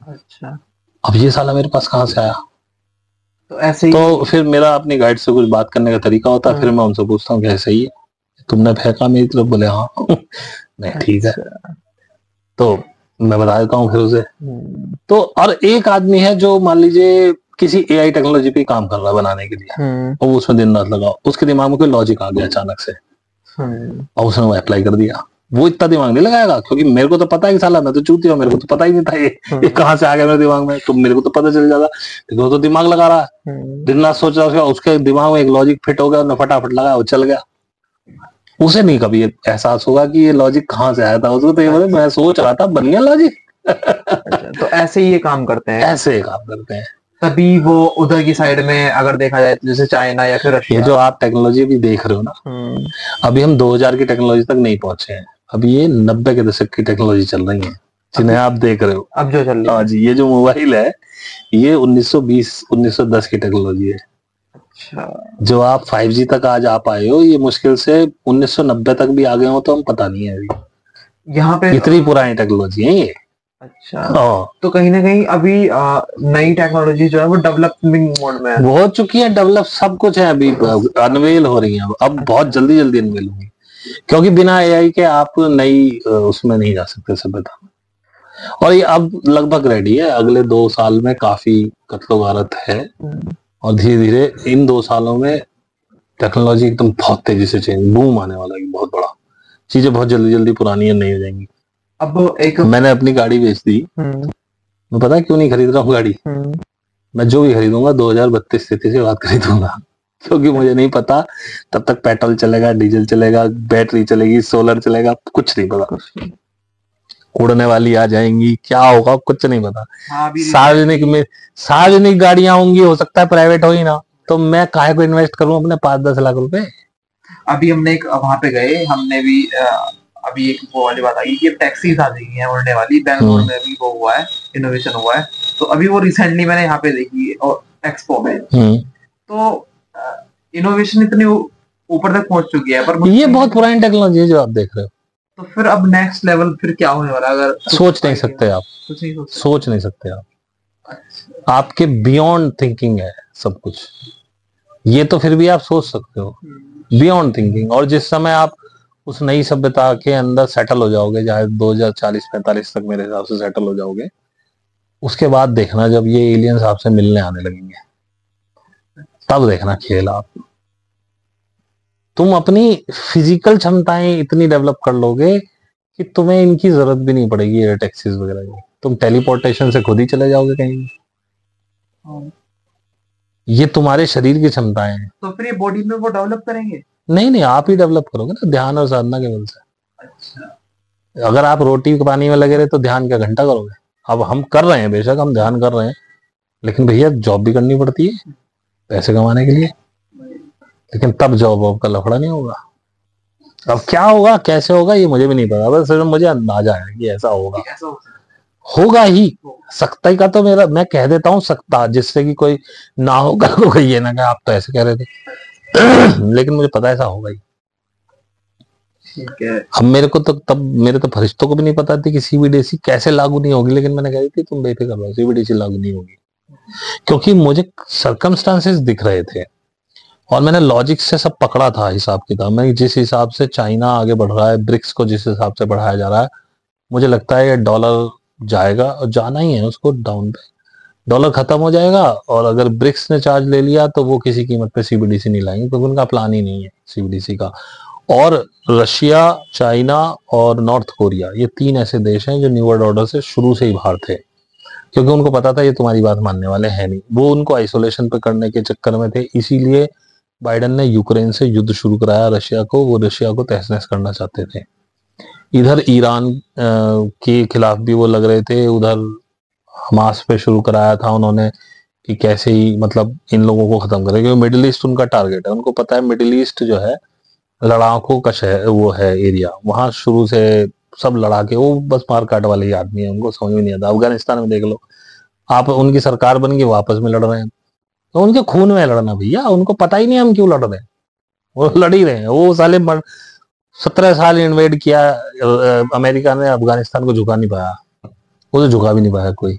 अच्छा, अब ये साला मेरे पास कहाँ से आया? तो ऐसे ही तो फिर मेरा अपनी गाइड से कुछ बात करने का तरीका होता है। फिर मैं उनसे पूछता हूँ कि सही है, तुमने फेंका मेरी तरफ? बोले हाँ। नहीं ठीक है, तो मैं बता देता हूँ फिर उसे। तो और एक आदमी है जो मान लीजिए किसी एआई टेक्नोलॉजी पे काम कर रहा है बनाने के लिए, और वो उसमें दिन रात लगाओ, उसके दिमाग में कोई लॉजिक आ गया अचानक से, और उसने वो अप्लाई कर दिया। वो इतना दिमाग नहीं लगाएगा, क्योंकि मेरे को तो पता है कि साला मैं तो चूती हूँ, मेरे को तो पता ही नहीं था ये कहाँ से आ गया मेरे दिमाग में, तो मेरे को तो पता चल जाता। लेकिन वो तो दिमाग लगा रहा है, दिन रात सोच रहा है, उसके दिमाग में एक लॉजिक फिट हो गया, उसने फटाफट लगाया, वो चल गया। उसे नहीं कभी एहसास होगा कि ये लॉजिक कहाँ से आया था, उसको तो ये बोले मैं सोच रहा था, बन गया लॉजिक। तो ऐसे ही ये काम करते हैं, ऐसे ही काम करते हैं। तभी वो उधर की साइड में अगर देखा जाए तो जैसे चाइना या फिर रशिया, ये जो आप टेक्नोलॉजी भी देख रहे हो ना, अभी हम 2000 की टेक्नोलॉजी तक नहीं पहुंचे हैं, अभी ये 90 के दशक की टेक्नोलॉजी चल रही है जिन्हें आप देख रहे हो अब जो चल रही है। हाँ जी, ये जो मोबाइल है ये 1920-1910 की टेक्नोलॉजी है। अच्छा, जो आप 5G तक आज आ पाए हो, ये मुश्किल से 1990 तक भी आ गए हो तो हम पता नहीं है अभी। यहाँ पे इतनी पुरानी टेक्नोलॉजी है ये। अच्छा, तो कहीं ना कहीं अभी नई टेक्नोलॉजी जो है वो डेवलपिंग मोड में है, हो चुकी है, डेवलप सब कुछ है, अभी अनवेल हो रही है, अब बहुत जल्दी जल्दी अनवेल होंगी, क्योंकि बिना एआई के आप नई उसमें नहीं जा सकते सभ्यता में। और ये अब लगभग रेडी है, अगले 2 साल में काफी कत्लो गारत है, और धीरे धीरे इन 2 सालों में टेक्नोलॉजी एकदम बहुत तेजी से चेंज बूम आने वाला है, बहुत बड़ा। चीजें बहुत जल्दी जल्दी पुरानी है नहीं हो जाएंगी। अब एक मैंने अपनी गाड़ी बेच दी, मैं पता है क्यों नहीं खरीद रहा हूँ गाड़ी? मैं जो भी खरीदूंगा 2032-33 के बाद खरीदूंगा, क्योंकि मुझे नहीं पता तब तक पेट्रोल चलेगा, डीजल चलेगा, बैटरी चलेगी, सोलर चलेगा, कुछ नहीं पता। उड़ने वाली आ जाएंगी, क्या होगा कुछ नहीं पता। सार्वजनिक गाड़ियां होंगी, हो सकता है प्राइवेट हो ही ना, तो मैं काहे को इन्वेस्ट करूं अपने 5-10 लाख रुपए। अभी हमने एक वहां पे गए, हमने भी अभी एक वो वाली बात आई कि टैक्सीज आ गई हैं उड़ने वाली, बैंगलोर में भी वो हुआ है, इनोवेशन हुआ है। तो अभी वो रिसेंटली मैंने यहाँ पे देखी और एक्सपो में, तो इनोवेशन इतनी ऊपर तक पहुंच चुकी है, पर ये बहुत पुरानी टेक्नोलॉजी है जो आप देख रहे हो। तो फिर अब नेक्स्ट लेवल फिर क्या होने वाला? अगर सोच नहीं सकते आप, सोच नहीं सकते आप, आपके बियॉन्ड थिंकिंग है सब कुछ। ये तो फिर भी आप सोच सकते हो, बियॉन्ड थिंकिंग। और जिस समय आप उस नई सभ्यता के अंदर सेटल हो जाओगे, चाहे 2040-45 तक मेरे हिसाब से सेटल हो जाओगे, उसके बाद देखना जब ये एलियंस आपसे मिलने आने लगेंगे, तब देखना खेल आप। तुम अपनी फिजिकल क्षमताएं इतनी डेवलप कर लोगे कि तुम्हें इनकी जरूरत भी नहीं पड़ेगी, एयर टैक्सीज वगैरह की। तुम टेलीपोर्टेशन से खुद ही चले जाओगे कहीं। ये तुम्हारे शरीर की क्षमताएं हैं। तो फिर ये बॉडी में वो डेवलप करेंगे? नहीं, आप ही डेवलप करोगे ना, ध्यान और साधना के बल से। अच्छा, अगर आप रोटी के पानी में लगे रहे तो ध्यान का घंटा करोगे, अब हम कर रहे हैं, बेशक हम ध्यान कर रहे हैं, लेकिन भैया जॉब भी करनी पड़ती है पैसे कमाने के लिए। लेकिन तब जॉब वॉब का लफड़ा नहीं होगा। अब क्या होगा कैसे होगा ये मुझे भी नहीं पता, बस सिर्फ मुझे अंदाजा है कि ऐसा होगा, होगा ही। सख्ताई का तो मेरा, मैं कह देता हूँ सख्ता, जिससे कि कोई ना होगा तो ये ना कहे आप तो ऐसे कह रहे थे लेकिन मुझे पता ऐसा होगा ही। ठीक है। अब मेरे को तो तब, मेरे तो फरिश्तों को भी नहीं पता थी कि सीबीडीसी कैसे लागू नहीं होगी, लेकिन मैंने कही थी तुम बेफिक्र रहो, सीबीडीसी लागू नहीं होगी, क्योंकि मुझे सर्कमस्टांसेस दिख रहे थे और मैंने लॉजिक से सब पकड़ा था हिसाब किताब में। जिस हिसाब से चाइना आगे बढ़ रहा है, ब्रिक्स को जिस हिसाब से बढ़ाया जा रहा है, मुझे लगता है ये डॉलर जाएगा और जाना ही है उसको डाउन पे। डॉलर खत्म हो जाएगा और अगर ब्रिक्स ने चार्ज ले लिया तो वो किसी कीमत पे सीबीडीसी नहीं लाएंगे, क्योंकि उनका प्लान ही नहीं है सीबीडीसी का। और रशिया, चाइना और नॉर्थ कोरिया, ये 3 ऐसे देश हैं जो न्यू वर्ल्ड ऑर्डर से शुरू से ही बाहर थे, क्योंकि उनको पता था ये तुम्हारी बात मानने वाले हैं नहीं। वो उनको आइसोलेशन पे करने के चक्कर में थे, इसीलिए बाइडेन ने यूक्रेन से युद्ध शुरू कराया रशिया को। वो रशिया को तहस नहस करना चाहते थे। इधर ईरान के खिलाफ भी वो लग रहे थे, उधर हमास पे शुरू कराया था उन्होंने कि कैसे ही मतलब इन लोगों को खत्म करें, क्योंकि मिडिल ईस्ट उनका टारगेट है। उनको पता है मिडिल ईस्ट जो है लड़ाकों का शहर, वो है एरिया, वहां शुरू से सब लड़ाके, वो बस मार काट वाले ही आदमी है, उनको समझ में नहीं आता। अफगानिस्तान में देख लो आप, उनकी सरकार बन गई, वापस में लड़ रहे हैं, तो उनके खून में लड़ना भैया, उनको पता ही नहीं हम क्यों लड़ रहे हैं, वो लड़ ही रहे हैं। वो साले 17 साल इन्वेड किया अमेरिका ने, अफगानिस्तान को झुका नहीं पाया, वो तो झुका भी नहीं पाया कोई।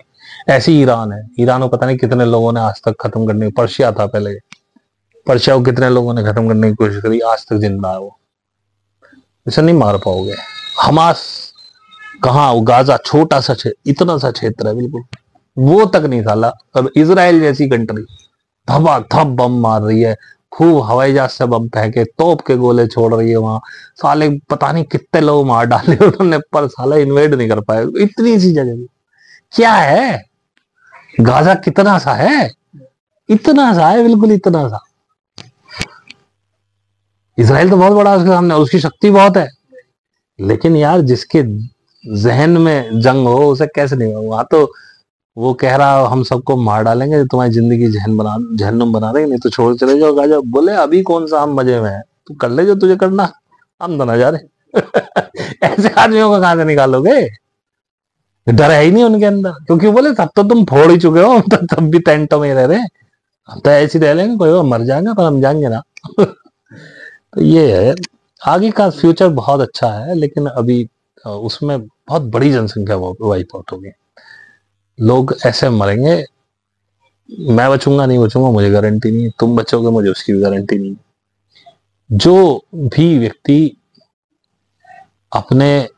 ऐसी ईरान है, ईरान को पता नहीं कितने लोगों ने आज तक खत्म करने, पर्शिया था पहले, पर्शिया को कितने लोगों ने खत्म करने की कोशिश करी, आज तक जिंदा है वो, इसे नहीं मार पाओगे। हमास कहाँ, गाजा छोटा सा इतना सा क्षेत्र है बिल्कुल, वो तक नहीं साला। अब इजराइल जैसी कंट्री धबा धब बम मार रही है, खूब हवाई जहाज से बम फेंके, तोप के गोले छोड़ रही है वहां, साले पता नहीं कितने लोग मार डाले उन्होंने, पर साले इन्वेड नहीं कर पाए इतनी सी जगह। क्या है गाजा, कितना सा है, इतना सा है बिल्कुल, इतना सा। इजराइल तो बहुत बड़ा है उसके सामने, उसकी शक्ति बहुत है, लेकिन यार जिसके जहन में जंग हो उसे कैसे नहीं हो। वहां तो वो कह रहा हम सबको मार डालेंगे, तुम्हारी जिंदगी जहन्नुम बना देंगे, नहीं तो छोड़ चले जाओ गाजा। बोले अभी कौन सा हम मजे में है, तू कर ले जो तुझे करना, हम तो ना जा रहे ऐसे आदमियों को कहां से निकालोगे, डर है ही नहीं उनके अंदर, क्योंकि बोले तब तो तुम फोड़ ही चुके हो, हम तो तब भी टेंटों में रह रहे, हम तो ऐसे रह लेंगे, कोई मर जाएगा पर हम जाएंगे ना तो ये है, आगे का फ्यूचर बहुत अच्छा है, लेकिन अभी उसमें बहुत बड़ी जनसंख्या वाइप आउट होगी, लोग ऐसे मरेंगे। मैं बचूंगा नहीं बचूंगा मुझे गारंटी नहीं, तुम बचोगे मुझे उसकी भी गारंटी नहीं। जो भी व्यक्ति अपने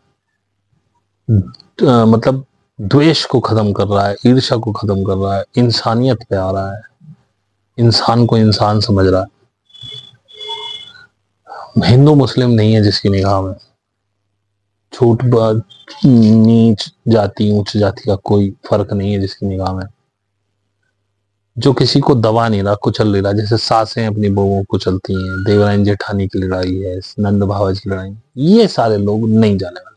मतलब द्वेष को खत्म कर रहा है, ईर्ष्या को खत्म कर रहा है, इंसानियत पे आ रहा है, इंसान को इंसान समझ रहा है, हिंदू मुस्लिम नहीं है जिसकी निगाह में, छोट नीच जाति ऊंच जाति का कोई फर्क नहीं है जिसकी निगाह में, जो किसी को दबा नहीं रहा, कुचल नहीं रहा, जैसे सासें अपनी बहुओं को चलती हैं, देवरानी जेठानी की लड़ाई है, नंद भावज की लड़ाई, ये सारे लोग नहीं जाने वाले।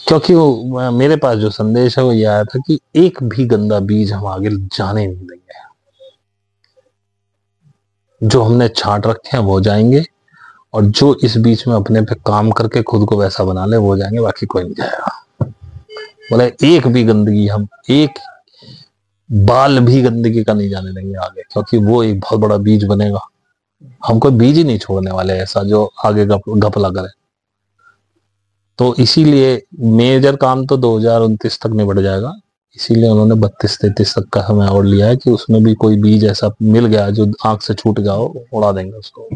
क्योंकि वो मेरे पास जो संदेश है वो ये आया था कि एक भी गंदा बीज हम आगे जाने नहीं देंगे, जो हमने छांट रखे हैं वो जाएंगे, और जो इस बीच में अपने पे काम करके खुद को वैसा बना ले वो जाएंगे, बाकी कोई नहीं जाएगा। बोले एक भी गंदगी, हम एक बाल भी गंदगी का नहीं जाने देंगे आगे, क्योंकि वो एक बहुत बड़ा बीज बनेगा, हम कोई बीज ही नहीं छोड़ने वाले ऐसा जो आगे घपला करे। तो इसीलिए मेजर काम तो 2029 तक निपट जाएगा, इसीलिए उन्होंने 32-33 तक का समय और लिया है कि उसमें भी कोई बीज ऐसा मिल गया जो आंख से छूट गया हो, उड़ा देंगे उसको।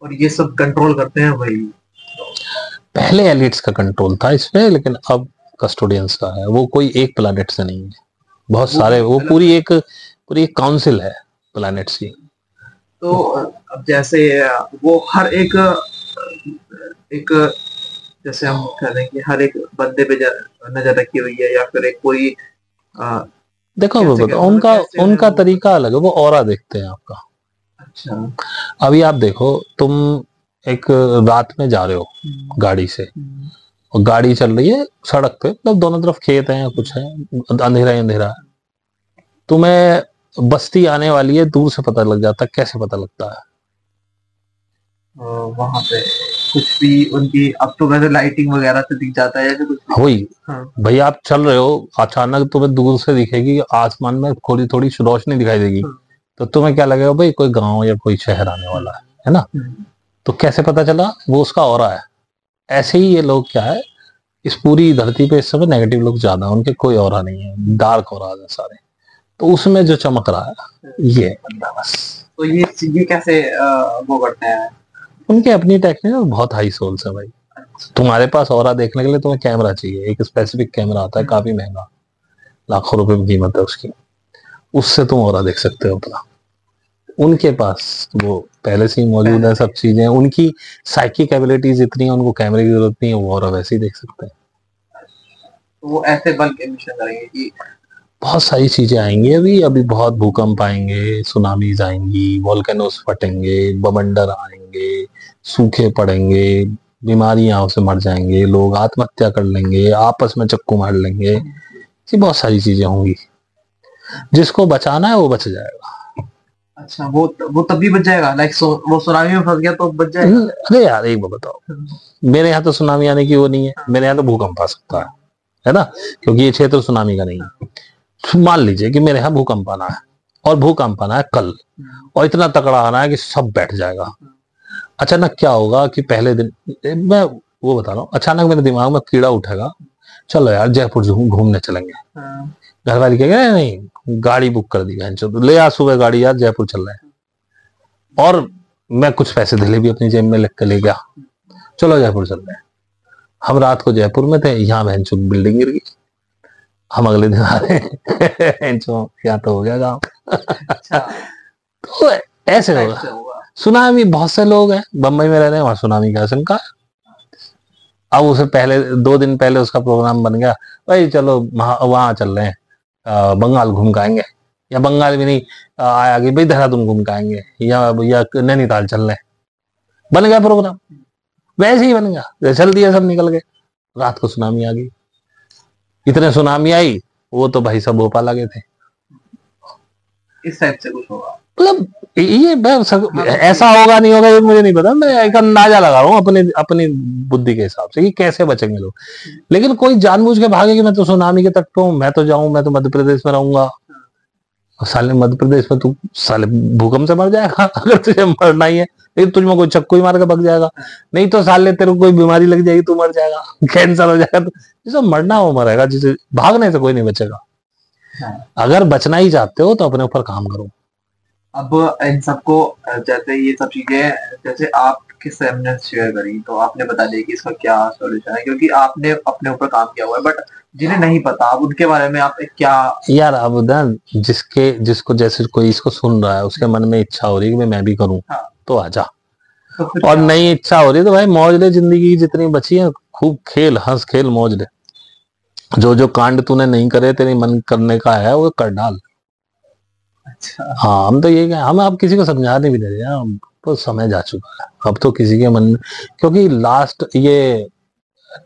और ये सब कंट्रोल करते हैं वही, पहले एलिट्स का कंट्रोल था इसमें, लेकिन अब कस्टोडियंस का है। वो कोई एक प्लैनेट से नहीं है, बहुत सारे, वो पूरी एक काउंसिल है प्लैनेट्स की। तो अब जैसे वो हर एक जैसे हम कह रहे हैं कि हर एक बंदे पे नजर रखी हुई है, या फिर एक कोई देखो उनका तरीका अलग है, वो ऑरा देखते हैं आपका। अच्छा, अभी आप देखो, तुम एक रात में जा रहे हो गाड़ी से, और गाड़ी चल रही है सड़क पे, मतलब दोनों तरफ खेत है, कुछ है, अंधेरा ही अंधेरा है, तुम्हें बस्ती आने वाली है दूर से पता लग जाता है। कैसे पता लगता है? वहां पे कुछ भी उनकी, अब तो वैसे लाइटिंग वगैरह से दिख जाता है, जैसे कुछ भी। वही, हाँ। भैया आप चल रहे हो, अचानक तुम्हें दूर से दिखेगी, आसमान में थोड़ी थोड़ी रोशनी दिखाई देगी, तो तुम्हें क्या लगेगा, भाई कोई गांव या कोई शहर आने वाला है ना? तो कैसे पता चला? वो उसका ऑरा है। ऐसे ही ये लोग क्या है, इस पूरी धरती पे इस समय नेगेटिव लोग ज्यादा हैं, उनके कोई ऑरा नहीं है, डार्क ऑरा है सारे, तो उसमें जो चमक रहा है ये बंदा बस। तो ये कैसे वो करते हैं? उनके अपनी टेक्निक है, बहुत हाई सोल्स है भाई। तुम्हारे पास ऑरा देखने के लिए तुम्हें कैमरा चाहिए, एक स्पेसिफिक कैमरा आता है, काफी महंगा, लाखों रुपए की कीमत है उसकी, उससे तुम ऑरा देख सकते हो अपना। उनके पास वो पहले से ही मौजूद है सब चीजें, उनकी साइकिक एबिलिटीज इतनी है, उनको कैमरे की जरूरत नहीं है, वो ऑरा वैसे ही देख सकते हैं। वो ऐसे बल्क एमिशन करेंगे कि बहुत सारी चीजें आएंगी, अभी अभी बहुत भूकंप आएंगे, सुनामीज आएंगी, वॉल्केनोस फटेंगे, बवंडर आएंगे, सूखे पड़ेंगे, बीमारियां से मर जाएंगे, लोग आत्महत्या कर लेंगे, आपस में चक्कू मार लेंगे, ये बहुत सारी चीजें होंगी। जिसको बचाना है वो बच जाएगा। अच्छा, वो तभी बच जाएगा, लाइक वो सुनामी में फंस गया तो बच जाएगा? अरे यार एक बात बताओ, मेरे यहाँ तो सुनामी आने की वो नहीं है, मेरे यहाँ तो भूकंप आ सकता है ना, क्योंकि ये क्षेत्र सुनामी का नहीं है। मान लीजिए कि मेरे यहाँ भूकंप आना है, और भूकंप आना है कल, और इतना तकड़ा आना है कि सब बैठ जाएगा। अचानक क्या होगा कि पहले दिन, मैं वो बता रहा हूँ, अचानक मेरे दिमाग में कीड़ा उठेगा, चलो यार जयपुर घूमने चलेंगे। घर वाले कहेंगे नहीं, गाड़ी बुक कर दी है, ले आ सुबह गाड़ी यार, जयपुर चल रहे हैं। और मैं कुछ पैसे दिले भी अपनी जेब में लिख के ले गया, चलो जयपुर चल रहे हैं। हम रात को जयपुर में थे, यहाँ बहनचोद बिल्डिंग गिर गई, हम अगले दिन आ रहे हैं क्या तो हो गया गाँव। तो ऐसे होगा। सुनामी, बहुत से लोग हैं बम्बई में रह रहे हैं, वहां सुनामी का आशंका है। अब उसे पहले 2 दिन पहले उसका प्रोग्राम बन गया, भाई चलो वहां चल रहे हैं, बंगाल घूम के आएंगे, या बंगाल भी नहीं, आगे भाई देहरादून घूम के आएंगे, या नैनीताल चल रहे हैं। बन गया प्रोग्राम, वैसे ही बन गया, चल दिया, सब निकल गए। रात को सुनामी आ गई, इतने सुनामी आई, वो तो भाई सब भोपाल आ गए थे। इस टाइप से कुछ होगा, मतलब ये ऐसा होगा नहीं होगा ये मुझे नहीं पता, मैं एक अंदाजा लगा रहा हूँ अपने अपनी बुद्धि के हिसाब से कि कैसे बचेंगे लोग। लेकिन कोई जानबूझ के भागे कि मैं तो सुनामी के तट पे हूँ, मैं तो जाऊं, मैं तो मध्य प्रदेश में रहूंगा। साले मध्य प्रदेश में तू साले भूकंप से मर जाएगा अगर तुझे मरना ही है, लेकिन तुझ में कोई चक्कू ही मार के भग जाएगा, नहीं तो साले तेरे को कोई बीमारी लग जाएगी, तू मर जाएगा, कैंसर हो जाएगा। तो जिसे मरना वो मरेगा, जिसे भागने से कोई नहीं बचेगा। अगर बचना ही चाहते हो तो अपने ऊपर काम करो। अब इन सबको, जैसे ये सब चीजें, जैसे आप किस हमने शेयर करी तो आपने बता दिया कि इसका क्या सॉल्यूशन है, क्योंकि आपने अपने ऊपर काम किया हुआ है, बट जिन्हें नहीं पता, अब उनके बारे में आप क्या? यार अब ना, जिसको जैसे कोई इसको सुन रहा है, उसके मन में इच्छा हो रही है कि मैं भी करूं, हाँ। तो आजा। तो और नहीं इच्छा हो रही तो भाई मौज ले, जिंदगी जितनी बची है खूब खेल, हंस खेल मौज ले। जो जो कांड तूने नहीं करे, तेरे मन करने का है वो कर डाल। अच्छा। हाँ, हम तो ये हम अब किसी को समझाने भी नहीं रहे हैं, अब तो समय जा चुका है, अब तो किसी के मन में, क्योंकि लास्ट ये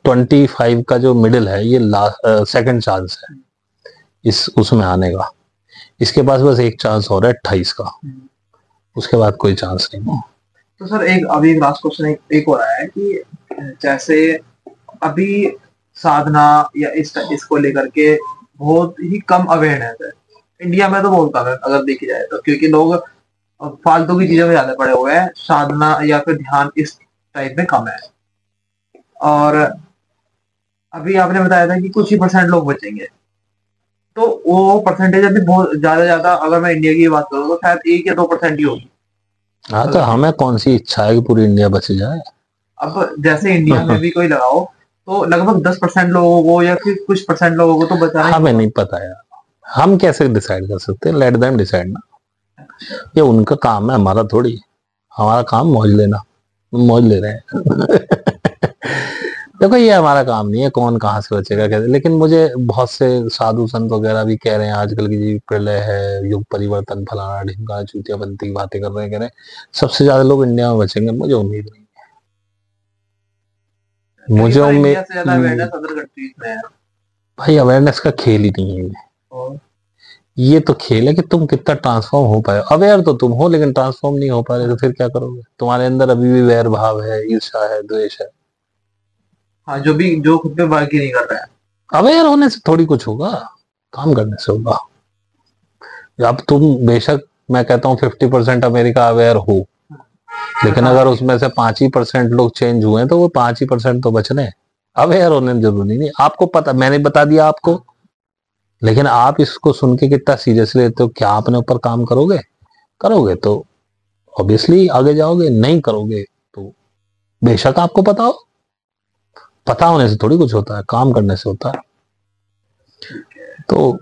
25 का जो मिडिल है, ये लास्ट सेकंड चांस है इस उसमें आने का। इसके पास बस एक चांस और है 28 का, उसके बाद कोई चांस नहीं। तो सर अभी एक लास्ट क्वेश्चन एक हो रहा है कि जैसे अभी साधना या इसको लेकर के बहुत ही कम अवेयरनेस है इंडिया में, तो बहुत कम है अगर देखी जाए तो, क्योंकि लोग फालतू की चीजों में ज्यादा पड़े हुए हैं, साधना या फिर ध्यान इस टाइप में कम है। और अभी आपने बताया था कि कुछ ही % लोग बचेंगे, तो वो परसेंटेज अभी बहुत ज्यादा, अगर मैं इंडिया की बात करूँ तो शायद 1 या 2% ही होगी। हाँ, तो हमें कौन सी इच्छा है कि पूरी इंडिया बच जाए? अब जैसे इंडिया में भी कोई लगाओ तो लगभग 10% लोगों को या फिर कुछ % लोगों को तो बचाना। हमें नहीं पता यार, हम कैसे डिसाइड कर सकते हैं? लेट देम डिसाइड ना, ये उनका काम है, हमारा थोड़ी। हमारा काम मौज लेना, मौज ले रहे हैं देखो ये हमारा काम नहीं है कौन कहाँ से बचेगा कैसे, लेकिन मुझे बहुत से साधु संत वगैरह भी कह रहे हैं आजकल की जी प्रलय है, युग परिवर्तन, फलाना ढिमका, चूतिया बनती की बातें कर रहे हैं, कह रहे हैं सबसे ज्यादा लोग इंडिया में बचेंगे। मुझे उम्मीद नहीं मुझे पर उम्मीद इंडिया से ज्यादा अवेयरनेस अदर कंट्रीज में है। भाई अवेयरनेस का खेल ही नहीं है और ये तो खेल है कि तुम कितना ट्रांसफॉर्म हो पाए। अवेयर तो तुम हो लेकिन ट्रांसफॉर्म नहीं हो पा रहे, तो फिर क्या करोगे? तुम्हारे अंदर अभी भी वैर भाव है, ईर्ष्या है, द्वेष है। हाँ, जो खुद पे वर्क ही नहीं कर रहा है। अवेयर होने से थोड़ी कुछ होगा, काम करने से होगा। अब तुम बेशक, मैं कहता हूँ 50% अमेरिका अवेयर हो, लेकिन अगर उसमें से 5% लोग चेंज हुए तो वो 5% तो बचने। अवेयर होने जरूरी नहीं, आपको पता, मैंने बता दिया आपको, लेकिन आप इसको सुन के कितना सीरियसली लेते हो? क्या अपने ऊपर काम करोगे? करोगे तो ऑब्वियसली आगे जाओगे, नहीं करोगे तो बेशक आपको पता हो। पता होने से थोड़ी कुछ होता है, काम करने से होता है। तो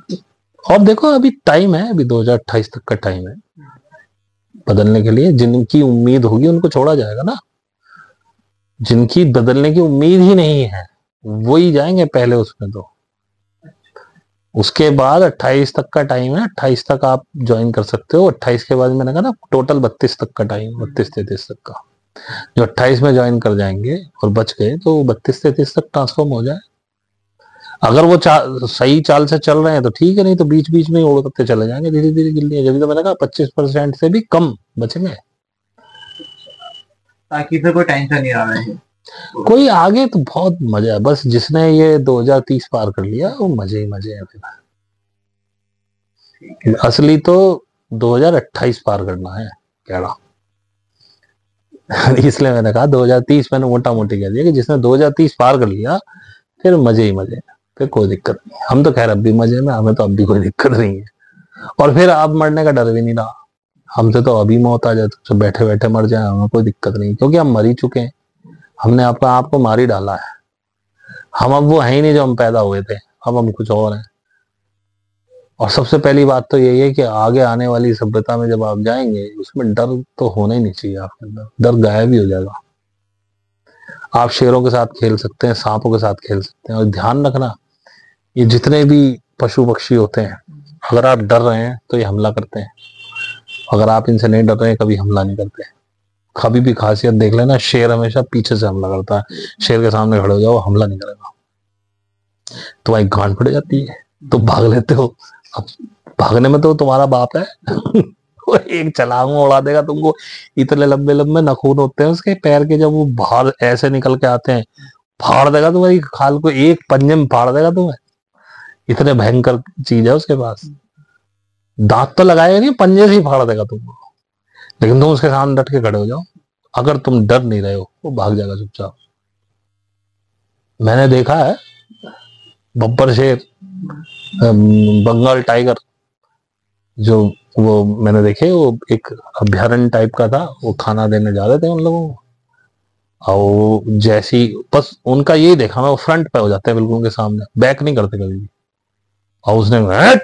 और देखो अभी टाइम है, अभी 2028 तक का टाइम है बदलने के लिए। जिनकी उम्मीद होगी उनको छोड़ा जाएगा ना, जिनकी बदलने की उम्मीद ही नहीं है वही जाएंगे पहले उसमें। तो उसके बाद 28 तक का टाइम है, 28 तक आप ज्वाइन कर सकते हो। 28 के बाद मैंने कहा ना टोटल 32 तक का टाइम, 32-33 तक का। जो 28 में ज्वाइन कर जाएंगे और बच गए तो 32-33 तक ट्रांसफॉर्म हो जाए। अगर वो सही चाल से चल रहे हैं तो ठीक है, नहीं तो बीच बीच में ही उड़ते चले जाएंगे धीरे धीरे गिल्ली। जब तो मैंने कहा 25% से भी कम बचेंगे, ताकि फिर कोई टेंशन नहीं आ रहा है। कोई आगे तो बहुत मजा है। बस जिसने ये 2030 पार कर लिया वो मजे ही मजे हैं। फिर असली तो 2028 पार करना है कह रहा। इसलिए मैंने कहा 2030 मैंने मोटा मोटी कह दिया कि जिसने 2030 पार कर लिया फिर मजे ही मजे, फिर कोई दिक्कत नहीं। हम तो खैर अब भी मजे में, हमें तो अब भी कोई दिक्कत नहीं है। और फिर अब मरने का डर भी नहीं रहा हमसे। तो अभी मौत आ जाए तो बैठे बैठे मर जाए, हमें कोई दिक्कत नहीं, क्योंकि हम मर ही चुके हैं। हमने आपको मार ही डाला है। हम अब वो है ही नहीं जो हम पैदा हुए थे, अब हम कुछ और हैं। और सबसे पहली बात तो यही है कि आगे आने वाली सभ्यता में जब आप जाएंगे उसमें डर तो होना ही नहीं चाहिए आपके अंदर। डर गायब ही हो जाएगा। आप शेरों के साथ खेल सकते हैं, सांपों के साथ खेल सकते हैं। और ध्यान रखना, ये जितने भी पशु पक्षी होते हैं, अगर आप डर रहे हैं तो ये हमला करते हैं। अगर आप इनसे नहीं डर रहे हैं कभी हमला नहीं करते। कभी भी खासियत देख लेना, शेर हमेशा पीछे से हमला करता है। शेर के सामने खड़े हो जाओ, हमला नहीं करेगा। तुम्हारी गांड पड़ जाती है तो भाग लेते हो। अब भागने में तो तुम्हारा बाप है वो एक छलांग उड़ा देगा तुमको। इतने लंबे लंबे नाखून होते हैं उसके पैर के, जब वो बाहर ऐसे निकल के आते हैं फाड़ देगा तुम्हारी खाल को, एक पंजे में फाड़ देगा तुम्हें। इतने भयंकर चीज है उसके पास। दांत तो लगाएगा नहीं, पंजे से ही फाड़ देगा तुमको। लेकिन तुम उसके सामने डट के खड़े हो जाओ। अगर तुम डर नहीं रहे हो वो भाग जाएगा चुपचाप। मैंने देखा है बब्बर शेर, बंगाल टाइगर, जो वो मैंने देखे, वो एक अभ्यारण्य टाइप का था। वो खाना देने जा रहे थे उन लोगों को, और जैसी बस उनका यही देखा मैं, वो फ्रंट पे हो जाते हैं बिल्कुल उनके सामने, बैक नहीं करते कभी भी। और उसने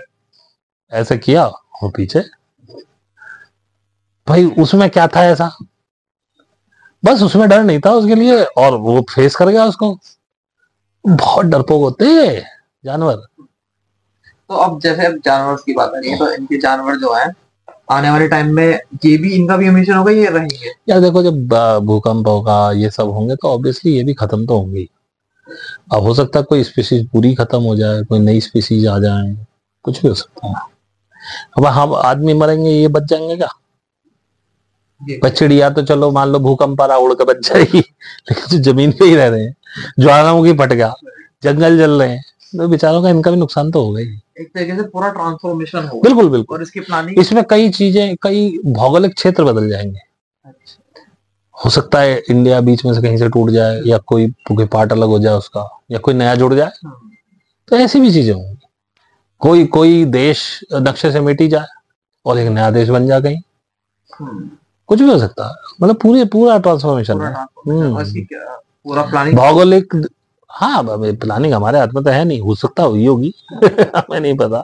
ऐसे किया और पीछे। भाई उसमें क्या था ऐसा? बस उसमें डर नहीं था उसके लिए, और वो फेस कर गया उसको। बहुत डरपोक होते हैं जानवर। तो अब जैसे अब जानवर की बात आ रही है, तो इनके जानवर जो है आने वाले टाइम में ये भी, इनका भी हमेशा होगा, ये रहेंगे? यार देखो, जब भूकंप होगा ये सब होंगे तो ऑब्वियसली ये भी खत्म तो होंगे। अब हो सकता है कोई स्पीसीज पूरी खत्म हो जाए, कोई नई स्पीसीज आ जाए, कुछ भी हो सकता है। अब हम आदमी मरेंगे, ये बच जाएंगे क्या? चिड़िया तो चलो मान लो भूकंप आ रहा उड़ के बच जाएगी, लेकिन जो जमीन पे ही रह रहे हैं, ज्वालामुखी फट गया, जंगल जल रहे हैं, तो बेचारों का इनका भी नुकसान तो होगा ही। एक तरीके से पूरा ट्रांसफॉर्मेशन होगा। बिल्कुल बिल्कुल। और इसकी प्लानिंग, इसमें कई चीजें, कई भौगोलिक क्षेत्र बदल जाएंगे। हो सकता है इंडिया बीच में से कहीं से टूट जाए, या कोई पार्ट अलग हो जाए उसका, या कोई नया जुड़ जाए। तो ऐसी भी चीजें होंगी। कोई देश नक्शे से मिट ही जाए और एक नया देश बन जाए कहीं। कुछ भी हो सकता है। मतलब पूरा ट्रांसफॉर्मेशन है। पूरा प्लानिंग भौगोलिक। हाँ, प्लानिंग हमारे हाथ में तो है नहीं, हो सकता हुई होगी हमें नहीं पता।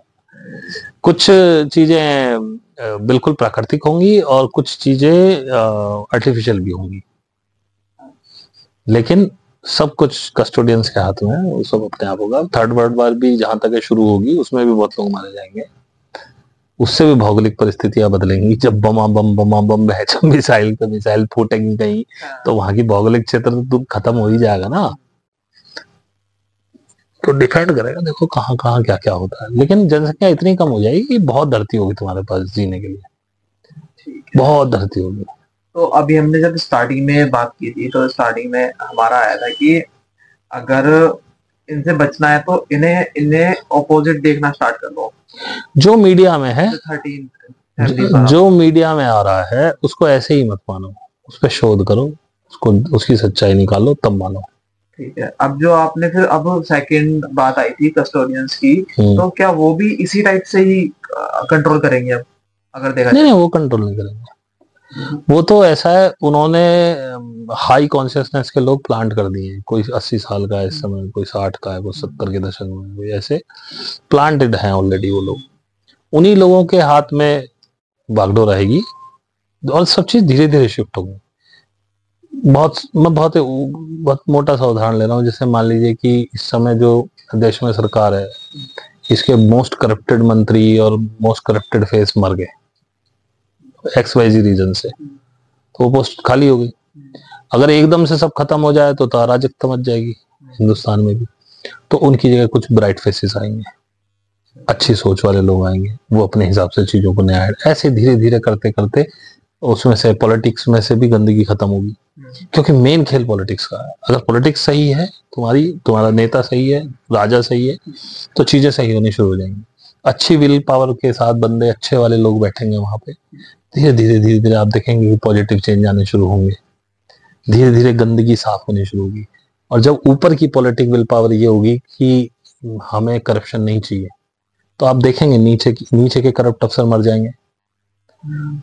कुछ चीजें बिल्कुल प्राकृतिक होंगी और कुछ चीजें आर्टिफिशियल भी होंगी, लेकिन सब कुछ कस्टोडियंस के हाथ में है, वो सब अपने आप होगा। थर्ड वर्ल्ड वार भी जहां तक शुरू होगी उसमें भी बहुत लोग मारे जाएंगे। उससे भी भौगोलिक परिस्थितियां बदलेंगी। जब बम मिसाइल पे मिसाइल फूटेंगी कहीं, तो वहां की भौगोलिक क्षेत्र तो खत्म हो ही जाएगा ना। तो डिपेंड करेगा, देखो कहाँ कहाँ क्या क्या होता है। लेकिन जनसंख्या इतनी कम हो जाएगी कि बहुत धरती होगी तुम्हारे पास जीने के लिए, बहुत धरती होगी। तो अभी हमने जब स्टार्टिंग में बात की थी तो स्टार्टिंग में हमारा आया था कि अगर इनसे बचना है तो इन्हें इन्हें ऑपोजिट देखना स्टार्ट कर दो। जो मीडिया में है, 13 जो मीडिया में आ रहा है उसको ऐसे ही मत मानो, उस पर शोध करो, उसको उसकी सच्चाई निकालो तब मानो। ठीक है। अब जो आपने फिर अब सेकंड बात आई थी कस्टोडियंस की, तो क्या वो भी इसी टाइप से ही कंट्रोल करेंगे अब अगर देखा नहीं, वो कंट्रोल नहीं करेंगे। वो तो ऐसा है, उन्होंने हाई कॉन्शियसनेस के लोग प्लांट कर दिए हैं। कोई 80 साल का है इस समय, कोई 60 का है, कोई 70 के दशक में, कोई ऐसे प्लांटेड हैं ऑलरेडी वो लोग। उन्हीं लोगों के हाथ में बागडोर रहेगी और सब चीज धीरे धीरे शिफ्ट होगी। मैं बहुत मोटा सा उदाहरण ले रहा हूँ। जैसे मान लीजिए कि इस समय जो देश में सरकार है, इसके मोस्ट करप्टेड मंत्री और मोस्ट करप्टेड फेस मर गए XYZ रीजन से, तो वो पोस्ट खाली हो गई। अगर एकदम से सब खत्म हो जाए तो अराजकता मच जाएगी हिंदुस्तान में भी। तो उनकी जगह कुछ ब्राइट फेसेस आएंगे, अच्छी सोच वाले लोग आएंगे, वो अपने हिसाब से चीजों को नया, ऐसे धीरे धीरे करते करते उसमें से पॉलिटिक्स में से भी गंदगी खत्म होगी। क्योंकि मेन खेल पॉलिटिक्स का है। अगर पॉलिटिक्स सही है, तुम्हारा नेता सही है, राजा सही है, तो चीजें सही होनी शुरू हो जाएंगी। अच्छी विल पावर के साथ बंदे, अच्छे वाले लोग बैठेंगे वहां पे, धीरे धीरे धीरे धीरे आप देखेंगे कि पॉजिटिव चेंज आने शुरू होंगे, धीरे धीरे गंदगी साफ होनी शुरू होगी। और जब ऊपर की पॉलिटिक विल पावर ये होगी कि हमें करप्शन नहीं चाहिए, तो आप देखेंगे नीचे के करप्ट अफसर मर जाएंगे,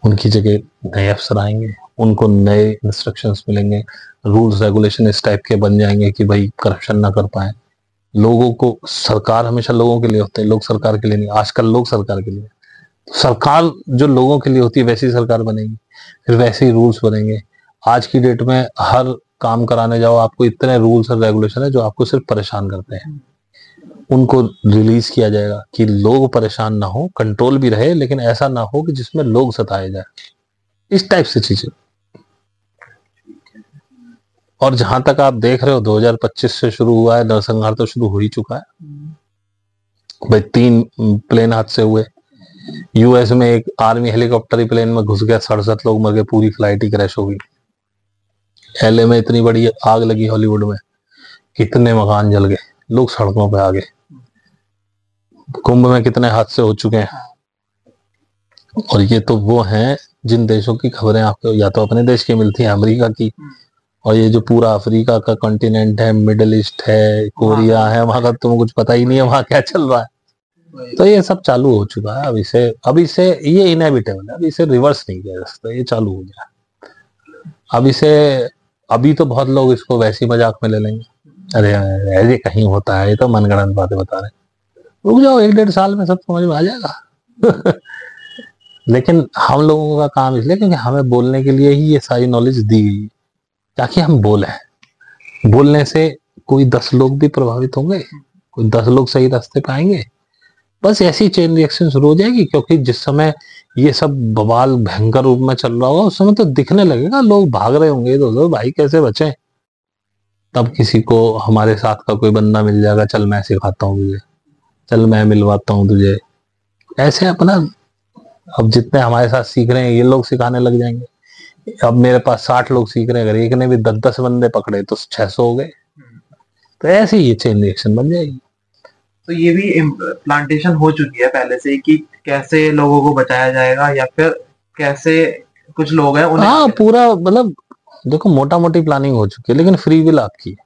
उनकी जगह नए अफसर आएंगे, उनको नए इंस्ट्रक्शंस मिलेंगे, रूल्स रेगुलेशन इस टाइप के बन जाएंगे कि भाई करप्शन ना कर पाए। लोगों को, सरकार हमेशा लोगों के लिए होते हैं, लोग सरकार के लिए नहीं। आजकल लोग सरकार के लिए, सरकार जो लोगों के लिए होती है वैसी सरकार बनेगी, फिर वैसे ही रूल्स बनेंगे। आज की डेट में हर काम कराने जाओ, आपको इतने रूल्स और रेगुलेशन है जो आपको सिर्फ परेशान करते हैं। उनको रिलीज किया जाएगा कि लोग परेशान ना हो, कंट्रोल भी रहे, लेकिन ऐसा ना हो कि जिसमें लोग सताए जाए, इस टाइप से चीजें। और जहां तक आप देख रहे हो 2025 से शुरू हुआ है, नरसंहार तो शुरू हो ही चुका है भाई। 3 प्लेन हादसे हुए यूएस में, एक आर्मी हेलीकॉप्टर ही प्लेन में घुस गया, 67 लोग मर गए, पूरी फ्लाइट ही क्रैश हो गई। LA में इतनी बड़ी आग लगी हॉलीवुड में, कितने मकान जल गए, लोग सड़कों पे आ गए। कुंभ में कितने हादसे हो चुके हैं। और ये तो वो हैं जिन देशों की खबरें आपको या तो अपने देश की मिलती है, अमेरिका की, और ये जो पूरा अफ्रीका का कॉन्टिनेंट है, मिडिल ईस्ट है, कोरिया है, वहां का तुमको कुछ पता ही नहीं है वहां क्या चल रहा है। तो ये सब चालू हो चुका है। अब इसे ये इनएविटेबल है, अब इसे रिवर्स नहीं किया जा सकता, ये चालू हो गया। अभी तो बहुत लोग इसको वैसी मजाक में ले लेंगे, अरे ऐसे कहीं होता है, ये तो मनगढ़ंत बातें बता रहे। रुक जाओ, 1-1.5 साल में सब समझ में आ जाएगा। लेकिन हम लोगों का काम इसलिए क्योंकि हमें बोलने के लिए ही ये सारी नॉलेज दी गई है, ताकि हम बोलने से कोई 10 लोग भी प्रभावित होंगे, कोई 10 लोग सही रास्ते पे आएंगे, बस ऐसी चेन रिएक्शन शुरू हो जाएगी। क्योंकि जिस समय ये सब बवाल भयंकर रूप में चल रहा होगा, उस समय तो दिखने लगेगा, लोग भाग रहे होंगे इधर, भाई कैसे बचें। तब किसी को हमारे साथ का कोई बंदा मिल जाएगा, चल मैं सिखाता हूँ तुझे, चल मैं मिलवाता हूँ तुझे, ऐसे अपना। अब जितने हमारे साथ सीख रहे हैं ये लोग सिखाने लग जाएंगे। अब मेरे पास 60 लोग सीख रहे हैं, अगर एक ने भी 10-10 बंदे पकड़े तो 600 हो गए। तो ऐसे ही ये चेन रिएक्शन बन जाएगी। तो ये भी प्लांटेशन हो चुकी है पहले से कि कैसे लोगों को बचाया जाएगा, या फिर कैसे कुछ लोग हैं उन्हें, हाँ पूरा मतलब देखो मोटा मोटी प्लानिंग हो चुकी है, लेकिन फ्री विल आपकी है।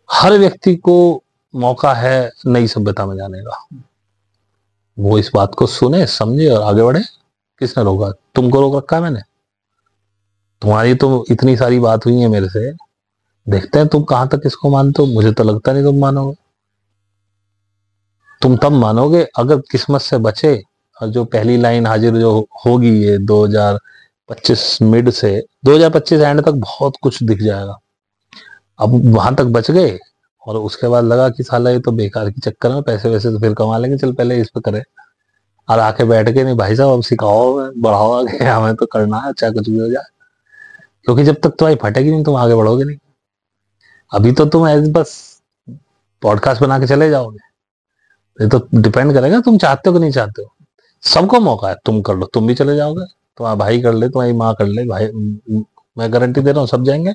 हर व्यक्ति को मौका है नई सभ्यता में जाने का, वो इस बात को सुने, समझे और आगे बढ़े। किसने रोका? तुमको रोक रखा है मैंने? तुम्हारी तो इतनी सारी बात हुई है मेरे से, देखते हैं तुम कहां तक इसको मानते हो। मुझे तो लगता नहीं तुम मानोगे। तुम तब मानोगे अगर किस्मत से बचे, और जो पहली लाइन हाजिर जो होगी ये 2025 मिड से 2025 एंड तक बहुत कुछ दिख जाएगा। अब वहां तक बच गए और उसके बाद लगा कि साला ये तो बेकार की चक्कर में पैसे वैसे तो फिर कमा लेंगे, चल पहले इस पे करें। और आके बैठ के नहीं भाई साहब अब सिखाओ, बढ़ाओ आगे, हमें तो करना है चाहे कुछ भी हो जाए। क्योंकि जब तक तुम्हारी फटेगी नहीं तुम आगे बढ़ोगे नहीं। अभी तो तुम बस पॉडकास्ट बना के चले जाओगे? ये तो डिपेंड करेगा तुम चाहते हो कि नहीं चाहते हो। सबको मौका है, तुम कर लो, तुम भी चले जाओगे, तुम्हारा भाई कर ले, तुम्हारी माँ कर ले, भाई मैं गारंटी दे रहा हूँ सब जाएंगे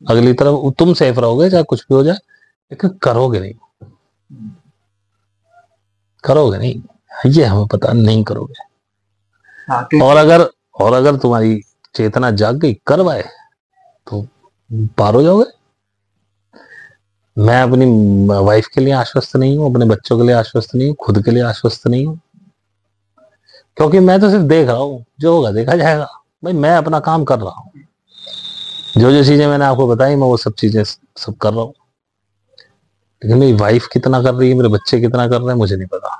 अगली तरफ, तुम सेफ रहोगे चाहे कुछ भी हो जाए, लेकिन करोगे नहीं, करोगे नहीं, ये हमें पता नहीं करोगे। हाँ, और अगर तुम्हारी चेतना जाग गई करवाए तो पार हो जाओगे। मैं अपनी वाइफ के लिए आश्वस्त नहीं हूँ, अपने बच्चों के लिए आश्वस्त नहीं हूँ, खुद के लिए आश्वस्त नहीं हूँ, क्योंकि मैं तो सिर्फ देख रहा हूँ, जो होगा देखा जाएगा। भाई मैं अपना काम कर रहा हूँ, जो जो चीजें मैंने आपको बताई मैं वो सब चीजें सब कर रहा हूँ, लेकिन मेरी वाइफ कितना कर रही है, मेरे बच्चे कितना कर रहे हैं मुझे नहीं पता।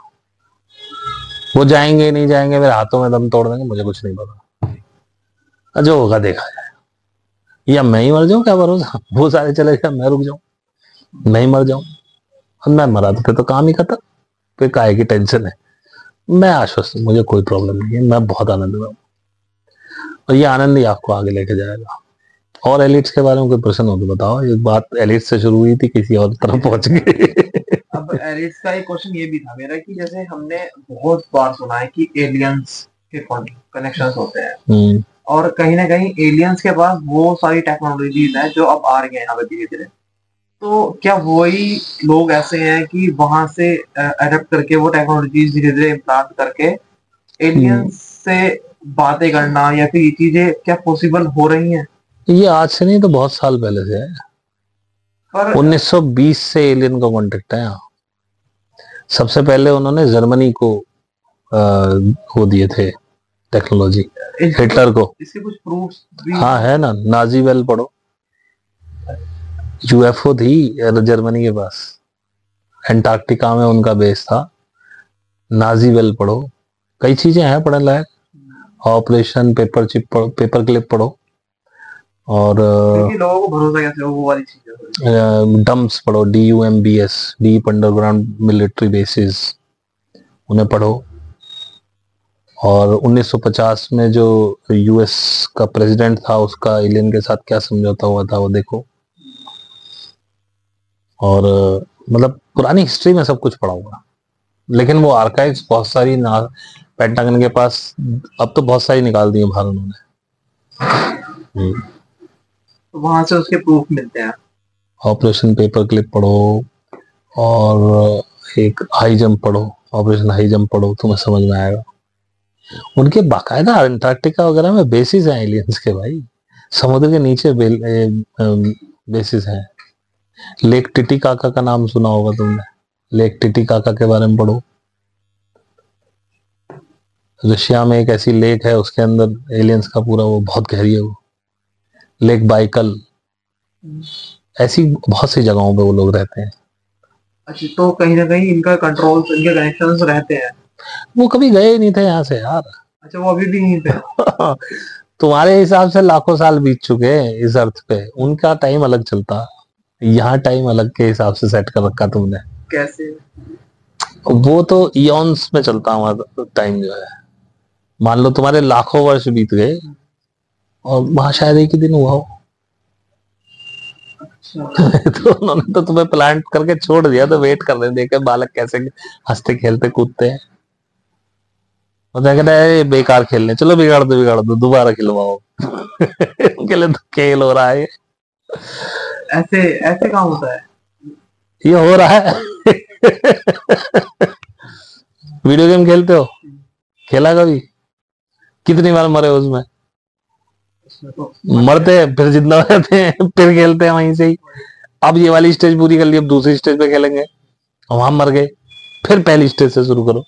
वो जाएंगे नहीं जाएंगे, मेरे हाथों में दम तोड़ देंगे, मुझे कुछ नहीं पता, जो होगा देखा जाए। या मैं ही मर जाऊं, क्या भरोसा, वो सारे चले गए मैं रुक जाऊं, मैं ही मर जाऊं, और मैं मरा तो फिर तो काम ही खत्म, फिर काहे की टेंशन है। मैं आश्वस्त हूं, मुझे कोई प्रॉब्लम नहीं है, मैं बहुत आनंद में हूं, और ये आनंद ही आपको आगे लेके जाएगा। और एलिट्स के बारे में कोई प्रश्न हो तो बताओ। एक बात एलिट्स से शुरू हुई थी, किसी और तरफ पहुंच गई। अब एलिट्स का एक क्वेश्चन ये भी था मेरा कि जैसे हमने बहुत बार सुना है कि एलियंस के कनेक्शंस होते हैं, और कहीं ना कहीं एलियंस के पास वो सारी टेक्नोलॉजीज हैं जो अब आ रही हैं यहाँ पे धीरे धीरे। तो क्या वही लोग ऐसे हैं कि वहां से अडेप्ट करके वो टेक्नोलॉजीज धीरे धीरे इम्प्लांट करके एलियंस से बातें करना, या फिर ये चीजें क्या पॉसिबल हो रही हैं? ये आज से नहीं तो बहुत साल पहले से है, पर 1920 से एलियन का कॉन्टेक्ट है यहाँ। सबसे पहले उन्होंने जर्मनी को वो दिए थे टेक्नोलॉजी, हिटलर को। इसके कुछ प्रूफ्स भी? हाँ है ना, नाजी वेल पढ़ो, यूएफओ थी जर्मनी के पास, एंटार्क्टिका में उनका बेस था। नाजी वेल पढ़ो, कई चीजें हैं पढ़ने लायक, ऑपरेशन पेपर चिप पढ़ो, पेपर क्लिप पढ़ो, और लोगों को भरोसा कैसे हो वो वाली चीजें। डम्प्स पढ़ो, DUMBS, deep underground military bases, उन्हें पढ़ो। और 1950 में जो US का प्रेसिडेंट था उसका एलियन के साथ क्या समझौता हुआ था वो देखो। और मतलब पुरानी हिस्ट्री में सब कुछ पढ़ा हुआ, लेकिन वो आर्काइव्स बहुत सारी ना पेंटागन के पास अब तो बहुत सारी निकाल दी है बाहर उन्होंने। तो वहां से उसके प्रूफ मिलते हैं। ऑपरेशन पेपर क्लिप पढ़ो, और एक हाई जंप पढ़ो, ऑपरेशन हाई जंप पढ़ो, तुम्हें समझ में आएगा। उनके बाकायदा अंटार्कटिका वगैरह में बेसिस हैं एलियंस के भाई, समुद्र के नीचे बेसिस हैं। लेक टिटिकाका का नाम सुना होगा तुमने, लेक टिटिकाका के बारे में पढ़ो। रशिया में एक ऐसी लेक है, उसके अंदर एलियंस का पूरा वो बहुत गहरी है वो लेक बाइकल। ऐसी बहुत सी जगहों पे वो लोग रहते हैं। अच्छा, तो कहीं ना कहीं इनका कंट्रोल, इनके कनेक्शंस रहते हैं। वो कभी गए ही नहीं थे यहाँ से यार। अच्छा, वो अभी भी नहीं थे। तुम्हारे हिसाब से लाखों साल बीत चुके हैं इस अर्थ पे, उनका टाइम अलग चलता, यहाँ टाइम अलग के हिसाब से सेट कर रखा तुमने। कैसे? वो तो इयॉन्स में चलता हमारा टाइम जो है। मान लो तुम्हारे लाखों वर्ष बीत गए और वहां शायद एक ही दिन हुआ हो। तो उन्होंने तो तुम्हें प्लांट करके छोड़ दिया, तो वेट कर रहे देखे बालक कैसे हंसते खेलते कूदते हैं। और क्या कहता है, बेकार खेलने, चलो बिगाड़ दो दोबारा खिलवाओ। उनके लिए तो खेल हो रहा है। ऐसे ऐसे काम होता है, ये हो रहा है। वीडियो गेम खेलते हो, खेला कभी? कितनी बार मरे उसमें? मरते हैं फिर जिंदा हो जाते हैं, फिर खेलते हैं वहीं से ही। अब ये वाली स्टेज पूरी कर ली, अब दूसरी स्टेज पे खेलेंगे, वहां मर गए, फिर पहली स्टेज से शुरू करो।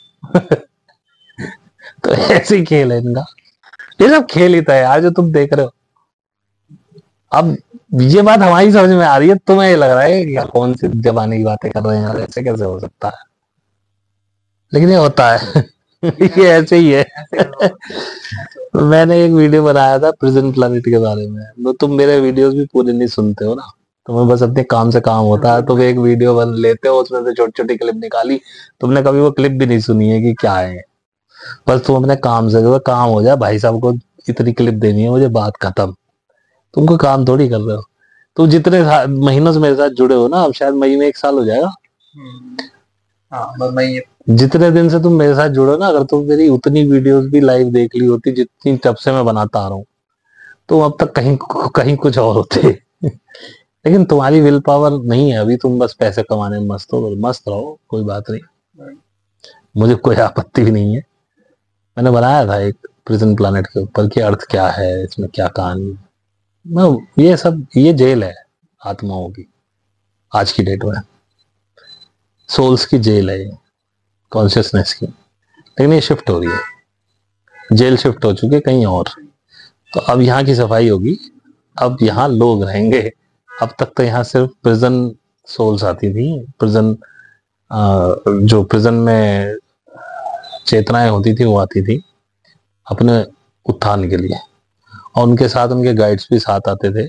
तो ऐसे ही खेल है इनका, ये सब खेल ही था यार जो तुम देख रहे हो। अब ये बात हमारी समझ में आ रही है, तुम्हें ये लग रहा है कि कौन सी जबानी की बातें कर रहे हैं यार, ऐसे कैसे हो सकता है, लेकिन ये होता है। ये ऐसे ही है। मैंने एक वीडियो बनाया था प्रिजन प्लैनेट के बारे में, तो तुम मेरे वीडियोस भी पूरे नहीं सुनते हो ना, तुम्हें बस अपने काम से काम होता है, तुम एक वीडियो बन लेते हो, उसमें से छोटी छोटी क्लिप निकाली, तुमने कभी वो क्लिप भी नहीं सुनी है कि क्या है। बस तुम अपने काम से काम हो जाए, भाई साहब को इतनी क्लिप देनी है मुझे, बात खत्म। तुम कोई काम थोड़ी कर रहे हो। तो जितने महीनों से मेरे साथ जुड़े हो ना, अब शायद मई में 1 साल हो जाएगा। हाँ, मई। जितने दिन से तुम मेरे साथ जुड़ो ना, अगर तुम मेरी उतनी वीडियोस भी लाइव देख ली होती जितनी तब से मैं बनाता आ रहा हूँ, तो अब तक कहीं कहीं कुछ और होते। लेकिन तुम्हारी विल पावर नहीं है अभी, तुम बस पैसे कमाने में मस्त हो। मस्त रहो, कोई बात नहीं, मुझे कोई आपत्ति भी नहीं है। मैंने बनाया था एक प्रिजन प्लैनेट के ऊपर कि अर्थ क्या है, इसमें क्या कहानी। ये सब, ये जेल है आत्माओं की आज की डेट में, सोल्स की जेल है, कॉन्शियसनेस की। लेकिन ये शिफ्ट हो रही है, जेल शिफ्ट हो चुकी है कहीं और। तो अब यहाँ की सफाई होगी, अब यहाँ लोग रहेंगे। अब तक तो यहाँ सिर्फ प्रिजन सोल्स आती थी, प्रिजन जो प्रिजन में चेतनाएं होती थी वो आती थी अपने उत्थान के लिए, और उनके साथ उनके गाइड्स भी साथ आते थे,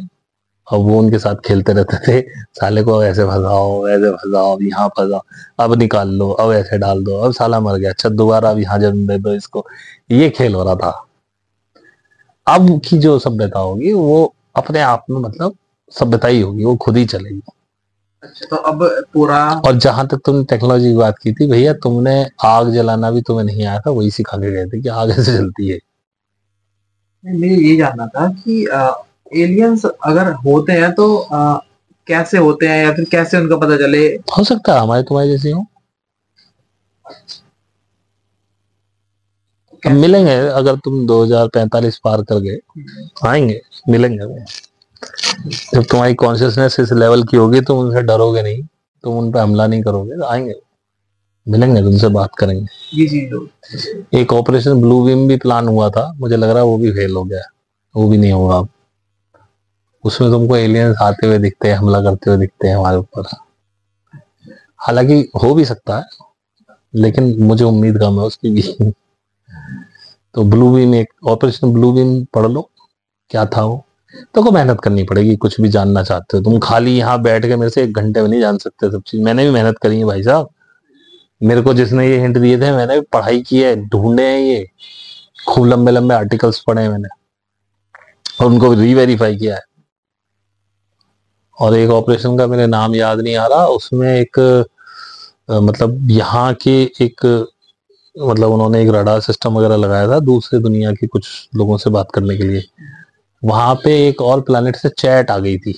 और वो उनके साथ खेलते रहते थे। साले को ऐसे फंसाओ, ऐसे फंसाओ, अब यहाँ फंसाओ, अब निकाल लो, अब ऐसे डाल दो, अब साला मर गया, अच्छा दोबारा अब यहाँ जन्म दे दो इसको। ये खेल हो रहा था। अब की जो सभ्यता होगी वो अपने आप में, मतलब सभ्यता ही होगी, वो खुद ही चलेगी। अच्छा, तो अब पूरा। और जहां तक तुमने टेक्नोलॉजी की बात की थी भैया, तुमने आग जलाना भी तुम्हें नहीं आया था, वही सिखा के गए थे कि आग ऐसे जलती है। मुझे ये जानना था कि एलियंस अगर होते हैं तो कैसे होते हैं, या फिर कैसे उनका पता चले? हो सकता है हमारे तुम्हारे जैसे हो। अब मिलेंगे, अगर तुम 2045 पार कर गए आएंगे, मिलेंगे। जब तुम्हारी कॉन्शियसनेस इस लेवल की होगी तुम उनसे डरोगे नहीं, तुम उन पर हमला नहीं करोगे, तो आएंगे, मिलेंगे, तुमसे बात करेंगे। जी जी। एक ऑपरेशन ब्लू बीम भी प्लान हुआ था, मुझे लग रहा है वो भी फेल हो गया, वो भी नहीं होगा अब। उसमें तुमको एलियंस आते हुए दिखते हैं, हमला करते हुए दिखते हैं हमारे ऊपर। हालांकि हो भी सकता है, लेकिन मुझे उम्मीद कम है उसकी भी। तो ब्लू बीम, एक ऑपरेशन ब्लू बीम पढ़ लो, क्या था वो। तो को मेहनत करनी पड़ेगी, कुछ भी जानना चाहते हो तुम, खाली यहाँ बैठ के मेरे से 1 घंटे में नहीं जान सकते सब चीज। मैंने भी मेहनत करी है भाई साहब, मेरे को जिसने ये हिंट दिए थे मैंने भी पढ़ाई की है, ढूंढे हैं ये, खूब लंबे लंबे आर्टिकल्स पढ़े हैं मैंने, और उनको रीवेरीफाई किया है। और एक ऑपरेशन का मेरे नाम याद नहीं आ रहा, उसमें एक मतलब यहाँ के एक, मतलब उन्होंने एक रडार सिस्टम वगैरह लगाया था दूसरे दुनिया के कुछ लोगों से बात करने के लिए। वहां पे एक और प्लेनेट से चैट आ गई थी।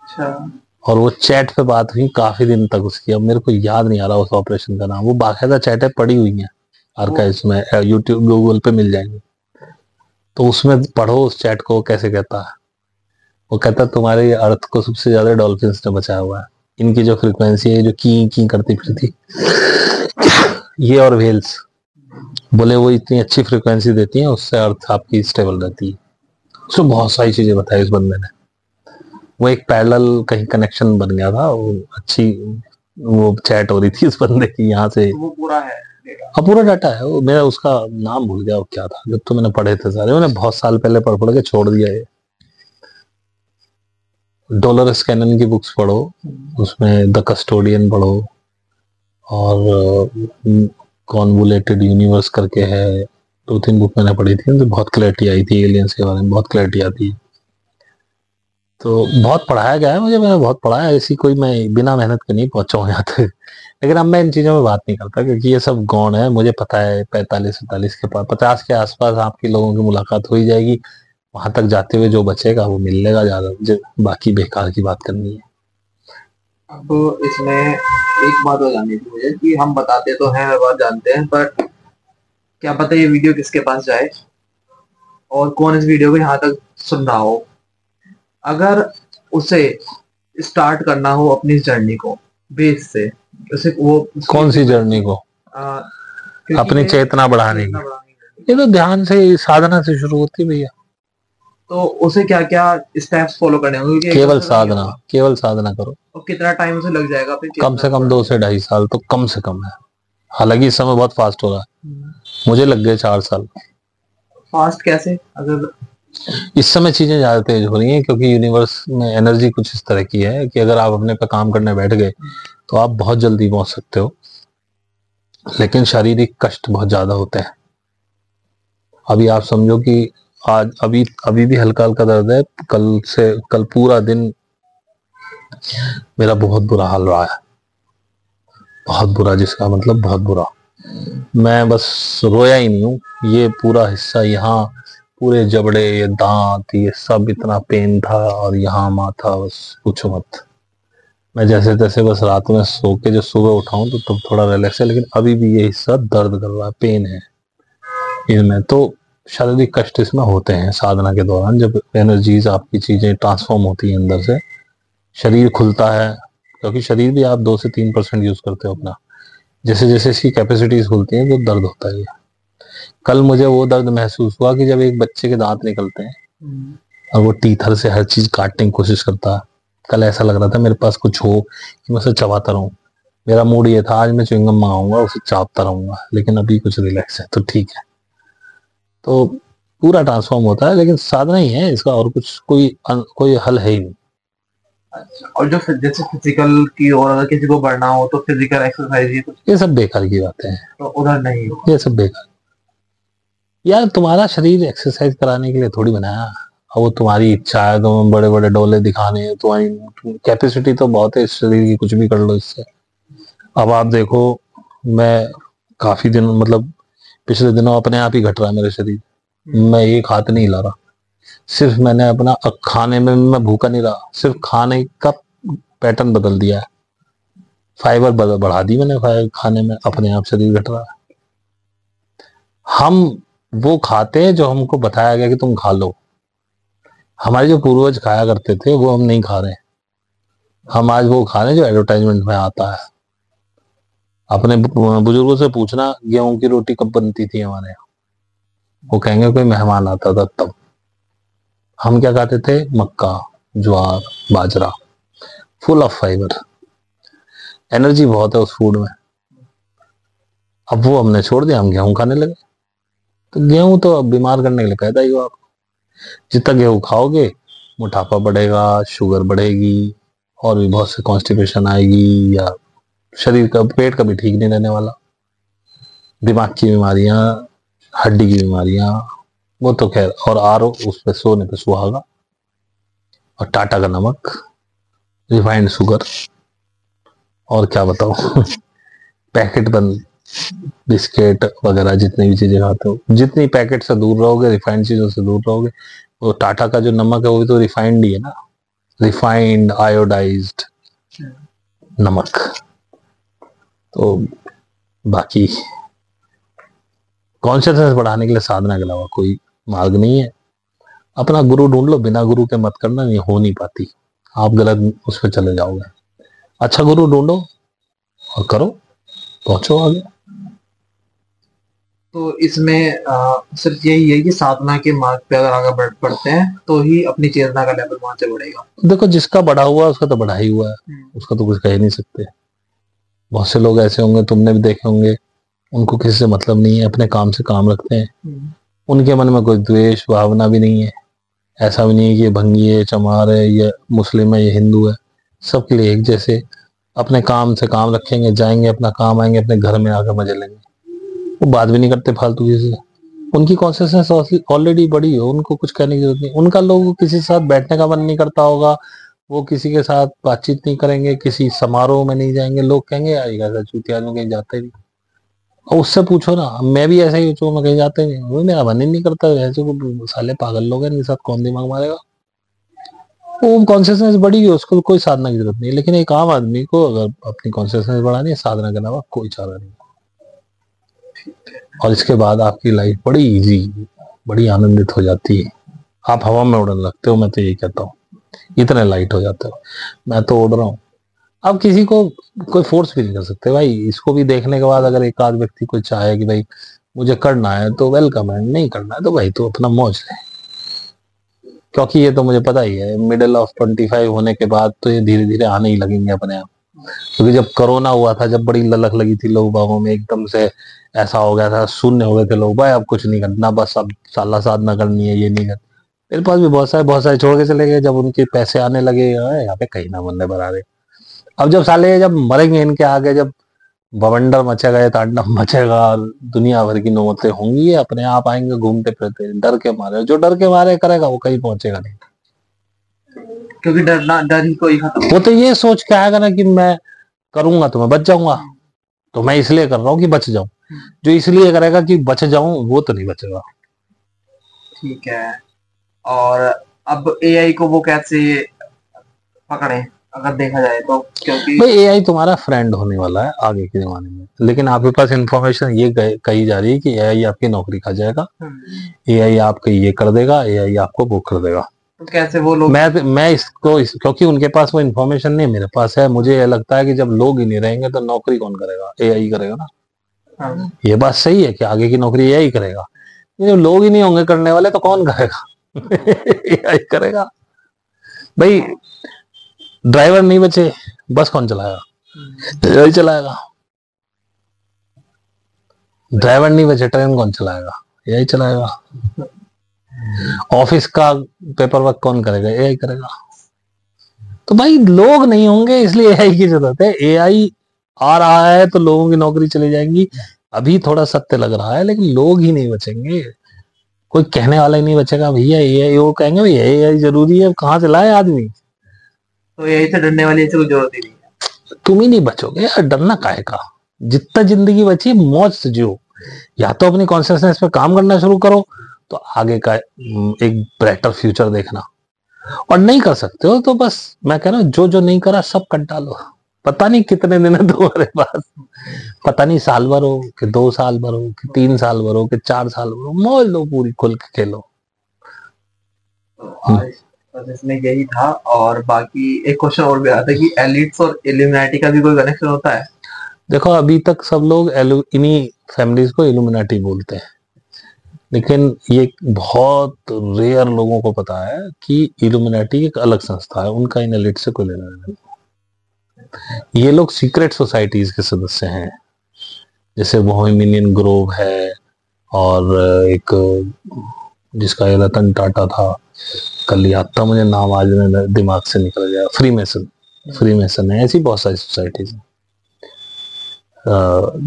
अच्छा। और वो चैट पे बात हुई काफी दिन तक उसकी, अब मेरे को याद नहीं आ रहा उस ऑपरेशन का नाम। वो बाकायदा चैटें पड़ी हुई हैं आर्काइव्स में, यूट्यूब गूगल पे मिल जाएंगे, तो उसमें पढ़ो उस चैट को कैसे कहता है। वो कहता है तुम्हारे अर्थ को सबसे ज्यादा डॉल्फिन्स ने बचाया हुआ है, इनकी जो फ्रिक्वेंसी है जो की करती फिरती, ये और व्हेल्स, बोले वो इतनी अच्छी फ्रिक्वेंसी देती हैं, उससे अर्थ आपकी स्टेबल रहती है। उसमें बहुत सारी चीजें बताई उस बंदे ने। वो एक पैरेलल कहीं कनेक्शन बन गया था, वो अच्छी वो चैट हो रही थी उस बंदे की यहाँ से। वो पूरा है हाँ पूरा डाटा है वो, मेरा उसका नाम भूल गया वो क्या था, जब तो मैंने पढ़े थे सारे, मैंने बहुत साल पहले पढ़ के छोड़ दिया ये। डॉलरस कैनन की बुक्स पढ़ो, उसमें द कस्टोडियन पढ़ो, और कॉन्वोलेटेड यूनिवर्स करके है, 2-3 बुक मैंने पढ़ी थी, उनसे बहुत क्लैरिटी आई थी, एलियंस के बारे में बहुत क्लैरिटी आती है। तो बहुत पढ़ाया गया है मुझे, मैंने बहुत पढ़ा है, ऐसी कोई मैं बिना मेहनत के नहीं पहुंचा हूँ यहाँ तक। लेकिन अब मैं इन चीजों में बात नहीं करता, क्योंकि ये सब गौण है। मुझे पता है 45-47 के पास, 50 के आसपास आपकी लोगों की मुलाकात हो ही जाएगी। वहां तक जाते हुए जो बचेगा वो मिल लेगा ज्यादा, बाकी बेकार की बात करनी है। अब इसमें एक बात हो जाननी थी मुझे कि हम बताते तो हैं, हर बात जानते हैं, पर क्या पता ये वीडियो किसके पास जाए और कौन इस वीडियो को यहाँ तक सुन रहा हो। अगर उसे स्टार्ट करना हो अपनी इस जर्नी को बेस से, उसे वो कौन सी जर्नी को? अपनी चेतना बढ़ाने की। ये तो ध्यान से, साधना से शुरू होती है भैया। तो उसे क्या क्या स्टेप्स फॉलो करने होंगे? केवल साधना, केवल साधना करो। और कितना टाइम उसे लग जाएगा फिर? कम से कम 2 से 2.5 साल तो कम से कम है। हालांकि इस समय बहुत फास्ट हो रहा है, मुझे लग गए 4 साल। फास्ट कैसे? अगर इस समय चीजें ज्यादा तेज हो रही हैं, क्योंकि यूनिवर्स में एनर्जी कुछ इस तरह की है कि अगर आप अपने पे काम करने बैठ गए तो आप बहुत जल्दी पहुंच सकते हो, लेकिन शारीरिक कष्ट बहुत ज्यादा होते हैं। अभी आप समझो कि आज अभी अभी भी हल्का हल्का दर्द है। कल पूरा दिन मेरा बहुत बुरा हाल रहा है, बहुत बुरा, जिसका मतलब बहुत बुरा। मैं बस रोया ही नहीं हूँ, ये पूरा हिस्सा यहाँ, पूरे जबड़े, ये दांत, ये सब इतना पेन था, और यहाँ माथा, बस पूछो मत। मैं जैसे तैसे बस रात में सो के जो सुबह उठाऊं तो तब थोड़ा रिलैक्स है, लेकिन अभी भी ये हिस्सा दर्द कर रहा है, पेन है इनमें। तो शारीरिक कष्ट इसमें होते हैं साधना के दौरान, जब एनर्जीज, आपकी चीजें ट्रांसफॉर्म होती हैं अंदर से, शरीर खुलता है, क्योंकि शरीर भी आप 2 से 3% यूज करते हो अपना। जैसे जैसे इसकी कैपेसिटीज खुलती हैं तो दर्द होता है। कल मुझे वो दर्द महसूस हुआ कि जब एक बच्चे के दांत निकलते हैं और वो टीथर से हर चीज काटने की कोशिश करता है। कल ऐसा लग रहा था मेरे पास कुछ हो कि मैं उसे चबाता रहूं। मेरा मूड ये था आज मैं च्युइंगम मंगाऊंगा, उसे चापता रहूंगा, लेकिन अभी कुछ रिलैक्स है तो ठीक है। तो पूरा ट्रांसफॉर्म होता है, लेकिन साधना ही है इसका, और कुछ कोई हल है ही नहीं। अच्छा, और जो जैसे फिजिकल की ओर अगर किसी को बढ़ना हो तो फिजिकल एक्सरसाइज ये कुछ, ये सब बेकार की बातें हैं, तो उधर नहीं हो? ये सब बेकार। यार तुम्हारा शरीर एक्सरसाइज कराने के लिए थोड़ी बनाया, और वो तुम्हारी इच्छा है, तुम्हें बड़े बड़े डोले दिखाने हैं, तुम्हारी कैपेसिटी तो बहुत है इस शरीर की, कुछ भी कर लो इससे। अब आप देखो, मैं काफी दिन, मतलब पिछले दिनों अपने आप ही घट रहा है मेरा शरीर। मैं एक हाथ नहीं हिला रहा, सिर्फ मैंने अपना खाने में, मैं भूखा नहीं रहा, सिर्फ खाने का पैटर्न बदल दिया है, फाइबर बढ़ा दी मैंने, खाने में अपने आप शरीर घट रहा है। हम वो खाते हैं जो हमको बताया गया कि तुम खा लो। हमारे जो पूर्वज खाया करते थे वो हम नहीं खा रहे हैं, हम आज वो खा रहे हैं जो एडवर्टाइजमेंट में आता है। अपने बुजुर्गों से पूछना गेहूं की रोटी कब बनती थी हमारे यहाँ, वो कहेंगे कोई मेहमान आता था तब। हम क्या खाते थे? मक्का, ज्वार, बाजरा, फुल ऑफ फाइबर, एनर्जी बहुत है उस फूड में। अब वो हमने छोड़ दिया, हम गेहूं खाने लगे। तो गेहूं तो अब बीमार करने के लिए पैदा ही हुआ। आप जितना गेहूं खाओगे मोटापा बढ़ेगा, शुगर बढ़ेगी, और भी बहुत से कॉन्स्टिपेशन आएगी, या शरीर का, पेट का भी ठीक नहीं रहने वाला, दिमाग की बीमारियां, हड्डी की बीमारियां, वो तो खैर। और आरो उस पे सोने पे सुहागा, और टाटा का नमक, रिफाइंड शुगर, और क्या बताओ पैकेट बंद बिस्किट वगैरह, जितनी भी चीजें खाते हो, जितनी पैकेट से दूर रहोगे, रिफाइंड चीजों से दूर रहोगे। वो टाटा का जो नमक है वो भी तो रिफाइंड ही है ना, रिफाइंड आयोडाइज्ड नमक। तो बाकी कॉन्शियसनेस बढ़ाने के लिए साधना के अलावा कोई मार्ग नहीं है। अपना गुरु ढूंढ लो, बिना गुरु के मत करना, नहीं हो नहीं पाती, आप गलत उस पर चले जाओगे। अच्छा गुरु ढूंढो और करो, पहुंचो आगे। तो इसमें सिर्फ यही है कि साधना के मार्ग पे अगर आगे बढ़ते हैं तो ही अपनी चेतना का लेवल वहां से बढ़ेगा। देखो जिसका बढ़ा हुआ है उसका तो बढ़ा ही हुआ है, उसका तो कुछ कह ही नहीं सकते। बहुत से लोग ऐसे होंगे, तुमने भी देखे होंगे, उनको किसी से मतलब नहीं है, अपने काम से काम रखते हैं, उनके मन में कोई द्वेष भावना भी नहीं है। ऐसा भी नहीं है कि ये भंगी है, चमार है, ये मुस्लिम है, ये हिंदू है, सबके लिए एक जैसे। अपने काम से काम रखेंगे, जाएंगे अपना काम, आएंगे अपने घर में आकर मजे लेंगे। वो बात भी नहीं करते फालतू किसी से, उनकी कॉन्शियसनेस ऑलरेडी बड़ी हो, उनको कुछ कहने की जरूरत नहीं। उनका लोग किसी के साथ बैठने का मन नहीं करता होगा, वो किसी के साथ बातचीत नहीं करेंगे, किसी समारोह में नहीं जाएंगे, लोग कहेंगे यार ऐसा चूतिया आदमी कहीं जाते ही नहीं। और उससे पूछो ना, मैं भी ऐसा ही हूँ, मैं कहीं जाते नहीं, वो मेरा मन ही नहीं करता, ऐसे को साले पागल लोग हैं, इनके साथ कौन दिमाग मारेगा। वो कॉन्शियसनेस बड़ी है, उसको कोई साधना की जरूरत नहीं। लेकिन एक आम आदमी को अगर अपनी कॉन्शियसनेस बढ़ानी है, साधना के अलावा कोई चारा नहीं। और इसके बाद आपकी लाइफ बड़ी इजी, बड़ी आनंदित हो जाती है। आप हवा में उड़ने लगते हो, मैं तो यही कहता हूँ, इतने लाइट हो जाते हो। मैं तो उड़ रहा हूँ। अब किसी को कोई फोर्स भी नहीं कर सकते भाई। इसको भी देखने के बाद अगर एक आध व्यक्ति कोई चाहे कि भाई मुझे करना है तो वेलकम है, नहीं करना है तो भाई तो अपना मौज ले। क्योंकि ये तो मुझे पता ही है, मिडिल ऑफ 25 होने के बाद तो ये धीरे धीरे आने ही लगेंगे अपने आप। क्योंकि जब कोरोना हुआ था, जब बड़ी ललक लगी थी लोग बागों में, एकदम से ऐसा हो गया था, शून्य हो गए थे लोग, भाई अब कुछ नहीं करना, बस अब साला साधना करनी है, ये नहीं कर। मेरे पास भी बहुत सारे छोड़ के चले गए। जब उनके पैसे आने लगे, यहाँ पे कहीं ना बंदे बना रहे। अब जब साले जब मरेंगे इनके आगे, जब बवंडर मचेगा, ये तांडव मचेगा, दुनिया भर की नौबतें होंगी, ये अपने आप आएंगे घूमते फिरते डर के मारे। जो डर के मारे करेगा वो कहीं पहुंचेगा नहीं, क्योंकि डर ही कोई खत्म। वो तो ये सोच के आएगा ना कि मैं करूंगा तो मैं बच जाऊंगा, तो मैं इसलिए कर रहा हूँ कि बच जाऊं। जो इसलिए करेगा कि बच जाऊं वो तो नहीं बचेगा। ठीक है, और अब एआई को वो कैसे पकड़े अगर देखा जाए तो? क्योंकि भाई एआई तुम्हारा फ्रेंड होने वाला है आगे के जमाने में, लेकिन आपके पास इंफॉर्मेशन ये कही जा रही है कि एआई आपकी नौकरी खा जाएगा, एआई आपके ये कर देगा, एआई आपको वो कर देगा। तो कैसे वो लोग? मैं इसको क्योंकि उनके पास वो इन्फॉर्मेशन नहीं मेरे पास है, मुझे ये लगता है कि जब लोग ही नहीं रहेंगे तो नौकरी कौन करेगा, एआई करेगा ना। हाँ। ये बात सही है कि आगे की नौकरी एआई करेगा, जब लोग ही नहीं होंगे करने वाले तो कौन करेगा? एआई करेगा। भाई ड्राइवर नहीं बचे, बस कौन चलाएगा? एआई चलाएगा। ड्राइवर नहीं बचे, ट्रेन कौन चलाएगा? एआई चलाएगा। ऑफिस का पेपर वर्क कौन करेगा? एआई करेगा। तो भाई लोग नहीं होंगे इसलिए एआई की जरूरत है। एआई आ रहा है तो लोगों की नौकरी चली जाएंगी, अभी थोड़ा सत्य लग रहा है, लेकिन लोग ही नहीं बचेंगे, कोई कहने वाला ही नहीं बचेगा भैया एआई। वो कहेंगे भैया एआई जरूरी है, कहाँ से लाए आदमी? तो एआई से डरने वाली ऐसी कोई जरूरत ही नहीं है। तुम ही नहीं बचोगे यार, डरना काहे का? जितना जिंदगी बची मौज से जियो, या तो अपनी कॉन्शियसनेस पे काम करना शुरू करो तो आगे का एक ब्राइटर फ्यूचर देखना, और नहीं कर सकते हो तो बस मैं कह रहा हूँ जो जो नहीं करा सब कट डालो। पता नहीं कितने दिन है तुम्हारे पास, पता नहीं साल भर हो कि 2 साल भर हो कि 3 साल भर हो कि 4 साल भर हो, मौज लो पूरी, खुल के खेलो। तो आज बस इसमें यही था, और बाकी एक क्वेश्चन और भी आता है कि एलिट्स और इल्यूमिनाटी का भी कोई कनेक्शन होता है? देखो अभी तक सब लोग इन्हीं फैमिलीज को इल्यूमिनाटी बोलते हैं, लेकिन ये बहुत रेयर लोगों को पता है कि इल्यूमिनाटी एक अलग संस्था है, उनका इन एलिट से कोई लेना देना नहीं। ये लोग सीक्रेट सोसाइटीज के सदस्य हैं, जैसे बोहेमियन ग्रोव है, और एक जिसका ये रतन टाटा था, कल याद था मुझे नाम, आज मेरे दिमाग से निकल गया, फ्रीमेसन है। ऐसी बहुत सारी सोसाइटीज हैं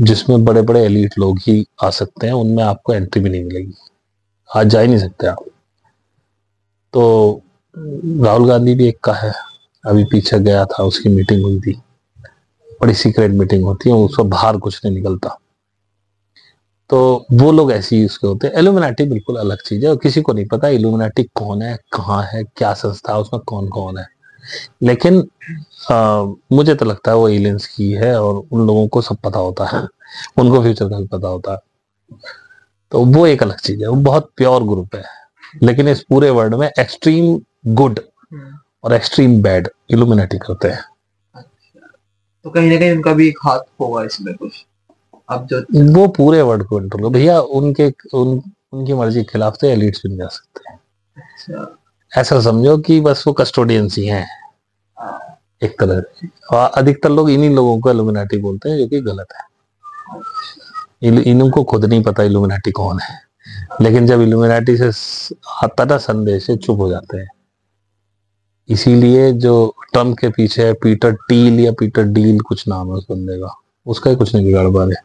जिसमें बड़े बड़े एलीट लोग ही आ सकते हैं, उनमें आपको एंट्री भी नहीं मिलेगी, आज जा ही नहीं सकते आप। तो राहुल गांधी भी एक का है, अभी पीछे गया था, उसकी मीटिंग हुई थी, बड़ी सीक्रेट मीटिंग होती है, उसको बाहर कुछ नहीं निकलता। तो वो लोग ऐसे ही उसके होते हैं। इल्यूमिनाटी बिल्कुल अलग चीज है, और किसी को नहीं पता इल्यूमिनाटी कौन है, कहाँ है, क्या संस्था है, उसमें कौन कौन है। लेकिन मुझे तो लगता है वो एलियंस की है, और उन लोगों को सब पता होता है, उनको फ्यूचर का भी पता होता है। तो वो एक अलग चीज है, वो बहुत प्योर ग्रुप है। लेकिन इस पूरे वर्ल्ड में एक्सट्रीम गुड और एक्सट्रीम बैड इल्यूमिनाटी करते हैं। तो कहीं ना कहीं उनका भी एक हाथ होगा इसमें कुछ। अब जो वो पूरे वर्ल्ड को कंट्रोल भैया, उनकी मर्जी के खिलाफ तो एलिट्स भी नहीं जा सकते। अच्छा। ऐसा समझो कि बस वो कस्टोडियंस ही हैं एक तरह से, और अधिकतर लोग इन्हीं लोगों को इल्यूमिनाटी बोलते हैं, जो कि गलत है। इनको खुद नहीं पता इल्यूमिनाटी कौन है, लेकिन जब इल्यूमिनाटी से आता ना संदेश, चुप हो जाते हैं। इसीलिए जो ट्रम्प के पीछे है पीटर टील या पीटर डील कुछ नाम है उस बंदे का, उसका ही कुछ नहीं बिगाड़ पा रहे,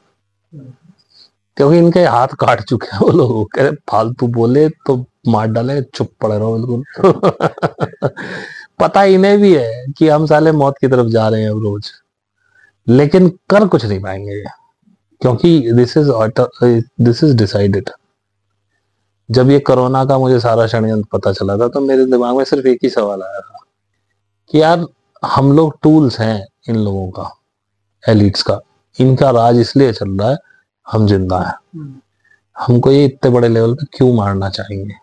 क्योंकि इनके हाथ काट चुके हैं वो लोग। कह रहे फालतू बोले तो मार डाले, चुप पड़े रहो बिल्कुल। पता इन्हें भी है कि हम साले मौत की तरफ जा रहे हैं अब रोज, लेकिन कर कुछ नहीं पाएंगे, क्योंकि दिस इज डिसाइडेड। जब ये कोरोना का मुझे सारा षड्यंत्र पता चला था तो मेरे दिमाग में सिर्फ एक ही सवाल आया था कि यार हम लोग टूल्स हैं इन लोगों का, एलिट्स का, इनका राज इसलिए चल रहा है, हम जिंदा हैं, हमको ये इतने बड़े लेवल पे क्यों मारना चाहेंगे?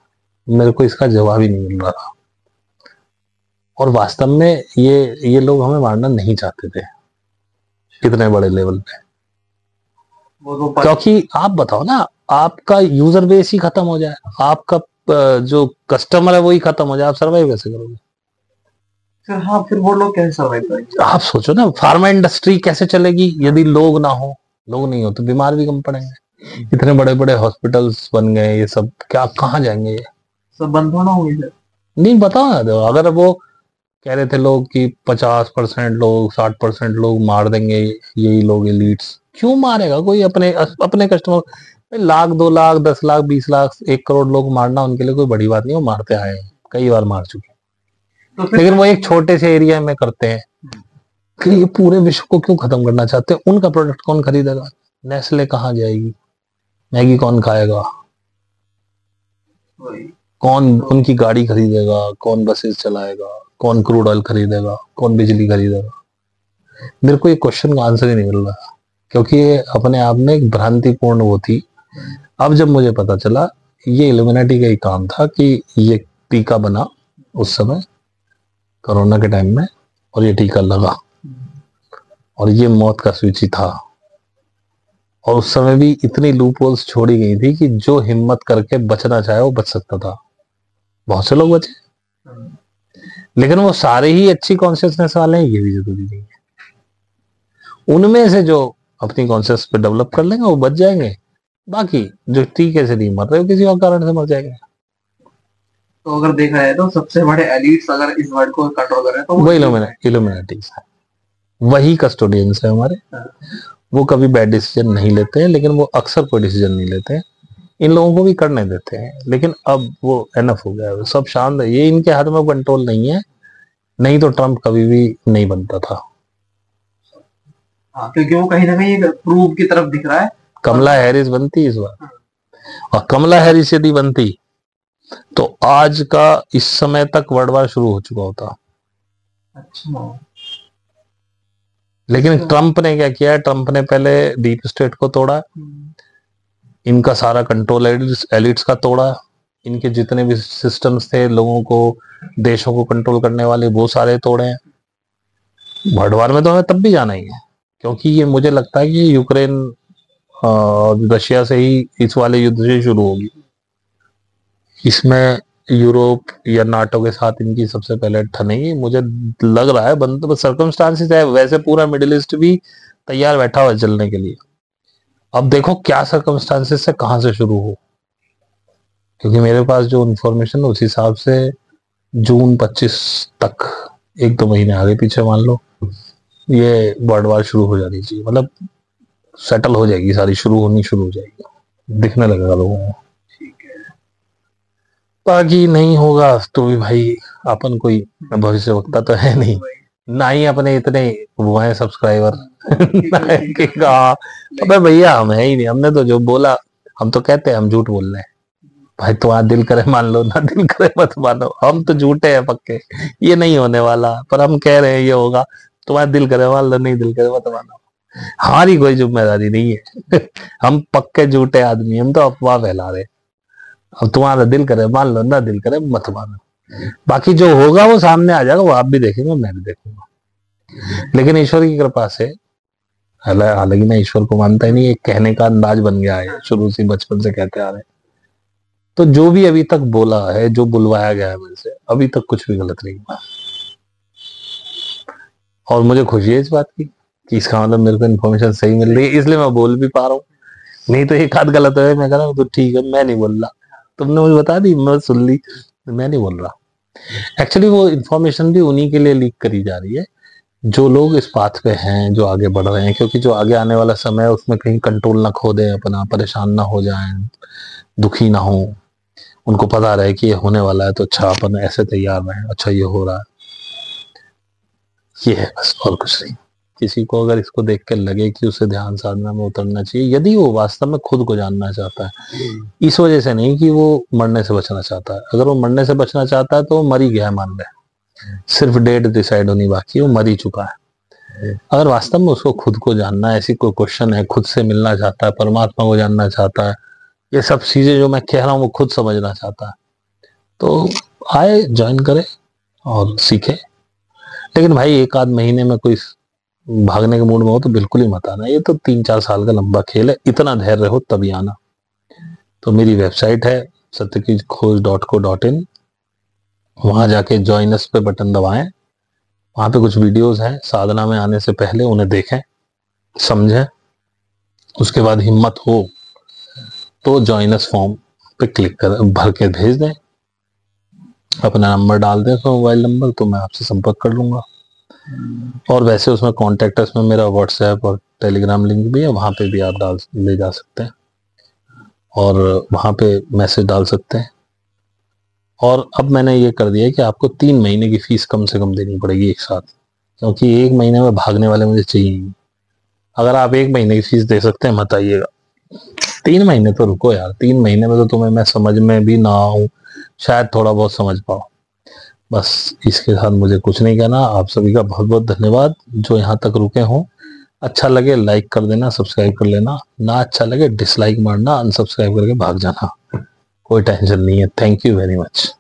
मेरे को इसका जवाब ही नहीं मिल रहा था। और वास्तव में ये लोग हमें मारना नहीं चाहते थे इतने बड़े लेवल पे, क्योंकि आप बताओ ना, आपका यूजर बेस ही खत्म हो जाए, आपका जो कस्टमर है वही खत्म हो जाए, आप सर्वाइव कैसे करोगे? फिर वो लोग कैसे सर्वाइव करेंगे? आप सोचो ना, फार्मा इंडस्ट्री कैसे चलेगी यदि लोग ना हो? लोग नहीं हो तो बीमार भी कम पड़ेंगे। इतने बड़े बड़े हॉस्पिटल्स बन गए, ये सब क्या कहाँ जाएंगे? ये सब बंद होना होंगे। नहीं बताओ ना, अगर वो कह रहे थे लोग कि 50% लोग 60% लोग मार देंगे, यही लोग एलीट्स। क्यों मारेगा कोई अपने अपने कस्टमर? लाख 2 लाख 10 लाख 20 लाख 1 करोड़ लोग मारना उनके लिए कोई बड़ी बात नहीं, वो मारते आए हैं, कई बार मार चुके हैं। लेकिन वो एक छोटे से एरिया में करते हैं कि ये पूरे विश्व को क्यों खत्म करना चाहते हैं? उनका प्रोडक्ट कौन खरीदेगा? नेस्ले कहाँ जाएगी? मैगी कौन खाएगा? कौन उनकी गाड़ी खरीदेगा? कौन बसेस चलाएगा? कौन क्रूड ऑयल खरीदेगा? कौन बिजली खरीदेगा? मेरे को ये क्वेश्चन का आंसर ही नहीं मिल रहा, क्योंकि ये अपने आप में एक भ्रांतिपूर्ण वो थी। अब जब मुझे पता चला ये इल्यूमिनाटी का ही काम था कि ये टीका बना उस समय कोरोना के टाइम में, और ये टीका लगा, और ये मौत का स्विच ही था। और उस समय भी इतनी लूप होल्स छोड़ी गई थी कि जो हिम्मत करके बचना चाहे वो बच सकता था। बहुत से लोग बचे, लेकिन वो सारे ही अच्छी कॉन्शियसनेस वाले हैं, ये भी जरूरी नहीं है। उनमें से जो अपनी कॉन्शियस पे डेवलप कर लेंगे वो बच जाएंगे, बाकी जो टीके से नहीं मर रहे वो किसी और कारण से मर जाएंगे। तो अगर देखा जाए तो सबसे बड़े एलिट्स अगर इस वर्ल्ड को कंट्रोल कर रहे हैं तो वो इल्यूमिनाटीज है, वही कस्टोडियंस है हमारे। वो कभी बैड डिसीजन नहीं लेते हैं, लेकिन वो अक्सर कोई डिसीजन नहीं लेते हैं। इन लोगों को भी करने देते हैं, लेकिन अब वो एनफ हो गया है, सब शांत है। ये इनके हाथ में कंट्रोल नहीं है, नहीं तो ट्रम्प कभी भी नहीं बनता था। हाँ, क्योंकि वो कहीं ना कहीं प्रूव की तरफ दिख रहा है। कमला हैरिस बनती इस बार, और कमला हैरिस यदि बनती तो आज का इस समय तक वर्ल्ड वार शुरू हो चुका होता। अच्छा। लेकिन ट्रम्प ने क्या किया? ट्रम्प ने पहले डीप स्टेट को तोड़ा, इनका सारा कंट्रोल एलिट्स का तोड़ा, इनके जितने भी सिस्टम्स थे लोगों को, देशों को कंट्रोल करने वाले, वो सारे तोड़े हैं। वर्ल्ड वार में तो हमें तब भी जाना ही है, क्योंकि ये मुझे लगता है कि यूक्रेन रशिया से ही इस वाले युद्ध से शुरू होगी। इसमें यूरोप या नाटो के साथ इनकी सबसे पहले ठनेगी, मुझे लग रहा है। बंद सर्कमस्टांसेस है, वैसे पूरा मिडिल ईस्ट भी तैयार बैठा हुआ है चलने के लिए। अब देखो क्या सर्कमस्टांसेस से कहां से शुरू हो, क्योंकि मेरे पास जो इन्फॉर्मेशन है उस हिसाब से जून 25 तक 1-2 महीने आगे पीछे मान लो ये वर्ल्ड वार शुरू हो जानी चाहिए। मतलब सेटल हो जाएगी सारी, शुरू हो जाएगी, दिखने लगेगा लोगों को। बाकी नहीं होगा तो भी भाई अपन कोई भविष्यवक्ता तो है नहीं, ना ही अपने इतने वो हैं सब्सक्राइबर कि कहा अबे भैया हम है ही नहीं, हमने तो जो बोला हम तो कहते हैं हम झूठ बोल रहे हैं। भाई तुम्हारा दिल करे मान लो, ना दिल करे मत मानो, हम तो झूठे हैं पक्के, ये नहीं होने वाला, पर हम कह रहे हैं ये होगा। तुम्हारा दिल करे मान लो, नहीं दिल करे मत मानो, हमारी कोई जिम्मेदारी नहीं है हम पक्के झूठे आदमी, हम तो अफवाह फैला रहे। अब तुम्हारा दिल करे मान लो, ना दिल करे मत मानो, बाकी जो होगा वो सामने आ जाएगा, वो आप भी देखेंगे मैं भी देखूंगा। लेकिन ईश्वर की कृपा से, हालांकि मैं ईश्वर को मानता ही नहीं, एक कहने का अंदाज बन गया है, शुरू से बचपन से कहते आ रहे, तो जो भी अभी तक बोला है, जो बुलवाया गया है मेरे से, अभी तक कुछ भी गलत नहीं हुआ। और मुझे खुशी है इस बात की कि इसका मतलब मेरे को इन्फॉर्मेशन सही मिल रही है, इसलिए मैं बोल भी पा रहा हूँ। नहीं तो एक आध गलत है, मैं कह रहा हूँ तो ठीक है, मैं नहीं बोल रहा, तुमने मुझे बता दी, मैं सुन ली, मैं नहीं बोल रहा। एक्चुअली वो इन्फॉर्मेशन भी उन्हीं के लिए लीक करी जा रही है जो लोग इस पाथ पे हैं, जो आगे बढ़ रहे हैं, क्योंकि जो आगे आने वाला समय है उसमें कहीं कंट्रोल ना खो दें अपना, परेशान ना हो जाएं, दुखी ना हो, उनको पता रहे कि ये होने वाला है, तो अच्छा अपन ऐसे तैयार रहें, अच्छा ये हो रहा है, ये है बस, और कुछ नहीं। किसी को अगर इसको देख के लगे कि उसे ध्यान साधना में उतरना चाहिए, यदि वो वास्तव में खुद को जानना चाहता है, इस वजह से नहीं कि वो मरने से बचना चाहता है। अगर वो मरने से बचना चाहता है तो वो मर ही गया है मान ले, सिर्फ डेट डिसाइड होनी बाकी है, वो मर ही चुका है। अगर वास्तव में उसको खुद को जानना है, ऐसी कोई क्वेश्चन है, खुद से मिलना चाहता है, परमात्मा को जानना चाहता है, ये सब चीजें जो मैं कह रहा हूँ वो खुद समझना चाहता है, तो आए ज्वाइन करे और सीखे। लेकिन भाई 1 आध महीने में कोई भागने के मूड में हो तो बिल्कुल ही मत आना, ये तो 3-4 साल का लंबा खेल है, इतना धैर्य हो तभी आना। तो मेरी वेबसाइट है satyakijkhoj.co.in, वहां जाके ज्वाइन अस पे बटन दबाएं, वहां पे कुछ वीडियोस हैं, साधना में आने से पहले उन्हें देखें, समझें, उसके बाद हिम्मत हो तो ज्वाइन अस फॉर्म पे क्लिक कर भर के भेज दें, अपना नंबर डाल दें उसमें, मोबाइल नंबर, तो मैं आपसे संपर्क कर लूँगा। और वैसे उसमें कॉन्टैक्ट में मेरा व्हाट्सएप और टेलीग्राम लिंक भी है, वहाँ पे भी आप ले जा सकते हैं और वहाँ पे मैसेज डाल सकते हैं। और अब मैंने ये कर दिया है कि आपको 3 महीने की फीस कम से कम देनी पड़ेगी एक साथ, क्योंकि 1 महीने में भागने वाले मुझे चाहिए नहीं। अगर आप 1 महीने की फीस दे सकते हैं मत आइएगा, 3 महीने तो रुको यार। 3 महीने में तो तुम्हें मैं समझ में भी ना आऊँ, शायद थोड़ा बहुत समझ पाओ। बस इसके साथ मुझे कुछ नहीं कहना। आप सभी का बहुत बहुत धन्यवाद जो यहाँ तक रुके हों। अच्छा लगे लाइक कर देना, सब्सक्राइब कर लेना, ना अच्छा लगे डिसलाइक मारना, अनसब्सक्राइब करके भाग जाना, कोई टेंशन नहीं है। Thank you very much.